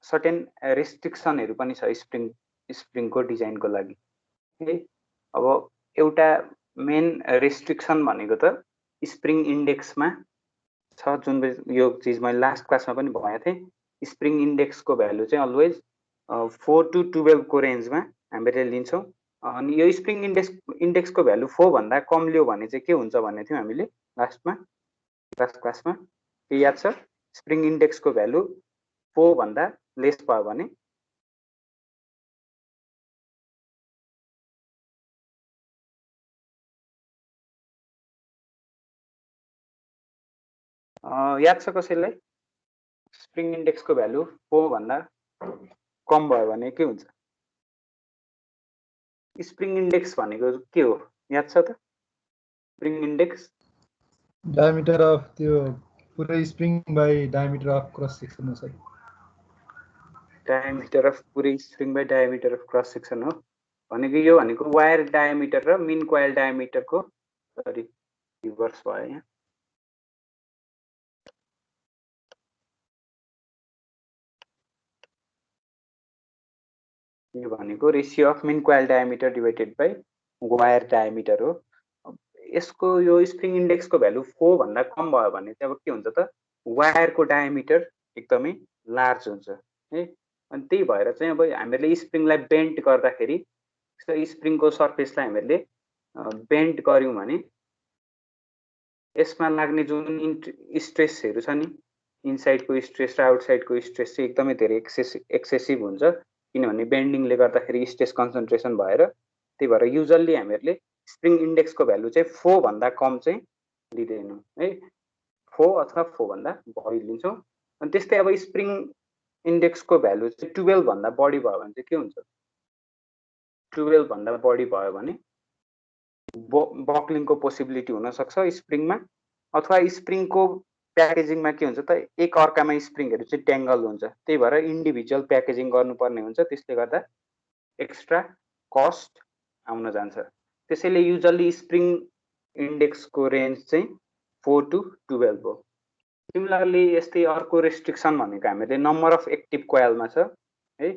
Certain रेस्ट्रिक्सनहरू पनि छ स्प्रिङको डिजाइनको लागि है। अब एउटा मेन रेस्ट्रिक्सन भनेको त स्प्रिङ इन्डेक्समा छ, जुन यो चिज मैले लास्ट क्लासमा पनि भनेको थिएँ। स्प्रिङ इन्डेक्सको भ्यालु चाहिँ अलवेज 4 to 12 को रेन्जमा हामीले लिन्छौँ। अनि यो स्प्रिङ इन्डेक्सको भ्यालु 4 भन्दा कम लियो भने चाहिँ के हुन्छ भन्ने थियौँ हामीले लास्ट क्लासमा, के याद छ? स्प्रिङ इन्डेक्सको भ्यालु 4 भन्दा लेस भयो भने याद छ कसैलाई? स्प्रिङ इन्डेक्सको भ्यालु 4 भन्दा कम भयो भने के हुन्छ? स्प्रिङ इन्डेक्स भनेको के हो याद छ त? स्प्रिङ इन्डेक्स डायमिटर अफ त्यो पुरै spring by diameter of cross section हो सर। डायमिटर अफ पुरै spring by diameter of cross section हो भनेको यो भनेको वायर डायमिटर र मिन कोइल डायमिटरको, सरी रिभर्स भयो यहाँ। यो भनेको ratio of mean coil diameter divided by wire diameter हो। यसको यो स्प्रिङ इन्डेक्सको भ्यालु 4 भन्दा कम भयो भने चाहिँ अब के हुन्छ त? वायरको डायमिटर एकदमै लार्ज हुन्छ है। अनि त्यही भएर चाहिँ अब हामीले स्प्रिङलाई बेन्ड गर्दाखेरि, स्प्रिङको सर्फेसलाई हामीले बेन्ड गर्यौँ भने यसमा लाग्ने जुन स्ट्रेसहरू छ नि, इनसाइडको स्ट्रेस र आउटसाइडको स्ट्रेस चाहिँ एकदमै धेरै एक्सेसिभ हुन्छ, किनभने बेन्डिङले गर्दाखेरि स्ट्रेस कन्सन्ट्रेसन भएर। त्यही भएर युजल्ली हामीहरूले स्प्रिङ इन्डेक्सको भ्यालु चाहिँ 4 भन्दा कम चाहिँ लिँदैनौँ है, 4 अथवा 4 भन्दा बढी लिन्छौँ। अनि त्यस्तै अब स्प्रिङ इन्डेक्सको भ्यालु चाहिँ 12 भन्दा बढी भयो भने चाहिँ के हुन्छ? 12 भन्दा बढी भयो भने बक्लिङको पोसिबिलिटी हुनसक्छ स्प्रिङमा, अथवा स्प्रिङको प्याकेजिङमा के हुन्छ त? एक अर्कामा स्प्रिङहरू चाहिँ ट्याङ्गल हुन्छ, त्यही भएर इन्डिभिजुअल प्याकेजिङ गर्नुपर्ने हुन्छ, त्यसले गर्दा एक्स्ट्रा कस्ट आउन जान्छ। त्यसैले युजल्ली स्प्रिङ इन्डेक्सको रेन्ज चाहिँ 4 to 12 हो। सिमिलरली यस्तै अर्को रेस्ट्रिक्सन भनेको हामीले नम्बर अफ एक्टिभ कोइलमा छ है।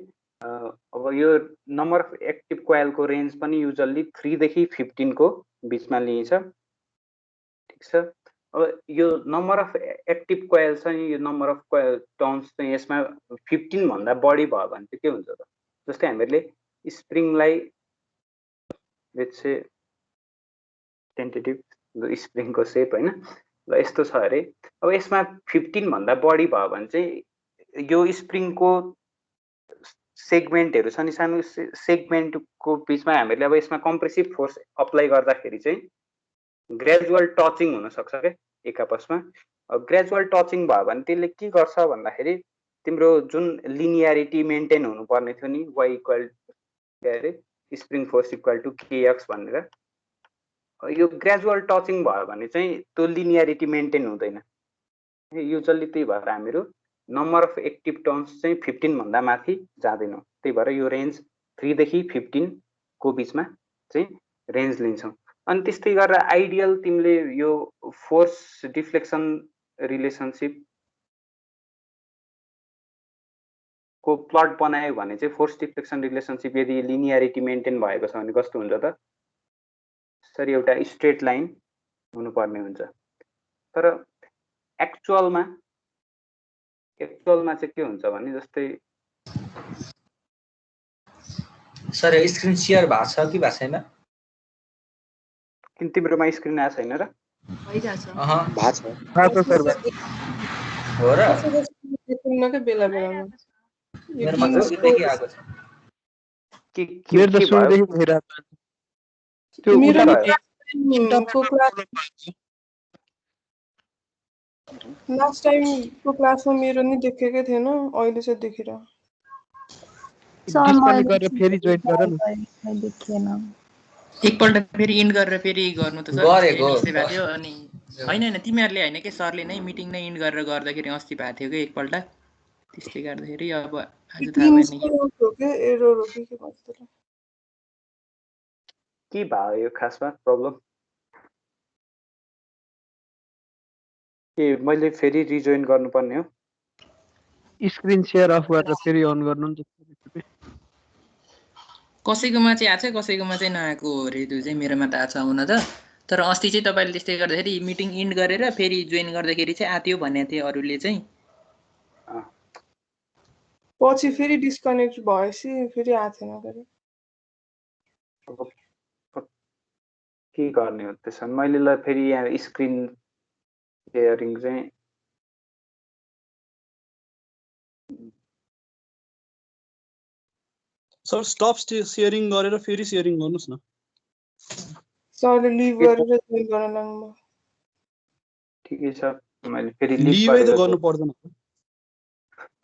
अब यो नम्बर अफ एक्टिभ कोइलको रेन्ज पनि युजल्ली 3 देखि 15 को बिचमा लिइन्छ, ठिक छ। अब यो नम्बर अफ एक्टिभ कोइल चाहिँ, यो नम्बर अफ कोइल टर्म्स चाहिँ यसमा 15 भन्दा बढी भयो भने चाहिँ के हुन्छ त? जस्तै हामीहरूले स्प्रिङलाई लेट्स से टेन्टेटिभ स्प्रिङको सेप होइन, ल यस्तो छ अरे। अब यसमा 15 भन्दा बढी भयो भने चाहिँ यो स्प्रिङको सेगमेन्टहरू छ नि, सानो सेगमेन्टको बिचमा हामीले अब यसमा कम्प्रेसिभ फोर्स अप्लाई गर्दाखेरि चाहिँ ग्रेजुअल टचिङ हुनसक्छ क्या एक आपसमा। ग्रेजुअल टचिङ भयो भने त्यसले के गर्छ भन्दाखेरि तिम्रो जुन लिनियरिटी मेन्टेन हुनुपर्ने थियो नि, y इक्वल के अरे spring force equal to kx भनेर, यो ग्रेजुअल टचिङ भयो भने चाहिँ त्यो लिनियरिटी मेन्टेन हुँदैन युजल्ली। त्यही भएर हामीहरू नम्बर अफ एक्टिभ टर्म्स चाहिँ 15 भन्दा माथि जाँदैनौँ। त्यही भएर यो रेन्ज 3 देखि 15 को बिचमा चाहिँ रेन्ज लिन्छौँ। अनि त्यस्तै गरेर आइडियल तिमीले यो फोर्स डिफ्लेक्सन रिलेसनसिप को प्लट बनायो भने चाहिँ फोर्स डिफ्लेक्सन रिलेसनसिप यदि लिनियरिटी मेन्टेन भएको छ भने कस्तो हुन्छ त? यसरी एउटा स्ट्रेट लाइन हुनुपर्ने हुन्छ। तर एक्चुअलमा चाहिँ के हुन्छ भने, जस्तै सर स्क्रिन शेयर भएको छ कि भएको छैन? किन तिम्रोमा स्क्रिन आएको छैन र? भइरहेछ। भएको छ सर। हो र? सुन्नकै बेला बेलामा मेरोमा त सुरुदेखि आएको छ। मेरो त सुरुदेखि भइरहेको छ। त्यो मेरो उता लास्ट टाइमको क्लासमा मेरो नि देखेकै थिएन, अहिले चाहिँ देखिरह। डिस्कनेक्ट गरेर फेरि जोइन गर न। देखिएन। एकपल्ट फेरि इन्ड गरेर फेरि गर्नु त सर गरेको त्यस्तै भएको थियो। अनि होइन तिमीहरूले होइन के सरले नै मिटिङ नै इन्ड गरेर गर्दाखेरि अस्ति भएको थियो कि एकपल्ट, त्यस्तै गर्दाखेरि अब आज थाहा भएन एरर हो कि के भन्छ त्यसलाई। के भयो यो खासमा प्रब्लम? के मैले फेरि रिजोइन गर्नुपर्ने हो? स्क्रिन सेयर अफ गरेर फेरि अन गर्नु नि त। कसैकोमा चाहिँ आएको छ कसैकोमा चाहिँ नआएको अरे त्यो चाहिँ मेरोमा त आएको छ आउन त तर अस्ति चाहिँ तपाईँले त्यस्तै गर्दाखेरि मिटिङ इन्ड गरेर फेरि जोइन गर्दाखेरि चाहिँ आत्यो भनेको थियो अरूले चाहिँ पछि फेरि डिस्कनेक्ट भएपछि फेरि आएको थिएन फेरि के गर्ने हो त्यसो भने मैले ल फेरि यहाँ स्क्रिन सेयरिङ चाहिँ सर स्टप सेयरिङ गरेर फेरि सेयरिङ गर्नुस् न। सरले लिभ गरेर जोइन गर्न लाग्नु ठिकै छ मैले फेरि लिभै त गर्नु पर्दैन।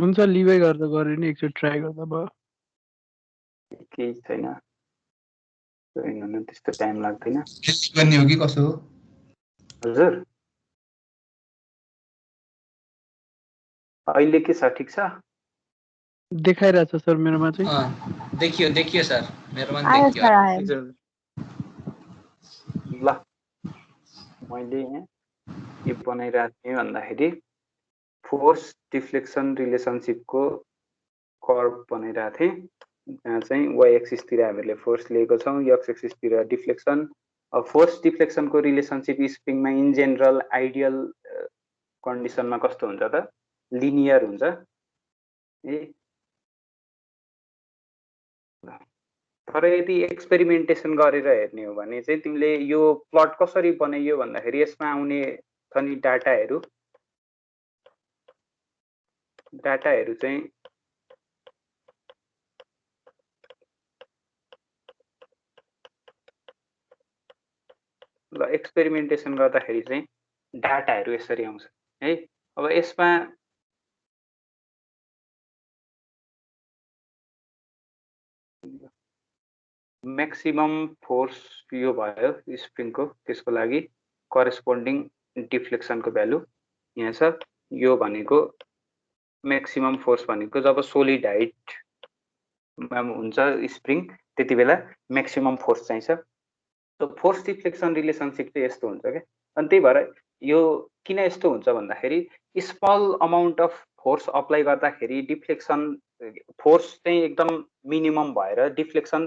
हुन्छ लिभै गर्दा गरे नि एकचोटि ट्राई गर्दा भयो। केही छैन जोइन हुन त्यस्तो टाइम लाग्दैन। गर्ने हो कि कसो हो? हजुर अहिले के छ ठिक छ? देखाइरहेछ सर मेरोमा चाहिँ। देखियो सर मेरोमा देखियो। ल मैले यहाँ के बनाइरहेको थिएँ भन्दाखेरि फोर्स डिफ्लेक्सन रिलेसनसिपको कर्भ बनाइरहेको थिएँ। यहाँ चाहिँ वाइ एक्सिसतिर हामीले फोर्स लिएको छौँ, एक्स एक्सिसतिर डिफ्लेक्सन। अब फोर्स डिफ्लेक्सनको रिलेसनसिप स्प्रिङमा इन जेनरल आइडियल कन्डिसनमा कस्तो हुन्छ त? लिनियर हुन्छ। तर यदि एक्सपेरिमेन्टेसन गरेर हेर्ने हो भने चाहिँ तिमीले यो प्लट कसरी बनाइयो भन्दाखेरि यसमा आउने छ नि डाटाहरू चाहिँ ल एक्सपेरिमेन्टेसन गर्दाखेरि चाहिँ डाटाहरू यसरी आउँछ है। अब यसमा म्याक्सिमम फोर्स यो भयो स्प्रिङको, त्यसको लागि करेस्पोन्डिङ डिफ्लेक्सनको भ्यालु यहाँ छ। यो भनेको म्याक्सिमम फोर्स भनेको जब सोलिड हाइटमा हुन्छ स्प्रिङ त्यति बेला म्याक्सिमम फोर्स चाहिन्छ। सो फोर्स डिफ्लेक्सन रिलेसनसिप चाहिँ यस्तो हुन्छ क्या। अनि त्यही भएर यो किन यस्तो हुन्छ भन्दाखेरि small amount of force apply गर्दाखेरि डिफ्लेक्सन फोर्स चाहिँ एकदम मिनिमम भएर डिफ्लेक्सन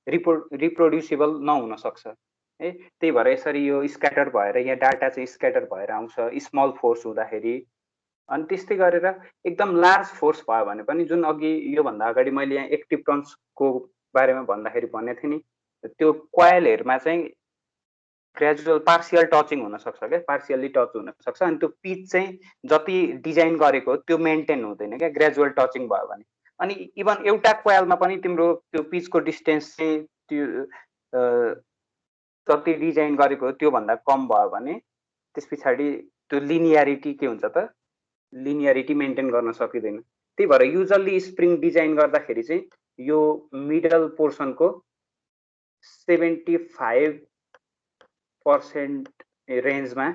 रिप्रोड्युसिबल नहुन सक्छ है। त्यही भएर यसरी यो स्क्याटर भएर यहाँ डाटा चाहिँ स्क्याटर भएर आउँछ स्मल फोर्स हुँदाखेरि। अनि त्यस्तै गरेर एकदम लार्ज फोर्स भयो भने पनि जुन अघि योभन्दा अगाडि मैले यहाँ एक्टिभ टर्न्सको बारेमा भन्दाखेरि भनेको थिएँ नि, त्यो कोइलहरूमा चाहिँ ग्रेजुअल पार्सियल टचिङ हुनसक्छ क्या, पार्सियल्ली टच हुनसक्छ। अनि त्यो पिच चाहिँ जति डिजाइन गरेको त्यो मेन्टेन हुँदैन क्या ग्रेजुअल टचिङ भयो भने। अनि इभन एउटा कोइलमा पनि तिम्रो त्यो पिचको डिस्टेन्स चाहिँ त्यो जति डिजाइन गरेको त्योभन्दा कम भयो भने त्यस पछाडि त्यो लिनियरिटी के हुन्छ त? लिनियरिटी मेन्टेन गर्न सकिँदैन। त्यही भएर युजल्ली स्प्रिङ डिजाइन गर्दाखेरि चाहिँ यो मिडल पोर्सनको 75% रेन्जमा,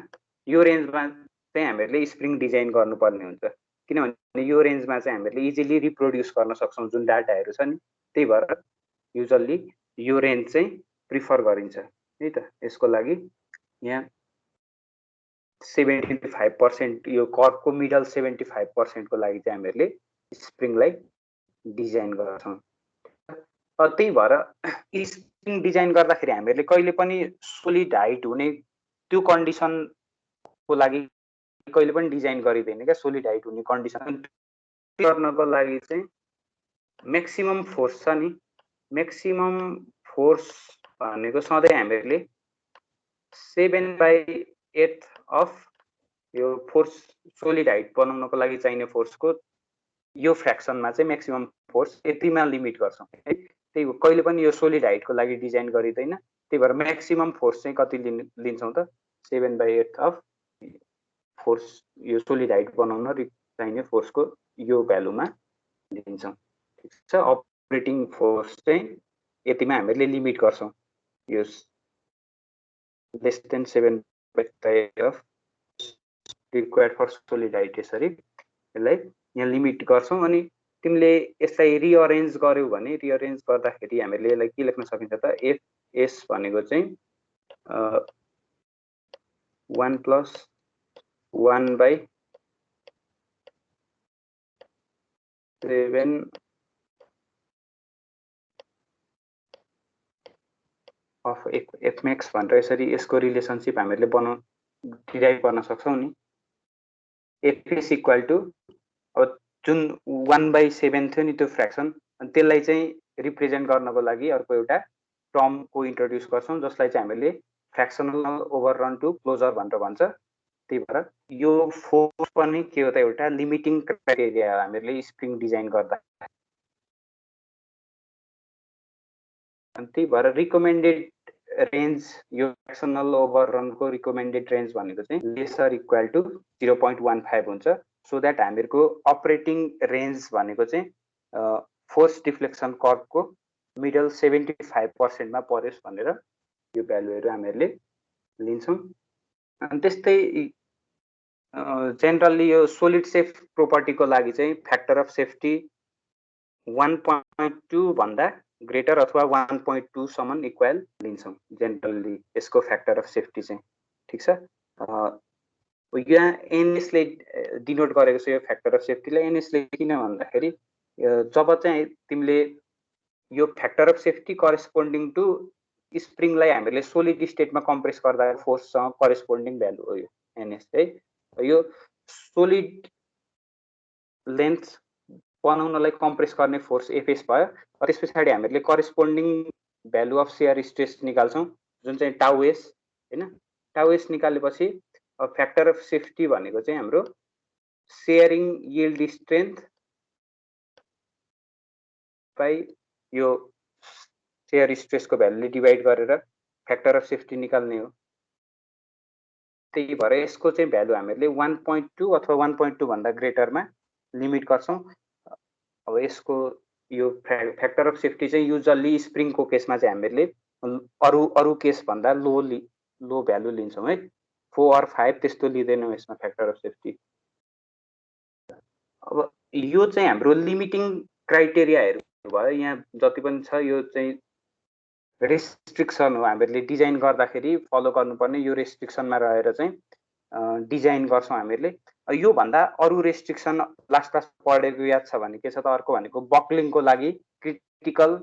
यो रेन्जमा चाहिँ हामीहरूले स्प्रिङ डिजाइन गर्नुपर्ने हुन्छ। किनभने यो रेन्जमा चाहिँ हामीहरूले इजिली रिप्रोड्युस गर्न सक्छौँ जुन डाटाहरू छ नि। त्यही भएर युजल्ली यो रेन्ज चाहिँ प्रिफर गरिन्छ है त। यसको लागि यहाँ 75% यो कर्भको मिडल 75%को लागि चाहिँ हामीहरूले स्प्रिङलाई डिजाइन गर्छौँ। त्यही भएर स्प्रिङ डिजाइन गर्दाखेरि हामीहरूले कहिले पनि सोलिड हाइट हुने त्यो कन्डिसनको लागि कहिले पनि डिजाइन गरिँदैन क्या। सोलिड हाइट हुने कन्डिसन गर्नको लागि चाहिँ म्याक्सिमम फोर्स छ नि, म्याक्सिमम फोर्स भनेको सधैँ हामीहरूले 7/8 अफ यो फोर्स सोलिड हाइट बनाउनको लागि चाहिने फोर्सको यो फ्र्याक्सनमा चाहिँ म्याक्सिमम फोर्स यतिमा लिमिट गर्छौँ है। त्यही कहिले पनि यो सोलिड हाइटको लागि डिजाइन गरिँदैन। त्यही भएर म्याक्सिमम फोर्स चाहिँ कति लिन्छौँ त? 7/8 अफ फोर्स यो सोलिड हाइट बनाउन चाहिने फोर्सको यो भ्यालुमा लिन्छौँ। ठिक छ। अपरेटिङ फोर्स चाहिँ यतिमा हामीहरूले लिमिट गर्छौँ, यो less than 7/8 of required for solid height. यसरी यसलाई यहाँ लिमिट गर्छौँ। अनि तिमीले यसलाई रिअरेन्ज गर्यौ भने रिअरेन्ज गर्दाखेरि हामीले यसलाई के लेख्न सकिन्छ त? एफएस भनेको चाहिँ 1 + 1/, 7 अफ एफमेक्स भनेर यसरी यसको रिलेसनसिप हामीले डिराइभ गर्न सक्छौँ नि। एफएस इक्वल टु अब जुन 1/7 थियो नि त्यो फ्र्याक्सन, अनि त्यसलाई चाहिँ रिप्रेजेन्ट गर्नको लागि अर्को एउटा टर्मको इन्ट्रोड्युस गर्छौँ जसलाई चाहिँ हामीले फ्र्याक्सनल ओभररन टु क्लोजर भनेर भन्छ। त्यही भएर यो फोर्स पनि के हो त एउटा लिमिटिङ क्राइटेरिया हो हामीले स्प्रिङ डिजाइन गर्दा। अनि त्यही भएर रिकमेन्डेड रेन्ज यो फ्र्याक्सनल ओभररनको रिकमेन्डेड रेन्ज भनेको चाहिँ लेसर इक्वल टु 0.15 हुन्छ। सो द्याट हामीहरूको अपरेटिङ रेन्ज भनेको चाहिँ फोर्स डिफ्लेक्सन कर्भको मिडल 75% मा परोस् भनेर यो भ्यालुहरू हामीहरूले लिन्छौँ। अनि त्यस्तै जेनरली यो सोलिड सेफ प्रोपर्टीको लागि चाहिँ फ्याक्टर अफ सेफ्टी 1.2 भन्दा ग्रेटर अथवा 1.2 सम्म इक्वल लिन्छौँ जेनरली यसको फ्याक्टर अफ सेफ्टी चाहिँ। ठिक छ, यहाँ एनएसले डिनोट गरेको छ यो फ्याक्टर अफ सेफ्टीलाई। एनएसले किन भन्दाखेरि जब चाहिँ तिमीले यो factor of safety corresponding to स्प्रिङलाई हामीले सोलिड स्टेटमा कम्प्रेस गर्दा फोर्ससँग करेस्पोन्डिङ भ्यालु हो यो एनएस है। यो सोलिड लेन्थ बनाउनलाई कम्प्रेस गर्ने फोर्स एफएस भयो। त्यस पछाडि हामीले corresponding value of share stress निकाल्छौँ जुन चाहिँ टाउ एस हैन। टाउ एस निकालेपछि फ्याक्टर अफ सेफ्टी भनेको चाहिँ हाम्रो सेयरिङ यिल्ड स्ट्रेन्थ बाइ यो सेयर स्ट्रेसको भ्यालुले डिभाइड गरेर फ्याक्टर अफ सेफ्टी निकाल्ने हो। त्यही भएर यसको चाहिँ भ्यालु हामीले 1.2 अथवा 1.2 भन्दा ग्रेटरमा लिमिट गर्छौँ। अब यसको यो फ्याक्टर अफ सेफ्टी चाहिँ युजली स्प्रिङको केसमा चाहिँ हामीले अरू केस भन्दा लो भ्यालु लिन्छौँ है। 4 or 5 त्यस्तो लिँदैनौँ यसमा फ्याक्टर अफ सेफ्टी। अब यो चाहिँ हाम्रो लिमिटिङ क्राइटेरियाहरू भयो। यहाँ जति पनि छ यो चाहिँ रेस्ट्रिक्सन हो, हामीले डिजाइन गर्दाखेरि फलो गर्नुपर्ने यो रेस्ट्रिक्सनमा रहेर चाहिँ डिजाइन गर्छौँ हामीले। यो भन्दा अरू रेस्ट्रिक्सन लास्ट क्लास पढेको याद छ भने के छ त, अर्को भनेको बक्लिङको लागि क्रिटिकल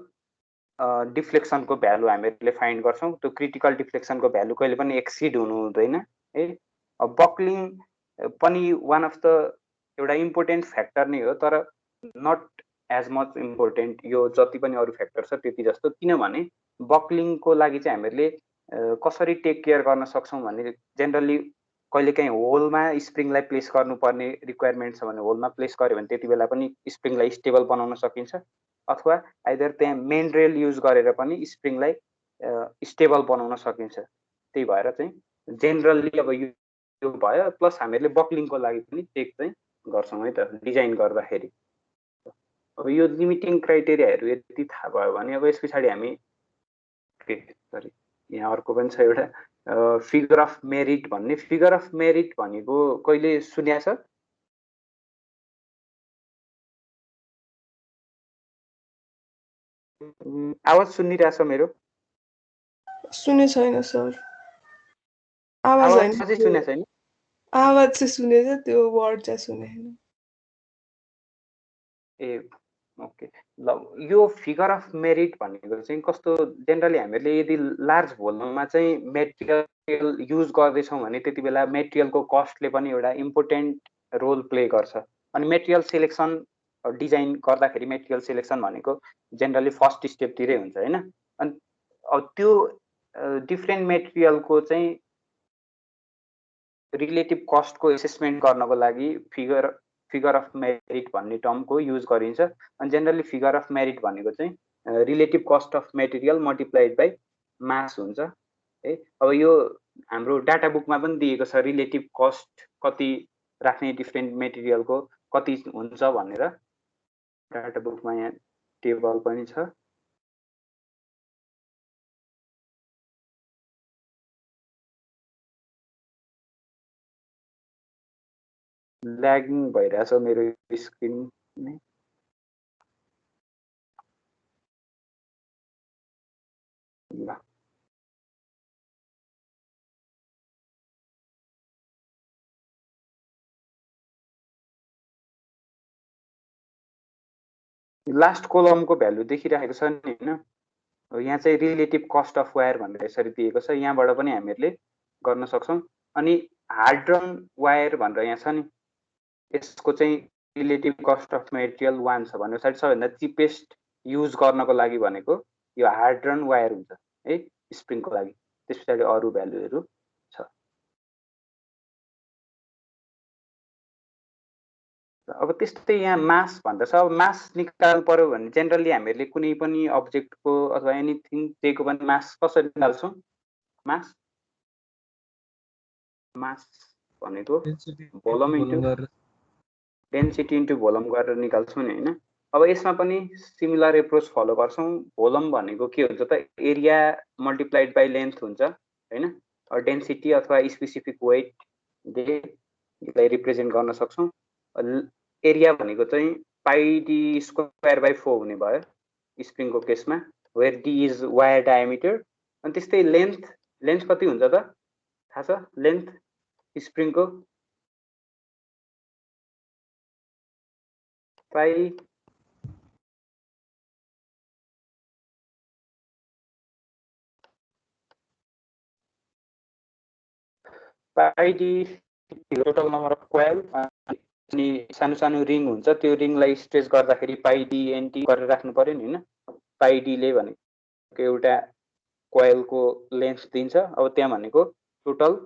डिफ्लेक्सनको भ्यालु हामीले फाइन्ड गर्छौँ। त्यो क्रिटिकल डिफ्लेक्सनको भ्यालु कहिले पनि एक्सिड हुनु हुँदैन है। अब बक्लिङ पनि वान अफ द एउटा इम्पोर्टेन्ट फ्याक्टर नै हो, तर नट एज मच इम्पोर्टेन्ट यो जति पनि अरू फ्याक्टर छ त्यति जस्तो। किनभने बक्लिङको लागि चाहिँ हामीले कसरी टेक केयर गर्न सक्छौँ भने जेनरली कहिलेकाहीँ होलमा स्प्रिङलाई प्लेस गर्नुपर्ने रिक्वायरमेन्ट छ भने होलमा प्लेस गर्यो भने त्यति बेला पनि स्प्रिङलाई स्टेबल बनाउन सकिन्छ, अथवा आइदर त्यहाँ मेन रेल युज गरेर पनि स्प्रिङलाई स्टेबल बनाउन सकिन्छ। त्यही भएर चाहिँ जेनरली अब यो भयो, प्लस हामीहरूले बक्लिङको लागि पनि चेक चाहिँ गर्छौँ है त डिजाइन गर्दाखेरि। अब यो लिमिटिङ क्राइटेरियाहरू यति थाहा भयो भने अब यस पछाडि हामी सरी यहाँ अर्को पनि छ एउटा फिगर अफ मेरिट भन्ने। फिगर अफ मेरिट भनेको कहिले सुन्या छ? आवाज सुनिरहेछ मेरो? सुने छैन सर, आवाज अझै सुने छैन? आवाज चाहिँ सुनेछ, त्यो वर्ड चाहिँ सुनेन। ए ओके ल, यो फिगर अफ मेरिट भनेको चाहिँ कस्तो, जेनरली हामीले यदि लार्ज भोल्युममा चाहिँ मेटेरियल युज गर्दैछौँ भने त्यति बेला मेटेरियलको कस्टले पनि एउटा इम्पोर्टेन्ट रोल प्ले गर्छ। अनि मेटेरियल सेलेक्सन डिजाइन गर्दाखेरि मेटेरियल सेलेक्सन भनेको जेनरली फर्स्ट स्टेपतिरै हुन्छ होइन। अनि त्यो डिफ्रेन्ट मेटेरियलको चाहिँ रिलेटिभ कस्टको एसेसमेन्ट गर्नको लागि फिगर अफ मेरिट भन्ने टर्मको युज गरिन्छ। अनि जेनरली फिगर अफ मेरिट भनेको चाहिँ relative cost of material multiplied by mass हुन्छ है। अब यो हाम्रो डाटा बुकमा पनि दिएको छ रिलेटिभ कस्ट कति राख्ने डिफ्रेन्ट मेटेरियलको कति हुन्छ भनेर, डाटा बुकमा यहाँ टेबल पनि छ। ल्यागिङ भइरहेछ मेरो स्क्रिन नै। ल लास्ट कोलमको भ्यालु देखिरहेको छ नि हैन, यहाँ चाहिँ रिलेटिभ कस्ट अफ वायर भनेर यसरी दिएको छ, यहाँबाट पनि हामीहरूले गर्न सक्छौँ। अनि हार्ड ड्रम वायर भनेर यहाँ छ नि, यसको चाहिँ रिलेटिभ कस्ट अफ मेटेरियल 1 छ भने पछाडि सबैभन्दा चिपेस्ट युज गर्नको लागि भनेको यो हार्ड ड्रम वायर हुन्छ है स्प्रिङको लागि। त्यस पछाडि अरू भ्यालुहरू छ। अब त्यस्तै यहाँ मास भन्दछ। अब मास निकाल्नु पर्यो भने जेनरली हामीहरूले कुनै पनि अब्जेक्टको अथवा एनिथिङ दिएको पनि मास कसरी निकाल्छौँ? मास भनेको volume into density into volume गरेर निकाल्छौँ नि हैन। अब यसमा पनि सिमिलर एप्रोच फलो गर्छौँ। भोल्युम भनेको के हुन्छ त? एरिया मल्टिप्लाइड बाइ लेन्थ हुन्छ हैन। डेन्सिटी अथवा स्पेसिफिक वेटले यसलाई रिप्रेजेन्ट गर्न सक्छौँ। एरिया भनेको चाहिँ पाई डी स्क्वायर बाइ 4 हुने भयो स्प्रिङको केसमा, where D is wire diameter. अनि त्यस्तै लेन्थ कति हुन्छ त थाहा छ? लेन्थ स्प्रिङको pi D total number of coil. अनि सानो सानो रिङ हुन्छ, त्यो रिङलाई स्ट्रेच गर्दाखेरि पाई डी एनटी गरेर राख्नु पर्यो नि हैन। पाई डीले भनेको एउटा कोइलको लेन्थ दिन्छ। अब त्यहाँ भनेको टोटल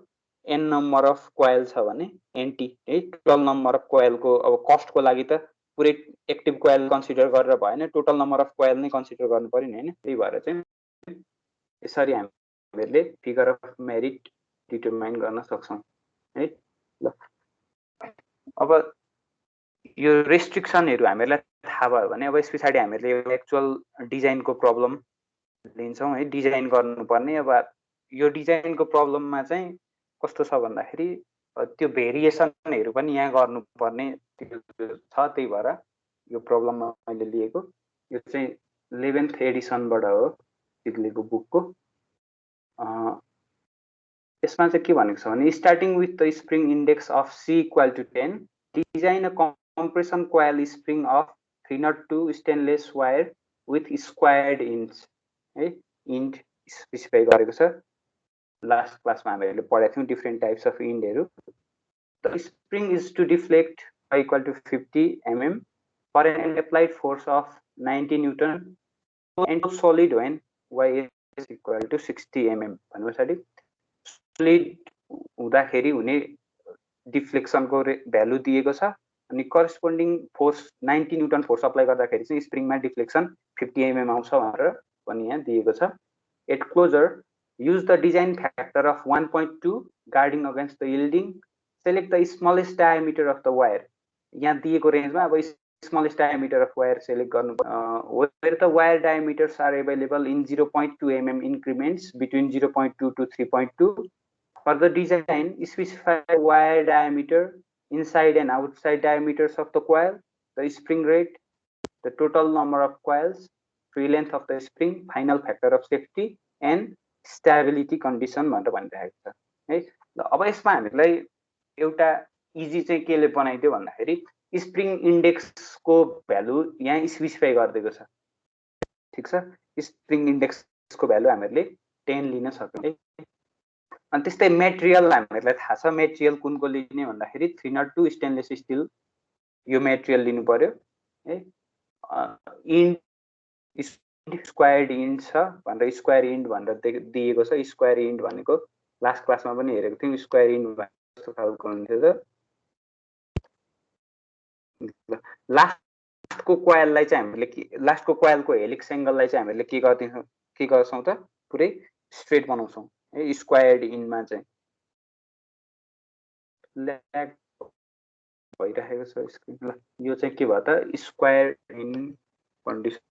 एन नम्बर अफ कोइल छ भने एनटी है, टोटल नम्बर अफ कोइलको। अब कस्टको लागि त पुरै एक्टिभ कोइल कन्सिडर गरेर भएन, टोटल नम्बर अफ कोइल नै कन्सिडर गर्नु पर्यो नि हैन। त्यही भएर चाहिँ यसरी हामीहरूले फिगर अफ मेरिट डिटरमाइन गर्न सक्छौँ है। ल अब यो रेस्ट्रिक्सनहरू हामीहरूलाई थाहा भयो भने अब यस पछाडि हामीहरूले एक्चुअल डिजाइनको प्रब्लम लिन्छौँ है। डिजाइन गर्नुपर्ने अब यो डिजाइनको प्रब्लममा चाहिँ कस्तो छ भन्दाखेरि त्यो भेरिएसनहरू पनि यहाँ गर्नुपर्ने छ। त्यही भएर यो प्रब्लममा मैले लिएको यो चाहिँ 11th एडिसनबाट हो सिग्लेको बुकको। यसमा चाहिँ के भनेको छ भने starting with the spring index of C = 10 design a compression coil spring of 302 stainless wire with squared inch है। इन्ड स्पेसिफाई गरेको छ। लास्ट क्लासमा हामीले पढेको थियौँ डिफ्रेन्ट टाइप्स अफ इन्डहरू। The spring is to deflect y = 50 mm for an applied force of 90 newton and solid when y is equal to 60 mm भन्नु पछाडि सोलिड हुँदाखेरि हुने डिफ्लेक्सनको भ्यालु दिएको छ। अनि corresponding force 90 newton force apply गर्दाखेरि चाहिँ स्प्रिङमा डिफ्लेक्सन 50 mm आउँछ भनेर पनि यहाँ दिएको छ। At closure use the design factor of 1.2 guarding against the yielding. Select the smallest diameter of the wire. यहाँ दिएको रेन्जमा अब smallest diameter of wire select गर्नु। where the wire diameters are available in 0.2 mm increments between 0.2 to 3.2. For the design, specify wire diameter inside and outside diameters of the coil, the spring rate, the total number of coils, free length of the spring, final factor of safety, and stability condition भनेर भनिरहेको छ है। ल अब यसमा हामीलाई एउटा easy चाहिँ केले बनाइदियो भन्दाखेरि स्प्रिङ इन्डेक्सको भ्यालु यहाँ स्पेसिफाई गरिदिएको छ। ठिक छ, स्प्रिङ इन्डेक्सको भ्यालु हामीहरूले 10 लिन सक्यौँ है। अनि त्यस्तै मेटेरियल हामीहरूलाई थाहा छ। मेटेरियल कुनको लिने भन्दाखेरि 302 स्टेनलेस स्टिल यो मेटेरियल लिनु पर्यो है। इन्ड स्क्वायर्ड इन्ड छ भनेर स्क्वायर इन्ड भनेर दिएको छ। स्क्वायर इन्ड भनेको लास्ट क्लासमा पनि हेरेको थियौँ। स्क्वायर इन्ड कस्तो खालको हुन्थ्यो त? लास्टको कोइललाई चाहिँ हामीले लास्टको कोइलको हेलिक्स एङ्गललाई चाहिँ हामीले के गर्छौँ त? पुरै स्ट्रेट बनाउँछौँ है। स्क्वायर्ड इन्डमा चाहिँ ल्याग भइरहेको छ स्क्रिन। ल यो चाहिँ के भयो त? स्क्वायर इन्ड कन्डिसन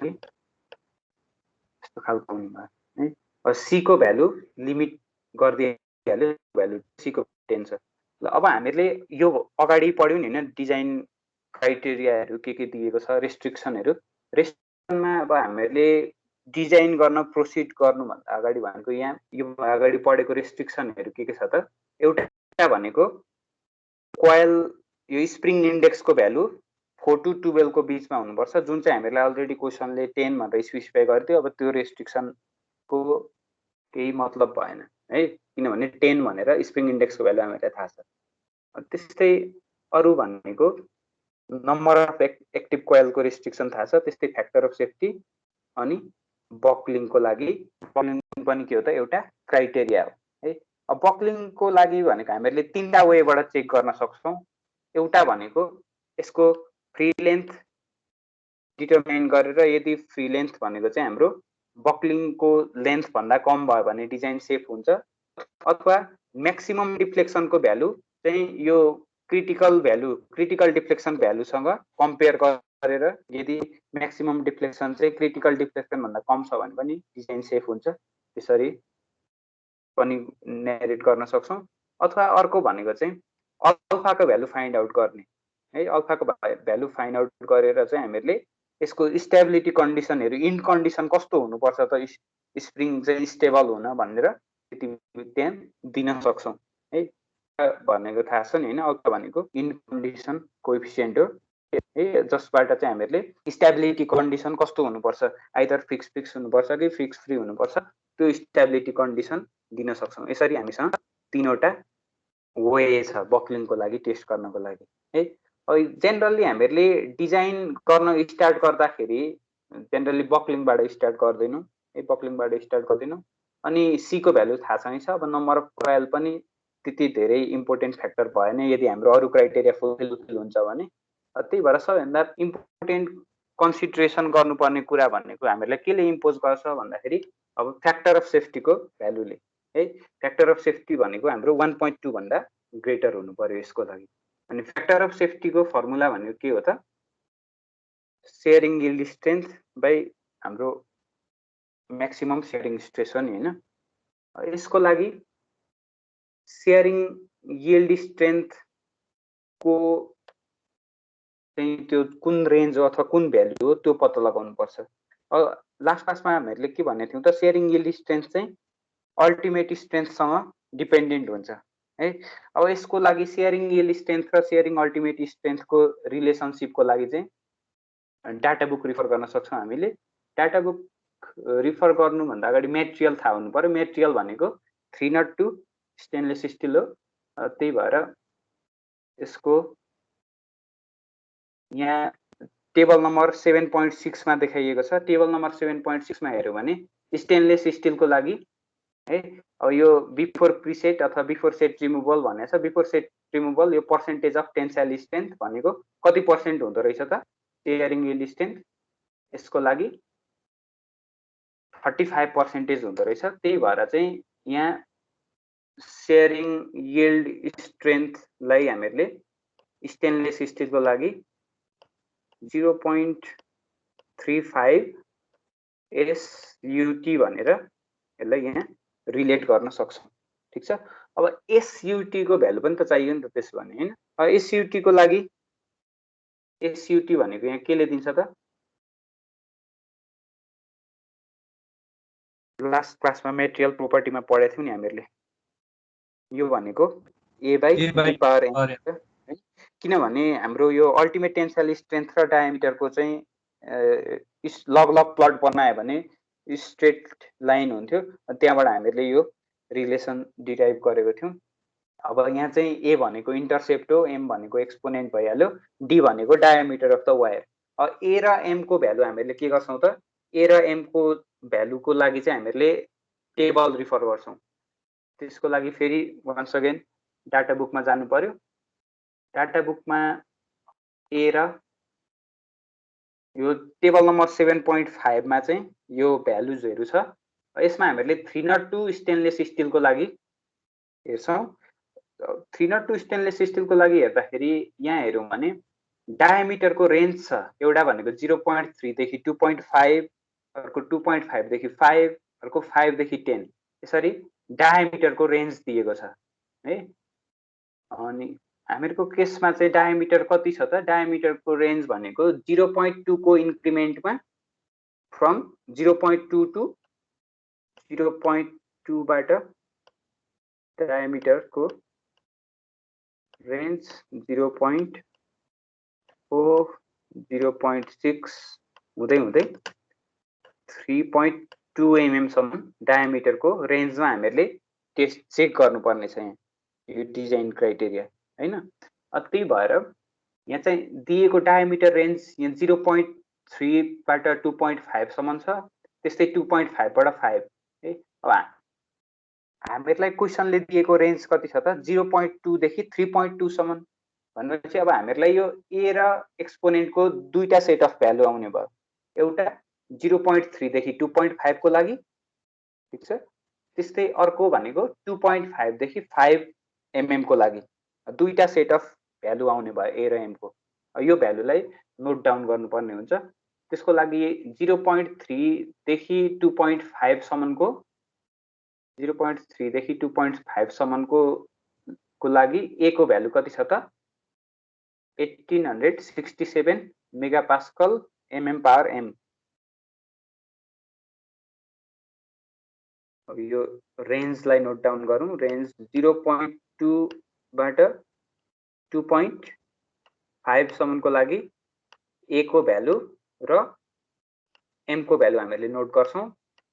यस्तो खालको हुने भयो है। सी को भ्यालु लिमिट गरिदिइहाल्यो, भ्यालु सी को 10 छ। ल अब हामीले यो अगाडि पढ्यौँ नि हैन, डिजाइन क्राइटेरियाहरू के दिएको छ, रेस्ट्रिक्सनहरू। रेस्ट्रिक्सनमा अब हामीले डिजाइन गर्न प्रोसिड गर्नुभन्दा अगाडि भनेको यहाँ यो अगाडि पढेको रेस्ट्रिक्सनहरू के छ त? एउटा भनेको कोइल यो स्प्रिङ इन्डेक्सको भ्यालु 4 to 12 को बिचमा हुनुपर्छ, जुन चाहिँ हामीलाई अलरेडी क्वेसनले 10 भनेर स्पेसिफाई गरिदियो। अब त्यो रेस्ट्रिक्सनको केही मतलब भएन है, किनभने 10 भनेर स्प्रिङ इन्डेक्सको भ्यालु हामीलाई थाहा छ। त्यस्तै अरु भनेको नम्बर अफ एक्टिभ कोइलको रेस्ट्रिक्सन थाहा छ, त्यस्तै फ्याक्टर अफ सेफ्टी, अनि बक्लिङको लागि बक्लिङ पनि के हो त एउटा क्राइटेरिया हो है। अब बक्लिङको लागि भनेको हामीहरूले 3टा वेबाट चेक गर्न सक्छौँ। एउटा भनेको यसको फ्री लेन्थ डिटरमाइन गरेर, यदि फ्री लेन्थ भनेको चाहिँ हाम्रो बक्लिङको लेन्थ भन्दा कम भयो भने डिजाइन सेफ हुन्छ, अथवा म्याक्सिमम डिफ्लेक्सनको भ्यालु चाहिँ यो क्रिटिकल डिफ्लेक्सन भ्यालुसँग कम्पेयर गरेर यदि म्याक्सिमम डिफ्लेक्सन चाहिँ क्रिटिकल डिफ्लेक्सन भन्दा कम छ भने पनि डिजाइन सेफ हुन्छ, त्यसरी पनि नेरेट गर्न सक्छौँ। अथवा अर्को भनेको चाहिँ अल्फाको भ्यालु फाइन्ड आउट गर्ने है। अल्फाको भ्यालु फाइन्ड आउट गरेर चाहिँ हामीहरूले यसको स्टेबिलिटी कन्डिसनहरू, इन कन्डिसन कस्तो हुनुपर्छ त स्प्रिङ चाहिँ स्टेबल हुन भनेर त्यहाँ दिन सक्छौँ है। भनेको थाहा छ नि होइन, अल्फा भनेको इन कन्डिसन कोएफिसिएन्ट हो है, जसबाट चाहिँ हामीहरूले स्टेबिलिटी कन्डिसन कस्तो हुनुपर्छ, आइदर फिक्स हुनुपर्छ कि फिक्स फ्री हुनुपर्छ, त्यो स्टेबिलिटी कन्डिसन दिन सक्छौँ। यसरी हामीसँग 3वटा वे छ बक्लिङको लागि टेस्ट गर्नको लागि है। जेनरली हामीहरूले डिजाइन गर्न स्टार्ट गर्दाखेरि जेनरली बक्लिङबाट स्टार्ट गर्दैनौँ है, अनि सी को भ्यालु थाहा छैन। अब नम्बर अफ कोइल पनि त्यति धेरै इम्पोर्टेन्ट फ्याक्टर भएन यदि हाम्रो अरू क्राइटेरिया फुलफिल हुन्छ भने। त्यही भएर सबैभन्दा इम्पोर्टेन्ट कन्सिडरेसन गर्नुपर्ने कुरा भनेको हामीहरूलाई केले इम्पोज गर्छ भन्दाखेरि अब फ्याक्टर अफ सेफ्टीको भ्यालुले है। फ्याक्टर अफ सेफ्टी भनेको हाम्रो 1.2 भन्दा ग्रेटर हुनु पर्यो यसको लागि। अनि फ्याक्टर अफ सेफ्टीको फर्मुला भनेको के हो त, सेयरिङ यील्ड स्ट्रेन्थ बाइ हाम्रो म्याक्सिमम सेयरिङ स्ट्रेस हो नि होइन। यसको लागि सेयरिङ यील्ड स्ट्रेन्थको चाहिँ त्यो कुन रेन्ज हो अथवा कुन भ्यालु हो त्यो पत्ता लगाउनु पर्छ। लास्टमा हामीहरूले के भनेको थियौँ त, सेयरिङ यील्ड स्ट्रेन्थ चाहिँ अल्टिमेट स्ट्रेन्थसँग डिपेन्डेन्ट हुन्छ है। अब यसको लागि सेयरिङ यील्ड स्ट्रेन्थ र सेयरिङ अल्टिमेट स्ट्रेन्थको रिलेसनसिपको लागि चाहिँ डाटा बुक रिफर गर्न सक्छौँ हामीले। डाटा बुक रिफर गर्नुभन्दा अगाडि मेटेरियल थाहा हुनु पर्यो। मेटेरियल भनेको 302 स्टेनलेस स्टिल हो। त्यही भएर यसको यहाँ टेबल नम्बर 7.6 मा देखाइएको छ। टेबल नम्बर 7.6 मा हेऱ्यौँ भने स्टेनलेस स्टिलको लागि है, अब यो बिफोर प्रिसेट अथवा बिफोर सेट रिमुभल भनेको छ। बिफोर सेट रिमुभल यो पर्सेन्टेज अफ टेन्साइल स्ट्रेन्थ भनेको कति पर्सेन्ट हुँदो रहेछ त सेयरिङ यील्ड स्ट्रेन्थ, यसको लागि 35% हुँदो रहेछ। त्यही भएर चाहिँ यहाँ सेयरिङ यील्ड स्ट्रेन्थलाई हामीहरूले स्टेनलेस स्टिलको लागि 0.35 SUT भनेर यसलाई यहाँ रिलेट गर्न सक्छौँ। ठिक छ। अब SUT को भ्यालु पनि त चाहियो नि त त्यसो भने हैन। SUT को लागि SUT भनेको यहाँ केले दिन्छ त, लास्ट क्लासमा मेटेरियल प्रोपर्टीमा पढेको थियौँ नि हामीहरूले। यो भनेको A by D power n, किनभने हाम्रो यो अल्टिमेट टेन्साइल स्ट्रेन्थ र डायमिटरको चाहिँ लग प्लट बनायो भने स्ट्रेट लाइन हुन्थ्यो, त्यहाँबाट हामीले यो रिलेसन डिराइभ गरेको थियौँ। अब यहाँ चाहिँ A भनेको इन्टरसेप्ट हो, M भनेको एक्सपोनेन्ट भइहाल्यो, D भनेको डायमिटर अफ द वायर। अब A र M को भ्यालु हामीले के गर्छौँ त, A र M को भ्यालुको लागि चाहिँ हामीले टेबल रिफर गर्छौँ। त्यसको लागि फेरि वन्स अगेन डाटा बुकमा जानु पर्यो। डाटा बुकमा A र यो टेबल नम्बर 7.5 मा चाहिँ यो भ्यालुजहरू छ। यसमा हामीले 302 स्टेनलेस स्टिलको लागि हेर्छौँ। 302 स्टेनलेस स्टिलको लागि हेर्दाखेरि यहाँ हेऱ्यौँ भने डायमिटरको रेन्ज छ। एउटा भनेको 0.3 देखि 2.5, अर्को 2.5 देखि 5, अर्को 5 देखि 10, यसरी डायमिटरको रेन्ज दिएको छ है। अनि हामीहरूको केसमा चाहिँ डायमिटर कति छ त, डायमिटरको रेन्ज भनेको 0.2 को इन्क्रिमेन्टमा फ्रम 0.2 टु 0.2 बाट डायमिटरको रेन्ज 0.4 0.6 हुँदै हुँदै 3.2 mm सम्म डायमिटरको रेन्जमा हामीहरूले टेस्ट चेक गर्नुपर्ने छ। यहाँ यो डिजाइन क्राइटेरिया हैन। त्यही भएर यहाँ चाहिँ दिएको डायमिटर रेन्ज यहाँ 0.3 बाट 2.5 सम्म छ, त्यस्तै 2.5 बाट 5 है। अब हामीहरूलाई क्वेसनले दिएको रेन्ज कति छ त 0.2 देखि 3.2 सम्म भनेपछि अब हामीहरूलाई यो ए र एक्सपोनेन्टको दुईटा सेट अफ भ्यालु आउने भयो। एउटा 0.3 देखि 2.5 को लागि, ठीक छ, त्यस्तै अर्को भनेको 2.5 देखि 5 mm को लागि दुईटा सेट अफ भ्यालु आउने भयो ए र एम को। यो भ्यालुलाई नोट डाउन गर्नुपर्ने हुन्छ। त्यसको लागि 0.3 देखि 2.5 सम्मको 0.3 देखि 2.5 सम्मको लागि ए को भ्यालु कति छ त 1867 मेगापास्कल mm/m। अब यो रेन्जलाई नोट डाउन गरौँ। रेन्ज 0.2 बाट 2.5 सम्मको लागि ए को भ्यालु र एम को भ्यालु हामीले नोट गर्छौं।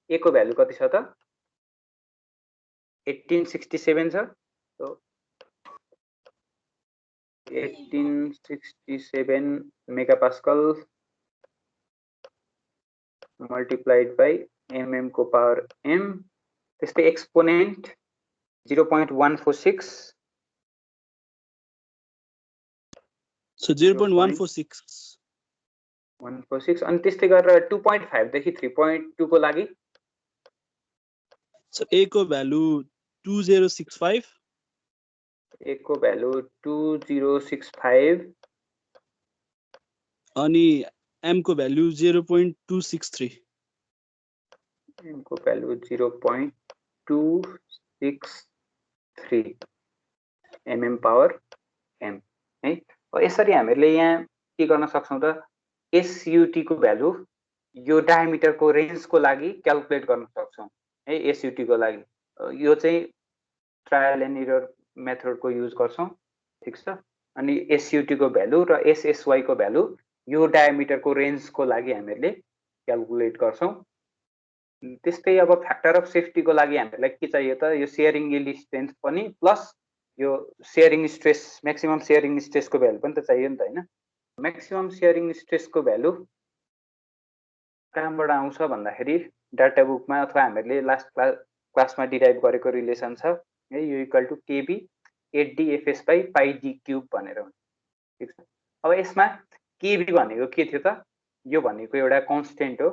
ए को भ्यालु कति छ त 1867 छ। So 1867 megapascal multiplied by mm को पावर m। त्यस्तै एक्सपोनेन्ट 0.146 So 0.146 अनि त्यस्तै गरेर 2.5 देखि 3.2 को लागि So A को भ्यालु 2065 A को भ्यालु 2065 अनि M को भ्यालु 0.263 M को भ्यालु 0.263 mm/m है। यसरी हामीले यहाँ के गर्न सक्छौं त SUT को भ्यालु यो डायमिटरको रेन्जको लागि क्याल्कुलेट गर्न सक्छौं है। SUT को लागि यो चाहिँ ट्रायल एन्ड एरर मेथडको युज गर्छौं, ठीक छ। अनि SUT को भ्यालु र SSY को भ्यालु यो डायमिटरको रेन्जको लागि हामीले क्याल्कुलेट गर्छौं। त्यस्तै अब फ्याक्टर अफ सेफ्टी को लागि हामीलाई के चाहियो त यो शेयरिङ यील्ड स्ट्रेन्थ पनि प्लस यो sharing stress maximum sharing stress को भ्यालु पनि त चाहियो नि त हैन। म्याक्सिमम शेयरिङ स्ट्रेस को भ्यालु कहाँबाट आउँछ भन्दाखेरि डाटा बुकमा अथवा हामीले लास्ट क्लासमा डिराइभ गरेको रिलेसन छ है। यो equal to KB 8dfs by pi d cube भनेर हुन्छ, ठीक छ। अब यसमा केबी भनेको के थियो त यो भनेको एउटा कन्स्टेन्ट हो,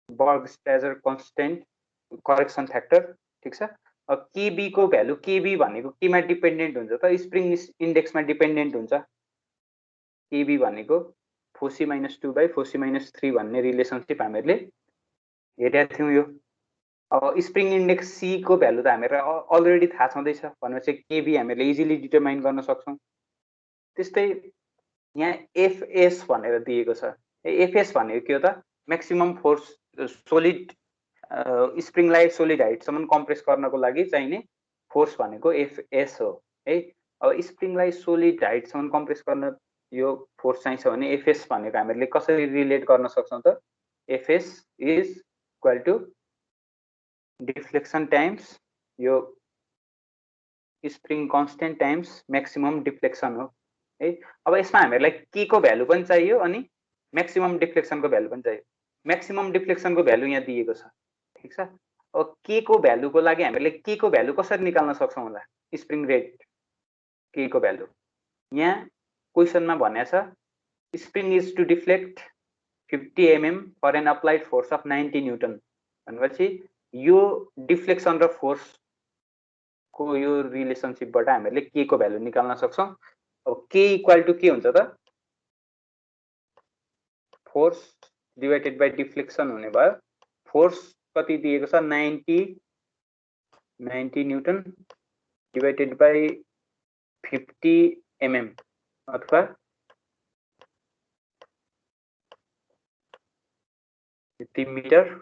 बर्ग-स्ट्राजर कन्स्टेन्ट करेक्सन फ्याक्टर, ठीक छ। अब केबी को भ्यालु केबी भनेको केमा डिपेन्डेन्ट हुन्छ त स्प्रिङ इन्डेक्समा डिपेन्डेन्ट हुन्छ। केबी भनेको फोसी -2 बाइ फोसी -3 भन्ने रिलेसनशिप हामीले हेरेका थियौं। यो अब स्प्रिङ इन्डेक्स सी को भ्यालु त हामीलाई अलरेडी थाहा छँदैछ भनेपछि केबी हामीले इजिली डिटरमाइन गर्न सक्छौं। त्यस्तै यहाँ एफएस भनेर दिएको छ। एफएस भनेको के हो त म्याक्सिमम फोर्स सोलिड स्प्रिङलाई सोलिड हाइटसम्म कम्प्रेस गर्नको लागि चाहिने फोर्स भनेको एफएस हो है। अब स्प्रिङलाई सोलिड हाइटसम्म कम्प्रेस गर्न यो फोर्स चाहिन्छ भने एफएस भनेको हामीले कसरी रिलेट गर्न सक्छौं त FS is equal to deflection times यो spring constant times maximum deflection हो है। अब यसमा हामीलाई के को भ्यालु पनि चाहियो अनि म्याक्सिमम डिफ्लेक्सनको भ्यालु पनि चाहियो। म्याक्सिमम डिफ्लेक्सनको भ्यालु यहाँ दिएको छ, ठीक छ। अब के को भ्यालुको लागि हामीले के को भ्यालु कसरी निकाल्न सक्छौं होला स्प्रिङ रेट के को भ्यालु यहाँ क्वेसनमा भनेको छ spring is to deflect 50 mm for an applied force of 90 newton भनेपछि यो डिफ्लेक्सन र फोर्स को यो रिलेसनशिपबाट हामीले के को भ्यालु निकाल्न सक्छौं। अब के इक्वल टु के हुन्छ त फोर्स डिवाइडेड बाइ डिफ्लेक्सन हुने भयो। फोर्स कति दिएको छ 90 न्युटन डिवाइडेड बाइ 50 mm अथवा 50 मिटर।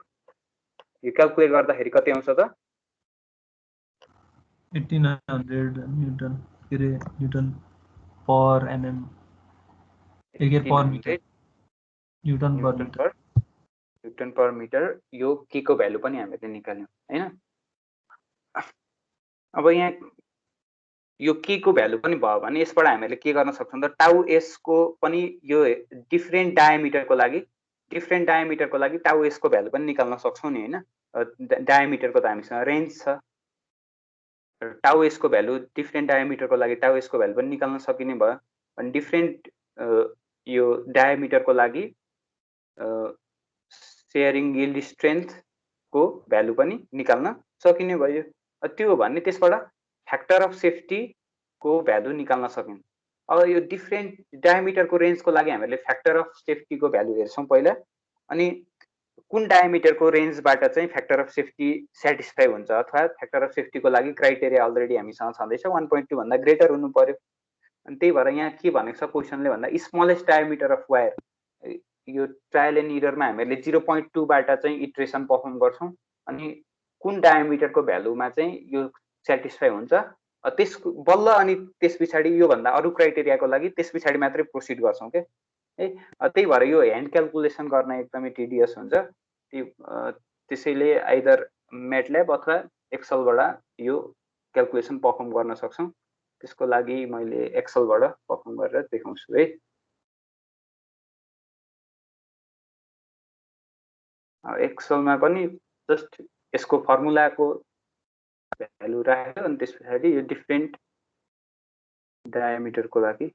यो क्याल्कुलेट गर्दाखेरि कति आउँछ त 1800 न्युटन के रे newton per mm per metre newton per newton per metre यो के को भ्यालु पनि हामीले निकाल्यौं हैन। अब यहाँ यो के को भ्यालु पनि भयो भने यसबाट हामीले के गर्न सक्छौं त टाउ एस को पनि यो डिफरेन्ट डायामिटरको लागि टाउ एस को भ्यालु पनि निकाल्न सक्छौं नि हैन। डायामिटरको त हामीसँग रेन्ज छ, टाउ एस को भ्यालु डिफरेन्ट डायामिटरको लागि टाउ एस को भ्यालु पनि निकाल्न सकिने भयो। अनि डिफरेन्ट यो डायामिटरको लागि सेयरिङ यील्ड स्ट्रेन्थ को भ्यालु पनि निकाल्न सकिने भयो। त्यो भन्ने त्यसबाट फ्याक्टर अफ सेफ्टी को भ्यालु निकाल्न सकिन्छ। अब यो डिफरेन्ट डायामिटरको रेन्जको लागि हामीले फ्याक्टर अफ सेफ्टी को भ्यालु हेर्छौं पहिला, अनि कुन डायामिटरको रेन्जबाट चाहिँ फ्याक्टर अफ सेफ्टी सेटिस्फाई हुन्छ अथवा फ्याक्टर अफ सेफ्टी को लागि क्राइटेरिया अलरेडी हामीसँग छँदैछ 1.2 भन्दा ग्रेटर हुनु पर्यो। अनि त्यही भएर यहाँ के भनेको छ क्वेशनले भन्दा स्मलेस्ट डायामिटर अफ वायर, यो ट्रायल एन्ड इररमा हामीले 0.2 बाट चाहिँ इटरेसन परफर्म गर्छौं, अनि कुन डायामिटरको भ्यालुमा चाहिँ यो सेटिस्फाई हुन्छ त्यस बल्ल अनि त्यसपछि यो भन्दा अरु क्राइटेरियाको लागि त्यसपछि मात्रै प्रोसिड गर्छौं के है। त्यही भएर यो ह्यान्ड क्याल्कुलेसन गर्न एकदमै टिडियस हुन्छ। त्यसैले आइदर म्याटल्याब अथवा एक्सलबाट यो क्याल्कुलेसन परफर्म गर्न सक्छौं। त्यसको लागि मैले एक्सलबाट परफर्म गरेर देखाउँछु है। एक्सलमा पनि जस्ट यसको फर्मुलाको भ्यालु राखेर अनि त्यसपछि यो डिफरेन्ट डायामिटरको लागि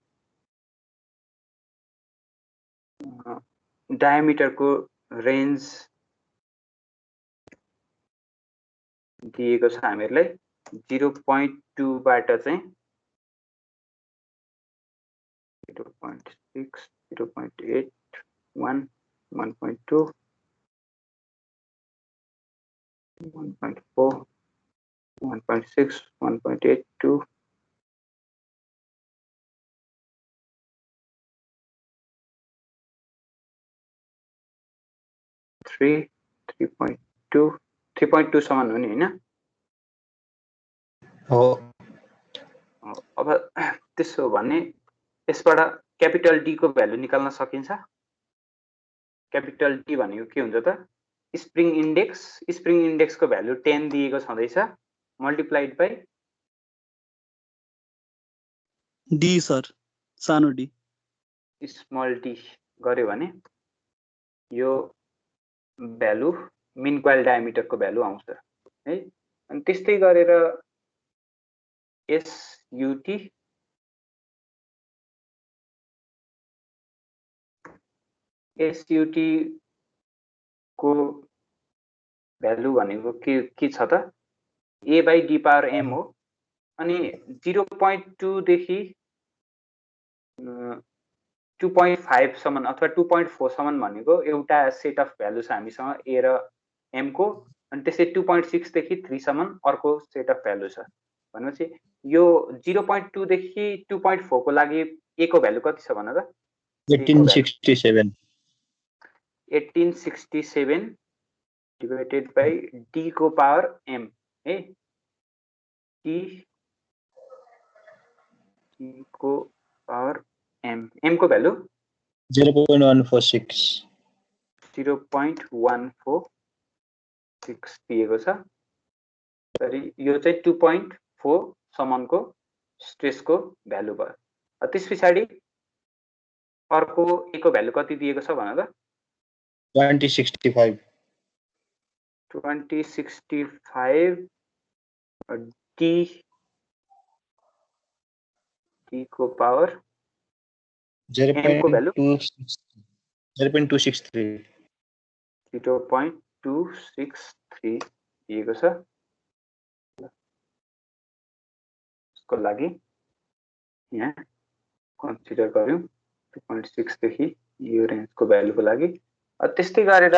डायामिटरको रेन्ज दिएको छ हामीलाई 0.2 बाट चाहिँ 0.6 0.8 1 1.2 1.4 1.6 1.82 3 3.2 3.2 सम्म हुने हैन हो। अब त्यसो भने यसबाट क्यापिटल डी को भ्यालु निकाल्न सकिन्छ। क्यापिटल डी भनेको के हुन्छ त स्प्रिङ इन्डेक्स को भ्यालु 10 दिएको छँदैछ मल्टिप्लाइड बाइ डी सर, सानो डी स्मल डी गर्यो भने यो भ्यालु मिन कोइल डायामिटर को भ्यालु आउँछ है। अनि त्यस्तै गरेर एसयुटी को भ्यालु भनेको के छ त a by d power m हो। अनि 0.2 देखि 2.5 सम्म अथवा 2.4 सम्म भनेको एउटा सेट अफ भ्यालु छ हामीसँग a र m को, अनि त्यसै 2.6 देखि 3 सम्म अर्को सेट अफ भ्यालु छ भनेपछि यो 0.2 देखि 2.4 को लागि a को भ्यालु कति छ भन त 1867 डिवाइडेड बाइ d को पावर m है। d को पावर m को भ्यालु 0.146 दिएको छ। अनि यो चाहिँ 2.4 सम्मको स्ट्रेसको भ्यालु भयो। त्यसपछि अर्को a को भ्यालु कति दिएको छ भन त 2065 d को पावर m को भ्यालु 0.263 दिएको छ। यसको लागि यहाँ कन्सिडर गर्यौं 2.6 देखि यो रेन्जको भ्यालुको लागि। त्यस्तै गरेर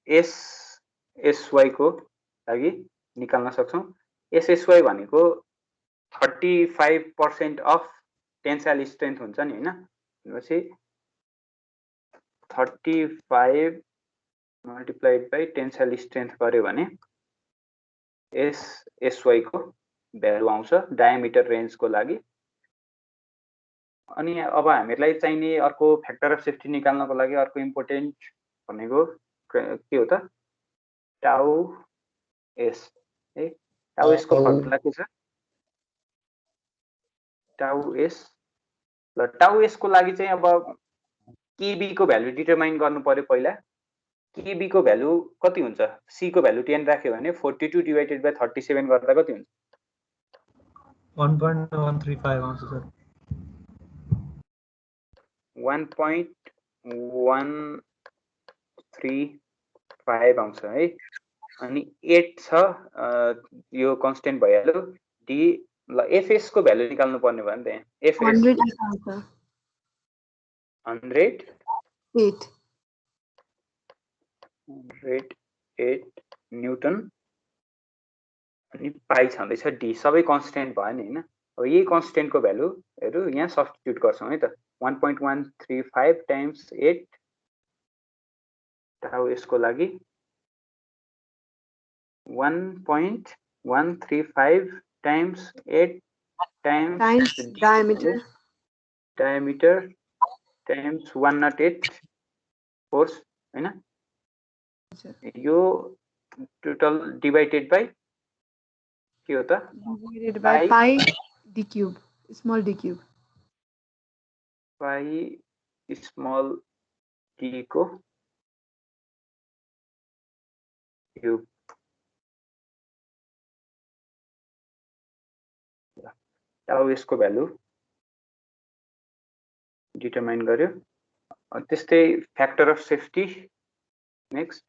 एसएसवाई को लागि निकाल्न सक्छौं। एसएसवाई भनेको 35% अफ टेन्साइल स्ट्रेन्थ हुन्छ नि हैन। भनेपछि 35 मल्टिप्लाइड बाइ टेन्साइल स्ट्रेन्थ गर्यो भने एसएसवाई को भ्यालु आउँछ डायामिटर रेन्जको लागि अनि अब हामीलाई चाहिने अर्को फ्याक्टर अफ सेफ्टी निकाल्नको लागि अर्को इम्पोर्टेन्ट भनेको के हो त टाउ एस है टाउ एस को फर्मुला के छ टाउ एस ल टाउ एस को लागि चाहिँ अब केबी को भ्यालु डिटरमाइन गर्नु पर्यो पहिला केबी को भ्यालु कति हुन्छ सी को भ्यालु 10 राख्यो भने 42 डिवाइडेड बाइ 37 गर्दा कति हुन्छ 1.135 आउँछ सर 1.135 आउँछ है अनि 8 छ यो कन्स्टेन्ट भइहाल्यो डी ल एफएस को भ्यालु निकाल्नु पर्ने भयो नि त यहाँ एफएस 108 न्युटन अनि पाई छँदैछ डी सबै कन्स्टेन्ट भयो नि हैन अब यही कन्स्टेन्टको भ्यालुहरु यहाँ सब्स्टिट्युट गर्छौं है त 1.135 टाइम्स 8 टाउ यसको लागि 1.135 times 8 times diameter times 108 force हैन यो टोटल डिवाइडेड बाइ के हो त divided by pi d cube small d cube pi small d को क्यूब टाउ यसको भ्यालु डिटरमाइन गर्यो त्यस्तै factor of safety next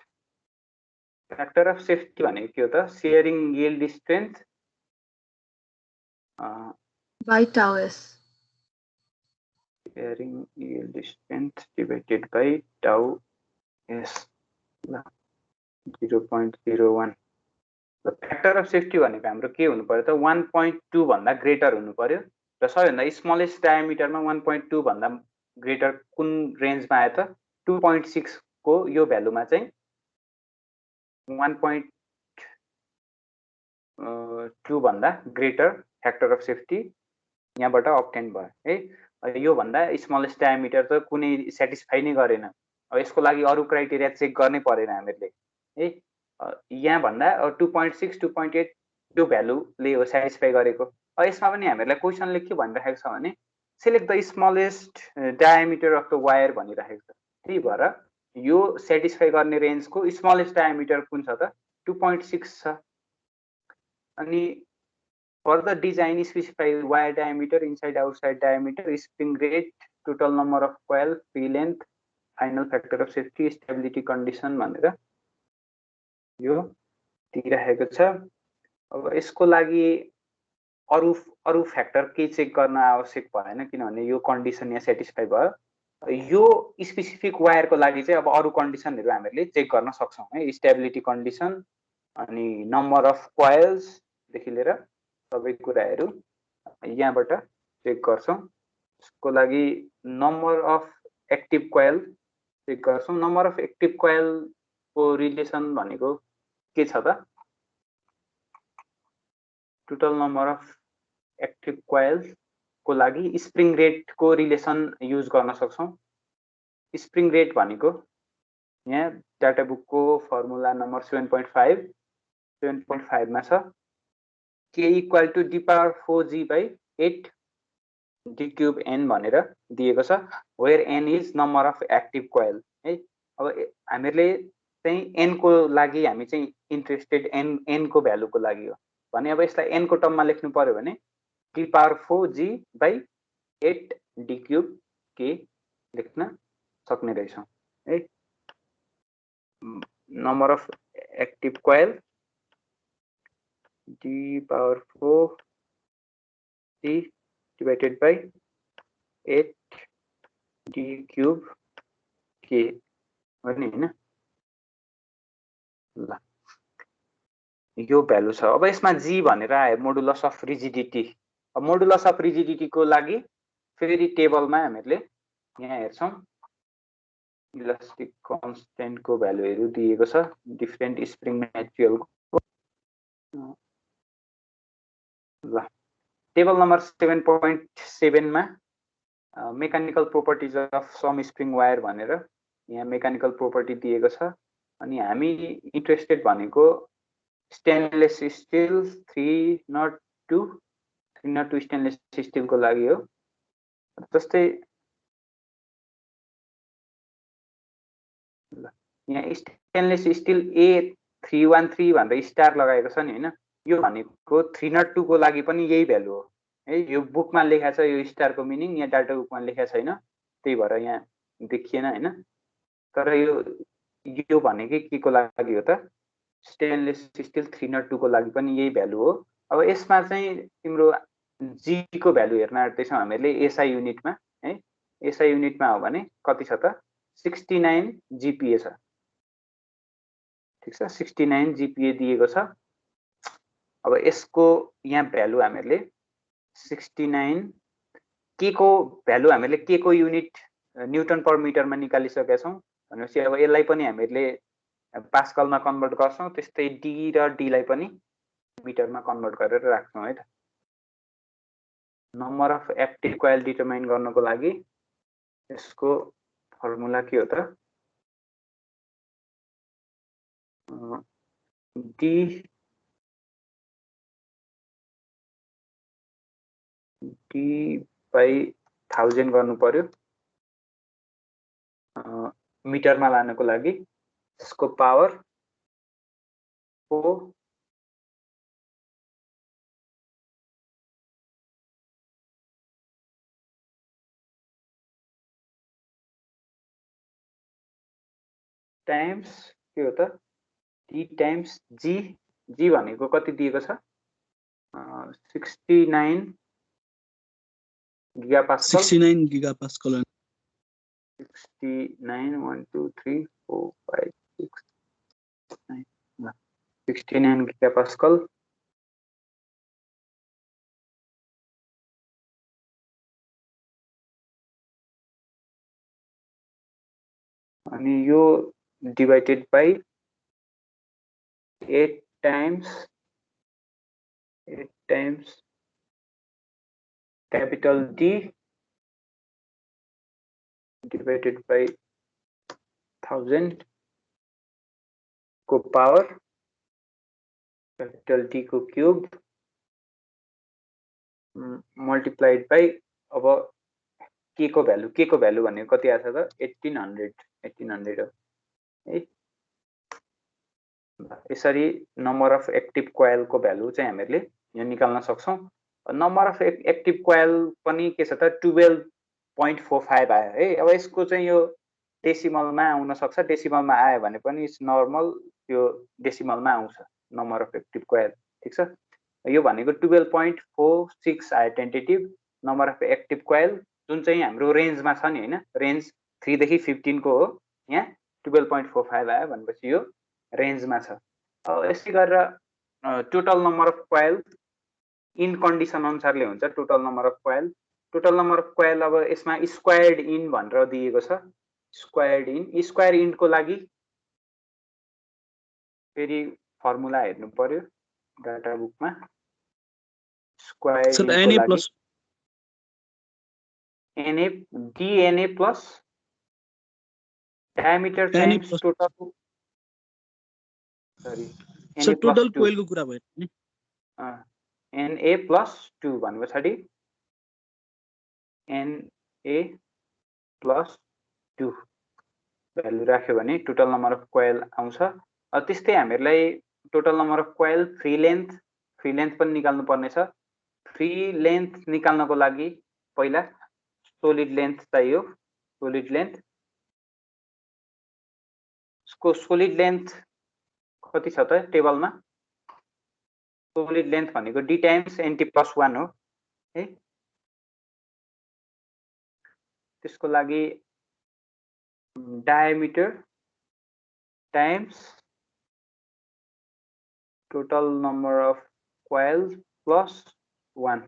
factor of safety भनेको के हो त shearing yield strength by tau s shearing yield strength divided by tau s ल 0.01 ल फ्याक्टर अफ सेफ्टी भनेको हाम्रो के हुनु पर्यो त 1.2 भन्दा ग्रेटर हुनु पर्यो र सबैभन्दा स्मलेस्ट डायमिटरमा 1.2 भन्दा ग्रेटर कुन रेन्जमा आयो त 2.6 को यो भ्यालुमा चाहिँ 1.2 भन्दा ग्रेटर फ्याक्टर अफ सेफ्टी यहाँबाट अब्टेन भयो है यो भन्दा स्मलेस्ट डायमिटर त कुनै सेटिस्फाई नै गरेन अब यसको लागि अरु क्राइटेरिया चेक गर्नै परेन हामीले है यहाँ भन्दा 2.6 2.8 त्यो भ्यालुले हो सेटिस्फाई गरेको यसमा पनि हामीहरुलाई क्वेशनले के भनिराखेको छ भने select the smallest diameter of the wire भनिराखेको छ त्यही भएर यो सेटिस्फाई गर्ने रेन्जको स्मलेस्ट डायमिटर कुन छ त 2.6 छ अनि for the design specify wire diameter inside outside diameter spring rate total number of coil free length final factor of safety stability condition भनेर यो दिइराखेको छ अब यसको लागि अरु फ्याक्टर के चेक गर्न आवश्यक भएन किनभने यो कन्डिसन यहाँ सेटिस्फाई भयो यो स्पेसिफिक वायरको लागि चाहिँ अब अरु कन्डिसनहरु हामीले चेक गर्न सक्छौं है स्टेबिलिटी कन्डिसन अनि नम्बर अफ कोइल्स देखि लिएर सबै कुराहरु यहाँबाट चेक गर्छौं यसको लागि number of active coil check गर्छौं नम्बर अफ एक्टिभ कोइल को रिलेसन भनेको के छ त total number of active coils को लागि स्प्रिङ रेट को रिलेसन युज गर्न सक्छौं स्प्रिङ रेट भनेको यहाँ डाटा बुक को फर्मुला नम्बर 7.5 मा छ k equal to d power 4g by 8 d cube n भनेर दिएको छ where n is number of active coil है अब हामीले चाहिँ n को लागि हामी चाहिँ इन्ट्रेस्टेड n को भ्यालु को लागि हो भने अब यसलाई n को टर्ममा लेख्नु पर्यो भने d power 4g by 8 d cube k लेख्न सक्ने रहेछौं है number of active coil d power 4 d divided by 8 d cube k भन्ने हैन ल यो भ्यालु छ अब यसमा g भनेर आयो मोडुलस अफ रिजिडिटी अब मोडुलस अफ रिजिडिटी को लागि फेरि टेबलमा हामीले यहाँ हेर्छौं इलास्टिक कन्स्टेन्ट को भ्यालुहरु दिएको छ डिफरेन्ट स्प्रिङ मेटेरियल को ल टेबल नम्बर 7.7 मा mechanical properties of some spring wire भनेर यहाँ मेकानिकल प्रोपर्टी दिएको छ। अनि हामी इन्ट्रेस्टेड भनेको स्टेनलेस स्टिल 302 स्टेनलेस स्टिलको लागि हो। जस्तै यहाँ स्टेनलेस स्टिल A313 भनेर स्टार लगाएको छ नि हैन, यो भनेको 302 को लागि पनि यही भ्यालु हो है। यो बुकमा लेखेको छ, यो स्टारको मिनिङ यहाँ डाटा बुकमा लेखेको छैन, त्यही भएर यहाँ देखिएन हैन। तर यो भनेकै के को लागि हो त, स्टेनलेस स्टिल 302 को लागि पनि यही भ्यालु हो। अब यसमा चाहिँ तिम्रो जी को भ्यालु हेर्न आँट्दैछौँ हामीले एसआई युनिटमा है। एसआई युनिटमा हो भने कति छ त, 69 जीपीए छ। ठीक छ, 69 जीपीए दिएको छ। अब यसको यहाँ भ्यालु हामीले 69 के को भ्यालु हामीले के को युनिट न्युटन पर मिटरमा निकालिसकेका छौँ भनेपछि अब यसलाई पनि हामीले पास्कलमा कन्भर्ट गर्छौँ, त्यस्तै डी र डीलाई पनि मिटरमा कन्भर्ट गरेर राख्छौँ है त। Number of active coil determine गर्नको लागि यसको फर्मुला के हो त, डी बाई 1000 गर्नु पर्यो मिटरमा लानको लागि। यसको पावर हो टाइम्स के हो त, डी टाइम्स जी। जी भनेको कति दिएको छ, 69 गिगापास्कल। 69 gigapascal 69 1 2 3 4 5 6 9 69 gigapascal. अनि यो divided by 8 times capital D divided by 1000 को पावर कैपिटल डी को क्यूब मल्टिप्लाइड बाई अब के को भ्यालु भनेको कति आछ त 1800 हो है। यसरी नम्बर अफ एक्टिभ कोइल को भ्यालु चाहिँ हामीले यहाँ निकाल्न सक्छौं। नम्बर अफ एक्टिभ कोइल पनि के छ त 12.45 आयो है। अब यसको चाहिँ यो डेसिमलमा आउन सक्छ, डेसिमलमा आयो भने पनि इट्स नर्मल, त्यो डेसिमलमा आउँछ नम्बर अफ एक्टिभ कोइल। ठीक छ, यो भनेको 12.46 आयो टेन्टेटिभ नम्बर अफ एक्टिभ कोइल, जुन चाहिँ हाम्रो रेन्जमा छ नि हैन, रेन्ज 3 देखि 15 को हो। यहाँ 12.45 आयो भनेपछि यो रेन्जमा छ। यसै गरेर total number of coil in condition अनुसारले हुन्छ total number of coil. Total number of coil अब यसमा स्क्वायर्ड इन भनेर दिएको छ। स्क्वायर इनको लागि फेरि फर्मुला हेर्नु पर्यो डाटा बुकमा। स्क्वायर इनको लागि NA DNA plus diameter times total, sorry NA total कोइलको कुरा भयो नि, एनए प्लस 2 भनेपछि एनए प्लस 2 भ्यालु राख्यो भने टोटल नम्बर अफ कोइल आउँछ। त्यस्तै हामीलाई total number of coil free length पनि निकाल्नु पर्ने छ। फ्री लेन्थ निकाल्नको लागि पहिला सोलिड लेन्थ चाहियो। सोलिड लेन्थ, यसको सोलिड लेन्थ कति छ त टेबलमा, सोलिड लेन्थ भनेको डी टाइम्स एनटी प्लस 1 हो है। त्यसको लागि diameter times total number of coil plus 1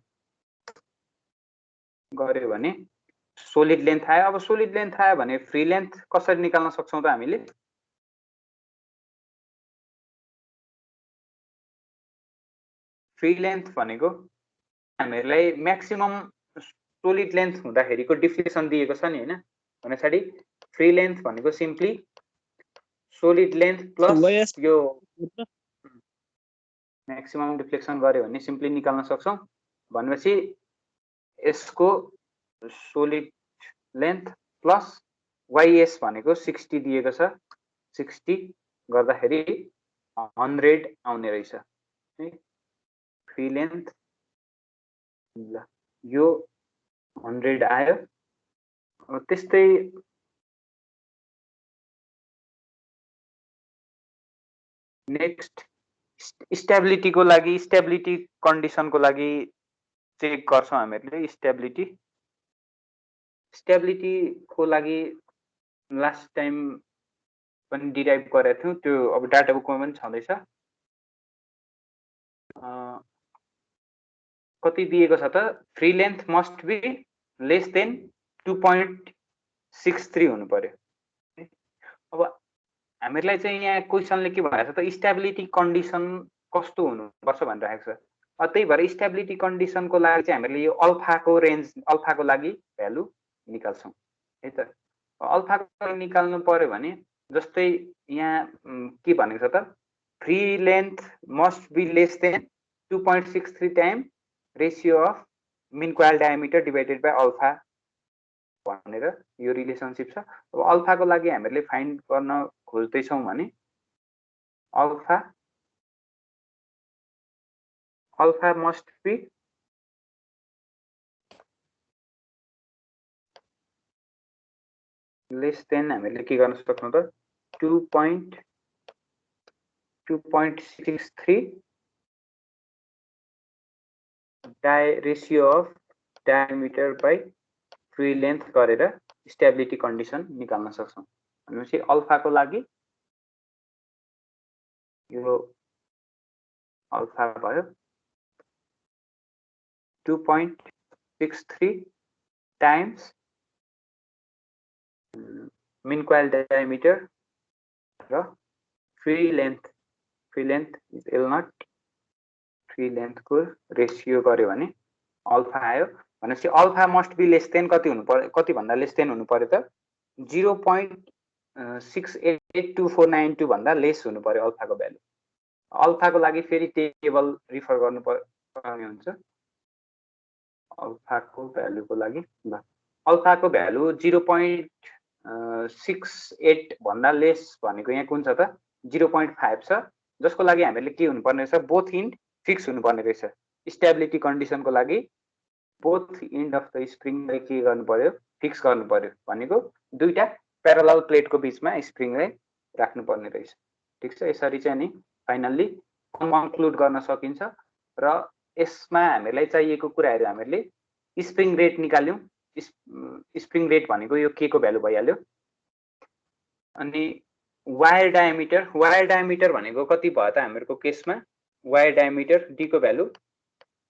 गर्यो भने सोलिड लेन्थ आयो। अब सोलिड लेन्थ आयो भने फ्री लेन्थ कसरी निकाल्न सक्छौं त हामीले, फ्री लेन्थ भनेको हामीलाई म्याक्सिमम सोलिड लेन्थ हुँदाखेरिको डिफ्लेक्सन दिएको छ नि हैन भनेपछि फ्री लेन्थ भनेको सिम्पली सोलिड लेन्थ प्लस यो म्याक्सिमम डिफ्लेक्सन गर्यो भने सिम्पली निकाल्न सक्छौं भनेपछि यसको सोलिड लेन्थ प्लस ys भनेको 60 दिएको छ 60 गर्दाखेरि 100 आउने रहेछ फ्री लेन्थ ल यो 100 आयो त्यस्तै नेक्स्ट स्टेबिलिटीको लागि स्टेबिलिटी कन्डिसनको लागि चेक गर्छौं हामीले स्टेबिलिटीको लागि लास्ट टाइम पनि डिराइभ गरेको थियौं त्यो अब डाटा बुकमा पनि छँदैछ कति दिएको छ त free length must be less than 2.63 हुनु पर्यो अब हामीलाई चाहिँ यहाँ क्वेशनले के भनेको छ त स्टेबिलिटी कन्डिसन कस्तो हुनुपर्छ भनेर राखेको छ त्यही भएर स्टेबिलिटी कन्डिसनको लागि चाहिँ हामीले यो अल्फाको रेन्ज अल्फाको लागि भ्यालु निकाल्छौं है त अल्फाको निकाल्नु पर्यो भने जस्तै यहाँ के भनेको छ त free length must be less than 2.63 time ratio of mean coil diameter divided by alpha भनेर यो रिलेसनशिप छ अब अल्फाको लागि हामीले फाइन्ड गर्न खोज्दै छौं भने alpha must be less than हामीले के गर्न सक्छौं त 2.63 ratio of diameter by free length गरेर स्टेबिलिटी कन्डिसन निकाल्न सक्छौं भनेपछि अल्फाको लागि यो अल्फा भयो 2.63 टाइम्स मिन कोइल डायमिटर र free length is L0 free लेन्थको रेशियो गर्यो भने अल्फा आयो भनेपछि alpha must be less than कति हुनु पर्यो कति भन्दा लेस देन हुनु पर्यो त 0.682492 भन्दा लेस हुनु पर्यो अल्फाको भ्यालु अल्फाको लागि फेरि टेबल रिफर गर्नु पर्ने हुन्छ अल्फाको भ्यालुको लागि ल अल्फाको भ्यालु 0.68 भन्दा लेस भनेको यहाँ कुन छ त 0.5 छ जसको लागि हामीले के हुनुपर्ने रहेछ बोथ इन्ड फिक्स हुनुपर्ने रहेछ स्टेबिलिटी कन्डिसनको लागि बोथ इन्ड अफ द स्प्रिङलाई के गर्नु पर्यो फिक्स गर्नु पर्यो भनेको दुईटा प्यारालल प्लेटको बीचमा स्प्रिङलाई राख्नु पर्ने रहेछ ठीक छ यसरी चाहिँ नि फाइनल्ली कन्क्लुड गर्न सकिन्छ र यसमा हामीलाई चाहिएको कुराहरु हामीले स्प्रिङ रेट निकाल्यौं स्प्रिङ रेट भनेको यो के को भ्यालु भइहाल्यो अनि वायर डायमिटर भनेको कति भयो त हामीहरुको केसमा वायर डायमिटर डी को भ्यालु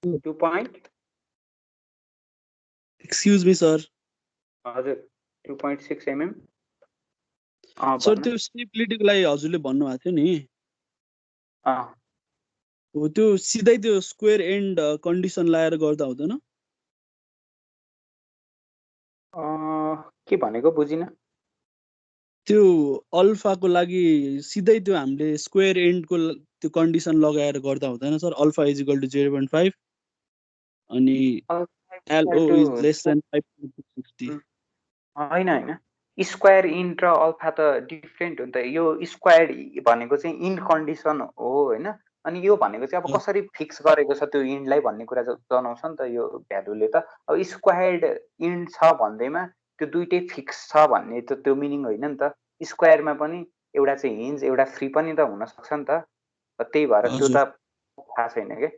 2. एक्सक्यूज मी सर हजुर 2.6 mm सर त्यो स्टेबिलिटीको लागि हजुरले भन्नु भएको थियो नि हो त्यो सिधै त्यो स्क्वायर एन्ड कन्डिसन लाएर गर्दा हुँदैन के भनेको बुझिन त्यो अल्फाको लागि सिधै त्यो हामीले स्क्वायर एन्डको त्यो कन्डिसन लगाएर गर्दा हुँदैन sir alpha is equal to 0.5 अनि LO इज लेस देन 5.60 हैन स्क्वायर इन्ड र अल्फा त डिफरेन्ट हो नि त यो स्क्वायर भनेको चाहिँ इन्ड कन्डिसन हो हैन अनि यो भनेको चाहिँ अब कसरी फिक्स गरेको छ त्यो इन्डलाई भन्ने कुरा जनाउँछ नि त यो भ्यालुले त अब स्क्वायर्ड इन्ड छ भन्दैमा त्यो दुईटै फिक्स छ भन्ने त त्यो मिनिङ होइन नि त स्क्वायरमा पनि एउटा चाहिँ हिन्ज एउटा फ्री पनि त हुन सक्छ नि त त्यही भएर त्यो त थाहा छैन के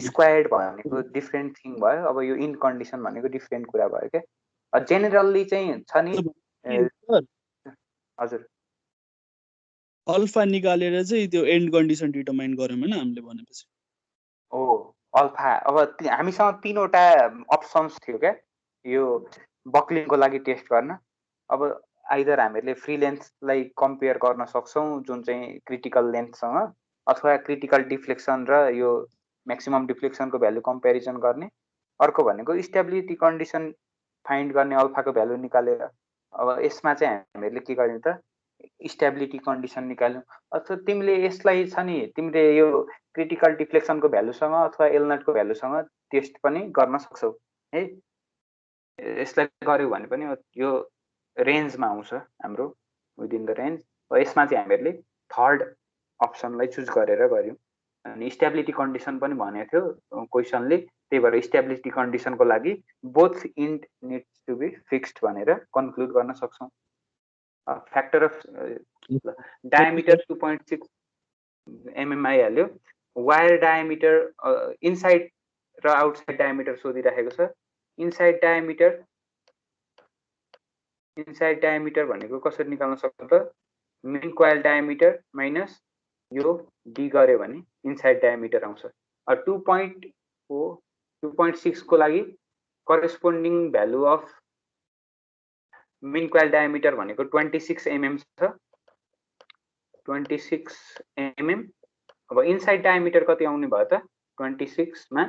स्क्वायर्ड भनेको डिफरेन्ट थिङ भयो अब यो इन्ड कन्डिसन भनेको डिफरेन्ट कुरा भयो के जेनरली चाहिँ छ नि हजुर अल्फा निकालेर चाहिँ त्यो एन्ड कन्डिसन डिटरमाइन गर्यौं हैन हामीले भनेपछि ओ अल्फा अब हामीसँग तीनवटा अप्सन्स थियो के यो बक्लिङको लागि टेस्ट गर्न अब आइदर हामीले फ्री लेन्थलाई कम्पेयर गर्न सक्छौं जुन चाहिँ क्रिटिकल लेन्थसँग अथवा क्रिटिकल डिफ्लेक्सन र यो म्याक्सिमम डिफ्लेक्सनको भ्यालु कम्पेरिजन गर्ने अर्को भनेको स्टेबिलिटी कन्डिसन फाइन्ड गर्ने अल्फाको भ्यालु निकालेर अब यसमा चाहिँ हामीहरूले के गर्यौँ त स्टेबिलिटी कन्डिसन निकाल्यौँ। अथवा तिमीले यसलाई छ नि तिमीले यो क्रिटिकल डिफ्लेक्सनको भ्यालुसँग अथवा एलनटको भ्यालुसँग टेस्ट पनि गर्न सक्छौ है। यसलाई गर्यौ भने पनि यो रेन्जमा आउँछ हाम्रो विदिन द रेन्ज। यसमा चाहिँ हामीहरूले थर्ड अप्सनलाई चुज गरेर गर्यौँ। अनि स्टेबिलिटी कन्डिसन पनि भनेको थियो क्वेसनले, त्यही भएर स्टेबिलिटी कन्डिसनको लागि both end needs to be fixed भनेर कन्क्लुड गर्न सक्छौँ। फ्याक्टर अफ डायमिटर 2.6 mm आइहाल्यो। वायर डायमिटर इनसाइड र आउटसाइड डायमिटर सोधिराखेको छ। इनसाइड डायमिटर भनेको कसरी निकाल्न सक्छ त मेन कोइल डायमिटर माइनस यो डी गर्यो भने इनसाइड डायमिटर आउँछ। 2.6 को लागि corresponding value of mean coil diameter भनेको 26 mm छ। 26 mm। अब इनसाइड डायमिटर कति आउने भयो त 26 मा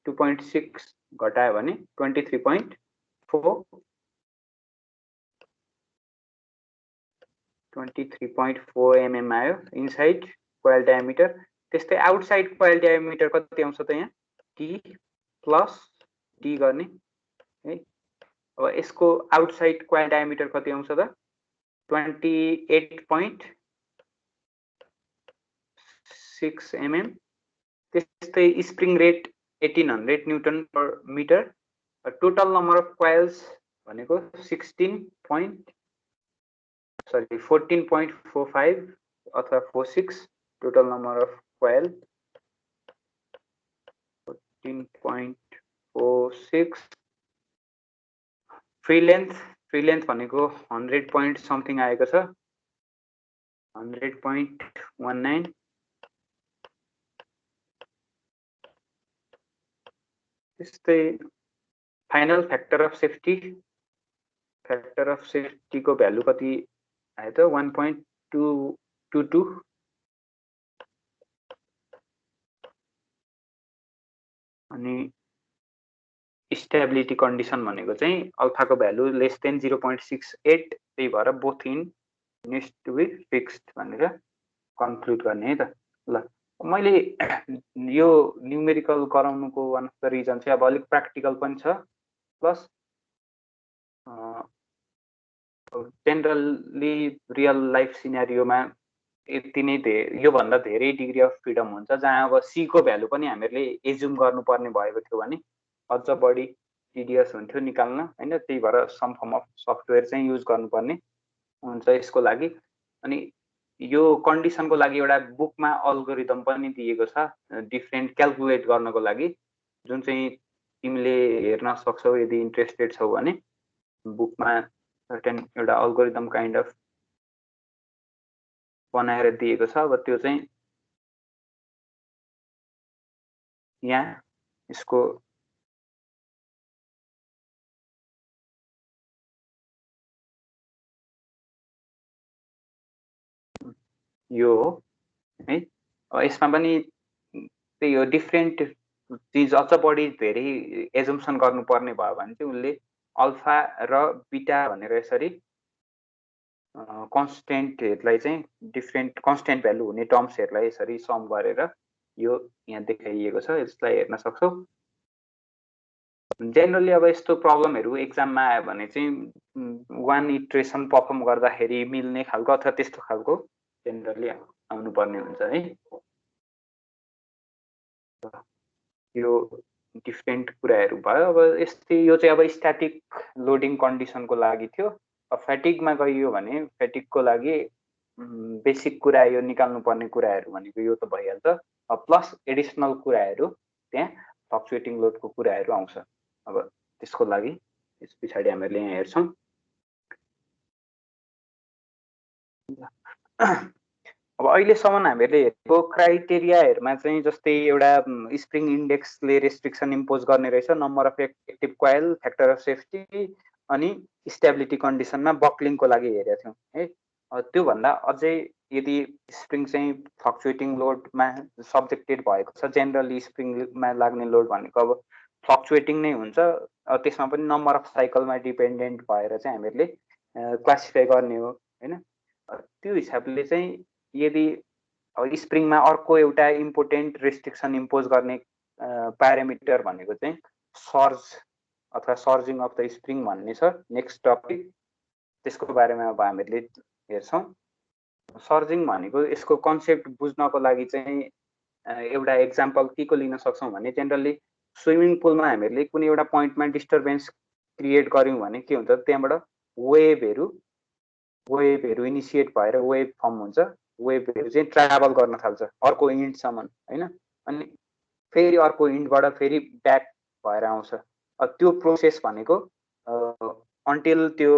2.6 घटायो भने 23.4 mm आयो इनसाइड कोइल डायमिटर। त्यस्तै आउटसाइड कोइल डायमिटर कति आउँछ त यहाँ टी प्लस डी गर्ने है। अब यसको आउटसाइड कोइल डायमिटर कति आउँछ त 28.6 mm। त्यस्तै spring rate 1800 newton per metre. Total number of coils भनेको 14.45 अथवा 46 total number of coil 14.46। Free length भनेको 100 point समथिङ आएको छ 100.19। त्यस्तै फाइनल फ्याक्टर अफ सेफ्टीको भ्यालु कति आयो त 1.222। अनि स्टेबिलिटी कन्डिसन भनेको चाहिँ अल्फाको भ्यालु लेस देन 0.68, त्यही भएर both end needs to be fixed भनेर कन्क्लुड गर्ने है त। ल मैले यो न्युमेरिकल गराउनुको वान अफ द रिजन चाहिँ अब अलिक प्र्याक्टिकल पनि छ प्लस जेनरली रियल लाइफ सिनेरियोमा यति नै योभन्दा धेरै डिग्री अफ फ्रिडम हुन्छ जहाँ अब सी को भ्यालु पनि हामीहरूले एज्युम गर्नुपर्ने भएको थियो भने अझ बढी टिडियस हुन्थ्यो निकाल्न हैन। त्यही भएर सम फर्म अफ सफ्टवेयर चाहिँ युज गर्नुपर्ने हुन्छ यसको लागि। अनि यो कन्डिसनको लागि एउटा बुकमा अल्गोरिदम पनि दिएको छ डिफरेन्ट क्याल्कुलेट गर्नको लागि, जुन चाहिँ तिमीले हेर्न सक्छौ यदि इन्ट्रेस्टेड छौ भने। बुकमा सर्टेन एउटा अल्गोरिदम काइन्ड अफ बनाएर दिएको छ। अब त्यो चाहिँ यहाँ यसको यो हो है। यसमा पनि त्यही हो, डिफरेन्ट चिज अझ बढी धेरै एजम्सन गर्नुपर्ने भयो भने चाहिँ उसले अल्फा र बिटा भनेर यसरी कन्स्टेन्टहरूलाई चाहिँ डिफरेन्ट कन्स्टेन्ट भ्यालु हुने टर्म्सहरूलाई यसरी सम गरेर यो यहाँ देखाइएको छ, यसलाई हेर्न सक्छौ। जेनरली अब यस्तो प्रब्लमहरू एक्जाममा आयो भने चाहिँ वान इटरेसन पर्फर्म गर्दाखेरि मिल्ने खालको अथवा त्यस्तो खालको जेनरली आउनुपर्ने हुन्छ है। यो डिफरेन्ट कुराहरू भयो। अब यस्तै यो चाहिँ अब स्ट्याटिक लोडिङ कन्डिसनको लागि थियो। फ्याटिकमा गइयो भने फ्याटिकको लागि बेसिक कुरा यो निकाल्नुपर्ने कुराहरू भनेको यो त भइहाल्छ, प्लस एडिसनल कुराहरू त्यहाँ फ्लक्चुएटिङ लोडको कुराहरू आउँछ। अब त्यसको लागि यस पछाडि हामीहरूले यहाँ हेर्छौँ। अब अहिलेसम्म हामीहरूले हेरेको क्राइटेरियाहरूमा चाहिँ जस्तै एउटा स्प्रिङ इन्डेक्सले रेस्ट्रिक्सन इम्पोज गर्ने रहेछ, number of active coil, factor of safety, अनि स्टेबिलिटी कन्डिसनमा बक्लिङको लागि हेरेका थियौँ है। त्योभन्दा अझै यदि स्प्रिङ चाहिँ फ्लक्चुएटिङ लोडमा सब्जेक्टेड भएको छ, जेनरली स्प्रिङमा लाग्ने लोड भनेको अब फ्लक्चुएटिङ नै हुन्छ। त्यसमा पनि नम्बर अफ साइकलमा डिपेन्डेन्ट भएर चाहिँ हामीहरूले क्लासिफाई गर्ने हो हैन। त्यो हिसाबले चाहिँ यदि स्प्रिङमा अर्को एउटा इम्पोर्टेन्ट रेस्ट्रिक्सन इम्पोज गर्ने प्यारामिटर भनेको चाहिँ सर्ज अथवा सर्जिङ अफ द स्प्रिङ भन्ने छ नेक्स्ट टपिक। त्यसको बारेमा अब हामीले हेर्छौँ। सर्जिङ भनेको यसको कन्सेप्ट बुझ्नको लागि चाहिँ एउटा एक्जाम्पल के को लिन सक्छौँ भने जेनरली स्विमिङ पुलमा हामीहरूले कुनै एउटा पोइन्टमा डिस्टर्बेन्स क्रिएट गऱ्यौँ भने के हुन्छ, त्यहाँबाट वेभहरू इनिसिएट भएर वेभ फर्म हुन्छ। वेभहरू चाहिँ ट्राभल गर्न थाल्छ अर्को इन्डसम्म हैन, अनि फेरि अर्को इन्डबाट फेरि ब्याक भएर आउँछ। त्यो प्रोसेस भनेको अन्टिल त्यो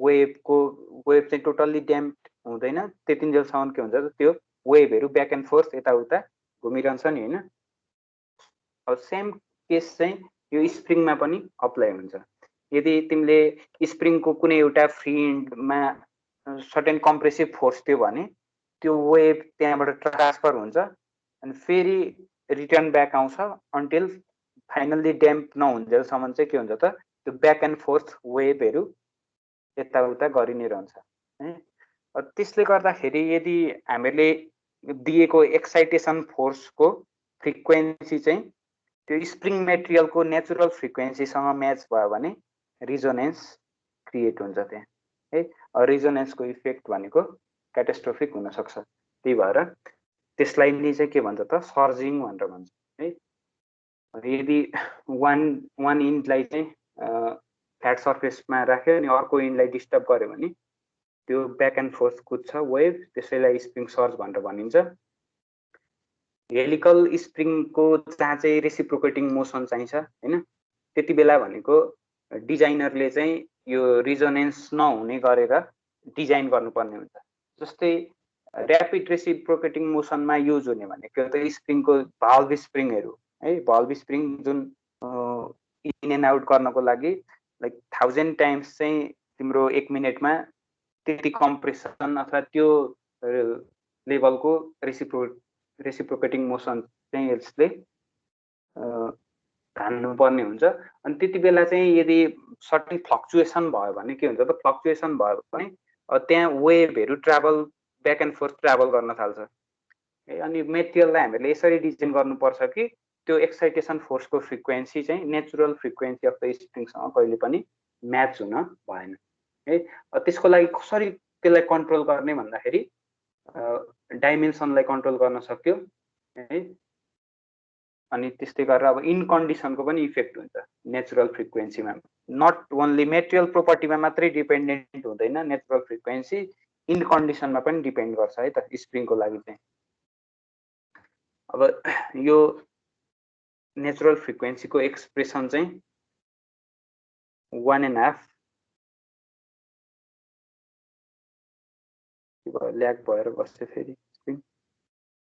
वेभ चाहिँ टोटल्ली ड्याम्प हुँदैन त्यतिन्जेलसम्म के हुन्छ, त्यो वेभहरू ब्याक एन्ड फोर्थ यताउता घुमिरहन्छ नि हैन। अब सेम केस चाहिँ यो स्प्रिङमा पनि अप्लाई हुन्छ। यदि तिमीले स्प्रिङको कुनै एउटा फ्री इन्डमा सर्टेन कम्प्रेसिभ फोर्स थियो भने त्यो वेभ त्यहाँबाट ट्रान्सफर हुन्छ अनि फेरि रिटर्न ब्याक आउँछ अन्टिल फाइनल्ली ड्याम्प नहुन्जेलसम्म चाहिँ के हुन्छ त, त्यो ब्याक एन्ड फोर्थ वेभहरू यताउता गरि नै रहन्छ है। त्यसले गर्दाखेरि यदि हामीले दिएको एक्साइटेसन फोर्सको फ्रिक्वेन्सी चाहिँ त्यो स्प्रिङ मेटेरियलको नेचुरल फ्रिक्वेन्सीसँग म्याच भयो भने रिजोनेन्स क्रिएट हुन्छ त्यहाँ है। रिजोनेन्सको इफेक्ट भनेको क्याटास्ट्रोफिक हुनसक्छ। त्यही भएर त्यसलाई नि चाहिँ के भन्छ त, सर्जिङ भनेर भन्छ है। यदि वान इन्डलाई चाहिँ फ्ल्याट सर्फेसमा राख्यो अनि अर्को इन्डलाई डिस्टर्ब गर्यो भने त्यो ब्याक एन्ड फोर्थ कुद्छ वेभ, त्यसैलाई स्प्रिङ सर्ज भनेर भनिन्छ। हेलिकल स्प्रिङको जहाँ चाहिँ रेसिप्रोकेटिङ मोसन चाहिन्छ हैन, त्यति बेला भनेको डिजाइनरले चाहिँ यो रिजोनेन्स नहुने गरेर डिजाइन गर्नुपर्ने हुन्छ। जस्तै ऱ्यापिड रेसिप्रोकेटिङ मोसनमा युज हुने भनेको त स्प्रिङको भाल्भ स्प्रिङहरू है। भाल्भ स्प्रिङ जुन इन एन्ड आउट गर्नको लागि लाइक 1000 टाइम्स चाहिँ तिम्रो 1 मिनटमा त्यति कम्प्रेसन अथवा त्यो लेभलको रेसिप्रोकेटिङ मोसन चाहिँ यसले हान्नुपर्ने हुन्छ। अनि त्यति बेला चाहिँ यदि सर्टेन फ्लक्चुएसन भयो भने के हुन्छ त, फ्लक्चुएसन भयो भने त्यहाँ वेभहरू travel back and forth travel गर्न थाल्छ है। अनि मेटेरियललाई हामीले यसरी डिजाइन गर्नुपर्छ कि त्यो एक्साइटेसन फोर्सको फ्रिक्वेन्सी चाहिँ नेचुरल फ्रिक्वेन्सी अफ द स्प्रिङसँग कहिले पनि म्याच हुन भएन है। त्यसको लागि कसरी त्यसलाई कन्ट्रोल गर्ने भन्दाखेरि डाइमेन्सनलाई कन्ट्रोल गर्न सक्यो है। अनि त्यस्तै गरेर अब इन कन्डिसनको पनि इफेक्ट हुन्छ नेचुरल फ्रिक्वेन्सीमा। नट ओन्ली मेटेरियल प्रोपर्टीमा मात्रै डिपेन्डेन्ट हुँदैन नेचुरल फ्रिक्वेन्सी, इन कन्डिसनमा पनि डिपेन्ड गर्छ है त स्प्रिङको लागि चाहिँ। अब यो नेचुरल फ्रिक्वेन्सीको एक्सप्रेसन चाहिँ 1.5 ल्याग भएर बस्छ फेरि स्प्रिङ।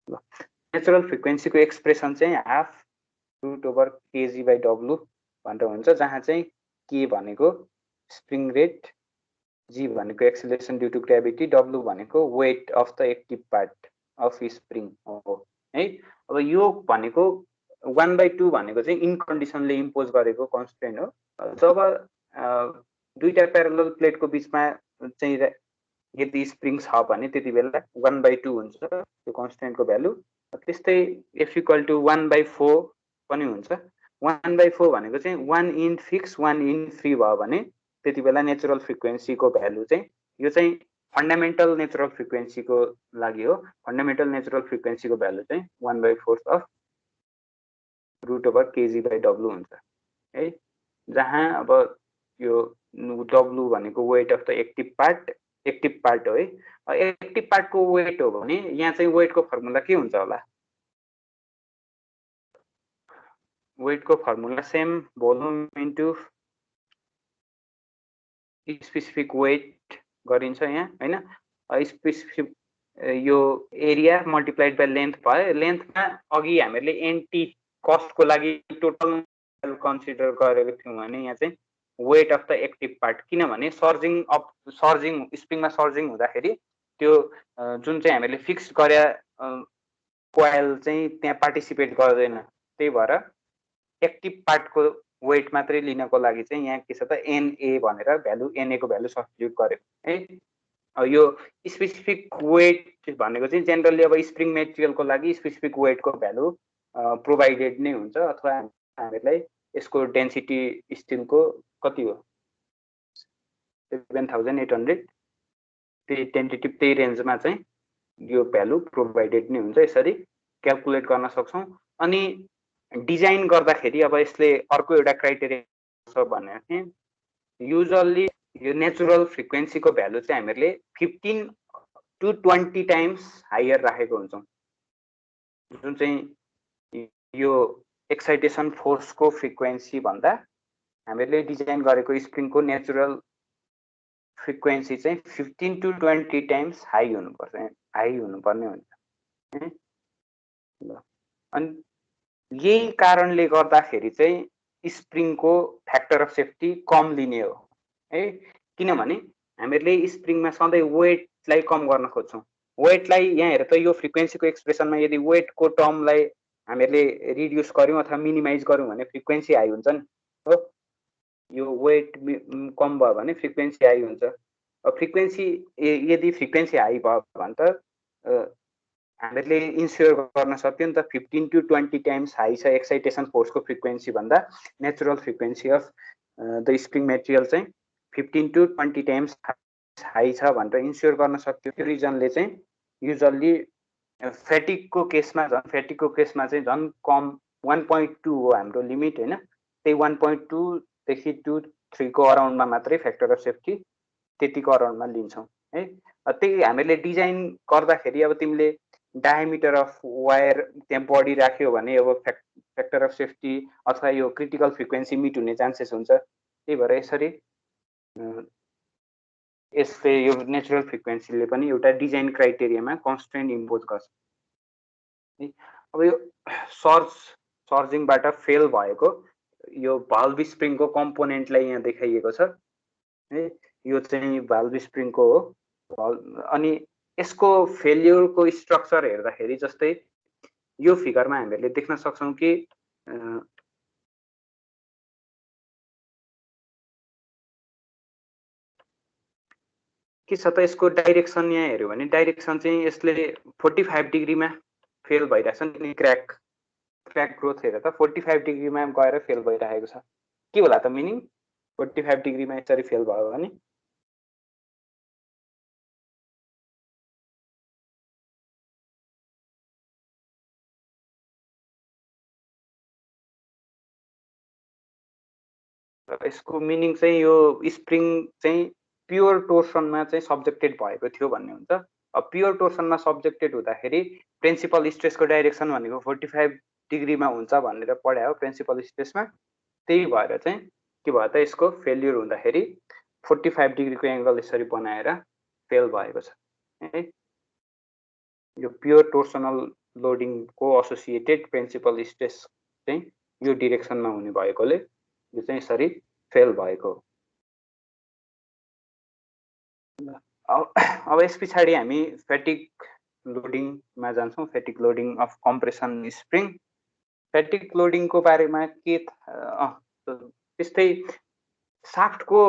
ल नेचुरल फ्रिक्वेन्सीको एक्सप्रेसन चाहिँ ½ √kg/w भनेर हुन्छ, जहाँ चाहिँ के भनेको स्प्रिङ रेट, जी भनेको acceleration due to gravity, w भनेको weight of the active part of spring हो है। अब यो भनेको 1/2 भनेको चाहिँ इन कन्डिसनले इम्पोज गरेको कन्स्ट्रेन्ट हो। जब दुईटा प्यारलल प्लेटको बिचमा चाहिँ यदि स्प्रिङ छ भने त्यति बेला 1/2 हुन्छ त्यो कन्स्ट्रेन्टको भ्यालु। त्यस्तै F = 1/4 पनि हुन्छ। 1/4 भनेको चाहिँ 1 इन फिक्स 1 इन फ्री भयो भने त्यति बेला नेचुरल फ्रिक्वेन्सीको भ्यालु चाहिँ यो चाहिँ फन्डामेन्टल नेचुरल फ्रिक्वेन्सीको लागि हो। फन्डामेन्टल नेचुरल फ्रिक्वेन्सीको भ्यालु चाहिँ 1/4 √kg/w हुन्छ है। जहाँ अब यो w भनेको weight of the active part हो है। एक्टिभ पार्टको वेट हो भने यहाँ चाहिँ वेटको फर्मुला के हुन्छ होला? वेटको formula same volume into specific weight गरिन्छ यहाँ हैन। स्पेसिफिक यो एरिया मल्टिप्लाइड बाइ लेन्थ भयो। लेन्थमा अघि हामीले एन्टी कस्टको लागि टोटल कन्सिडर गरेको थियौँ भने यहाँ चाहिँ weight of the active part, किनभने सर्जिङ स्प्रिङमा सर्जिङ हुँदाखेरि त्यो जुन चाहिँ हामीले फिक्स गरे कोइल चाहिँ त्यहाँ पार्टिसिपेट गर्दैन। त्यही भएर एक्टिभ पार्टको वेट मात्रै लिनको लागि चाहिँ यहाँ के छ त एनए भनेर भ्यालु एनए को भ्यालु सब्स्टिट्युट गर्यो है। यो स्पेसिफिक वेट भनेको चाहिँ जेनरली अब स्प्रिङ मेटेरियलको लागि स्पेसिफिक वेटको भ्यालु प्रोभाइडेड नै हुन्छ, अथवा हामीलाई यसको डेन्सिटी स्टिलको कति हो 7800 त्यही टेन्टेटिभ त्यही रेन्जमा चाहिँ यो भ्यालु प्रोभाइडेड नै हुन्छ। यसरी क्याल्कुलेट गर्न सक्छौँ। अनि डिजाइन गर्दाखेरि अब यसले अर्को एउटा क्राइटेरिया छ भने चाहिँ युजल्ली यो नेचुरल फ्रिक्वेन्सीको भ्यालु चाहिँ हामीहरूले 15 to 20 टाइम्स हायर राखेको हुन्छौँ, जुन चाहिँ यो एक्साइटेसन फोर्सको फ्रिक्वेन्सी भन्दा हामीहरूले डिजाइन गरेको स्प्रिङको नेचुरल फ्रिक्वेन्सी चाहिँ 15 to 20 टाइम्स हाई हुनुपर्ने हुन्छ। अनि यही कारणले गर्दाखेरि चाहिँ स्प्रिङको फ्याक्टर अफ सेफ्टी कम लिने हो है, किनभने हामीहरूले स्प्रिङमा सधैँ वेटलाई कम गर्न खोज्छौँ। वेटलाई यहाँ हेर त यो फ्रिक्वेन्सीको एक्सप्रेसनमा यदि वेटको टर्मलाई हामीहरूले रिड्युस गर्यौँ अथवा मिनिमाइज गर्यौँ भने फ्रिक्वेन्सी हाई हुन्छ नि हो। यो वेट कम भयो भने फ्रिक्वेन्सी हाई हुन्छ। फ्रिक्वेन्सी यदि फ्रिक्वेन्सी हाई भयो भने त हामीहरूले इन्स्योर गर्न सक्यो नि त 15 to 20 टाइम्स हाई छ एक्साइटेसन फोर्सको फ्रिक्वेन्सी भन्दा natural frequency of the spring material चाहिँ 15 to 20 टाइम्स हाई छ भनेर इन्स्योर गर्न सक्यो। त्यो रिजनले चाहिँ युजल्ली फेटिकको केसमा चाहिँ झन् कम 1.2 हो हाम्रो लिमिट होइन, त्यही 1.2 देखि 2-3 को अराउन्डमा मात्रै फ्याक्टर अफ सेफ्टी त्यतिको अराउन्डमा लिन्छौँ है। त्यही हामीले डिजाइन गर्दाखेरि अब तिमीले डायमिटर अफ वायर त्यहाँ बढी राख्यो भने अब फ्याक्टर अफ सेफ्टी अथवा यो क्रिटिकल फ्रिक्वेन्सी मिट हुने चान्सेस हुन्छ। त्यही भएर यसरी यसले यो नेचुरल फ्रिक्वेन्सीले पनि एउटा डिजाइन क्राइटेरियामा कन्स्ट्रेन्ट इम्पोज गर्छ। अब यो सर्जिङबाट फेल भएको यो भाल्भ स्प्रिङको कम्पोनेन्टलाई यहाँ देखाइएको छ है, यो चाहिँ भाल्भ स्प्रिङको हो। अनि यसको फेल्युरको स्ट्रक्चर हेर्दाखेरि जस्तै यो फिगरमा हामीले देख्न सक्छौँ कि के छ त यसको डाइरेक्सन यहाँ हेऱ्यो भने डाइरेक्सन चाहिँ यसले 45 डिग्रीमा फेल भइरहेछ नि। क्र्याक ग्रोथ हेरेर त 45 डिग्रीमा गएर फेल भइरहेको छ। के होला त मिनिङ 45 डिग्रीमा यसरी फेल भयो भने? यसको मिनिङ चाहिँ यो स्प्रिङ चाहिँ प्योर टोर्सनमा चाहिँ सब्जेक्टेड भएको थियो भन्ने हुन्छ। अब प्योर टोर्सनमा सब्जेक्टेड हुँदाखेरि प्रिन्सिपल स्ट्रेसको डाइरेक्सन भनेको 45 डिग्रीमा हुन्छ भनेर पढायो हो प्रिन्सिपल स्ट्रेसमा। त्यही भएर चाहिँ के भयो त यसको फेल्युर हुँदाखेरि 45 डिग्रीको एङ्गल यसरी बनाएर फेल भएको छ है। यो प्योर टोर्सनल लोडिङको एसोसिएटेड प्रिन्सिपल स्ट्रेस चाहिँ यो डिरेक्सनमा हुने भएकोले यो चाहिँ यसरी फेल भएको। अब यस पछाडि हामी फेटिक लोडिङमा जान्छौँ। Fatigue loading of compression spring. Fatigue लोडिङको बारेमा के त्यस्तै साफ्टको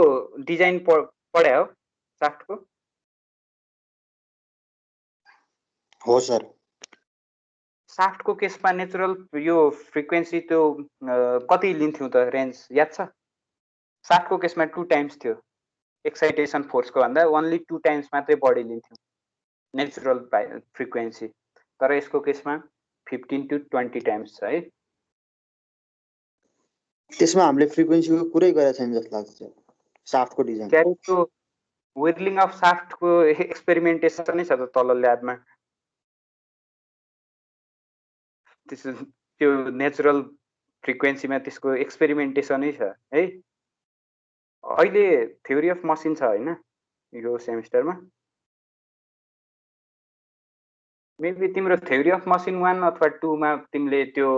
डिजाइन पढायो साफ्टको हो सर। साफ्टको केसमा नेचुरल यो फ्रिक्वेन्सी त्यो कति लिन्थ्यौँ त रेन्ज याद छ? साफ्टको केसमा 2 टाइम्स थियो एक्साइटेसन फोर्सको भन्दा ओन्ली 2 टाइम्स मात्रै बढी लिन्थ्यौँ नेचुरल फ्रिक्वेन्सी। तर यसको केसमा 15 to 20 टाइम्स छ है। त्यसमा हामीले फ्रिक्वेन्सीको कुरै गरेको छैन जस्तो लाग्छ साफ्टको डिजाइन। क्यारे त्यो विर्लिङ अफ साफ्टको एक्सपेरिमेन्टेसन नै छ त तल ल्याबमा। त्यो नेचुरल फ्रिक्वेन्सीमा त्यसको एक्सपेरिमेन्टेसनै छ है। अहिले थ्योरी अफ मसिन छ होइन यो सेमिस्टरमा? मेबी तिम्रो थ्योरी अफ मसिन 1 अथवा 2 मा तिमीले त्यो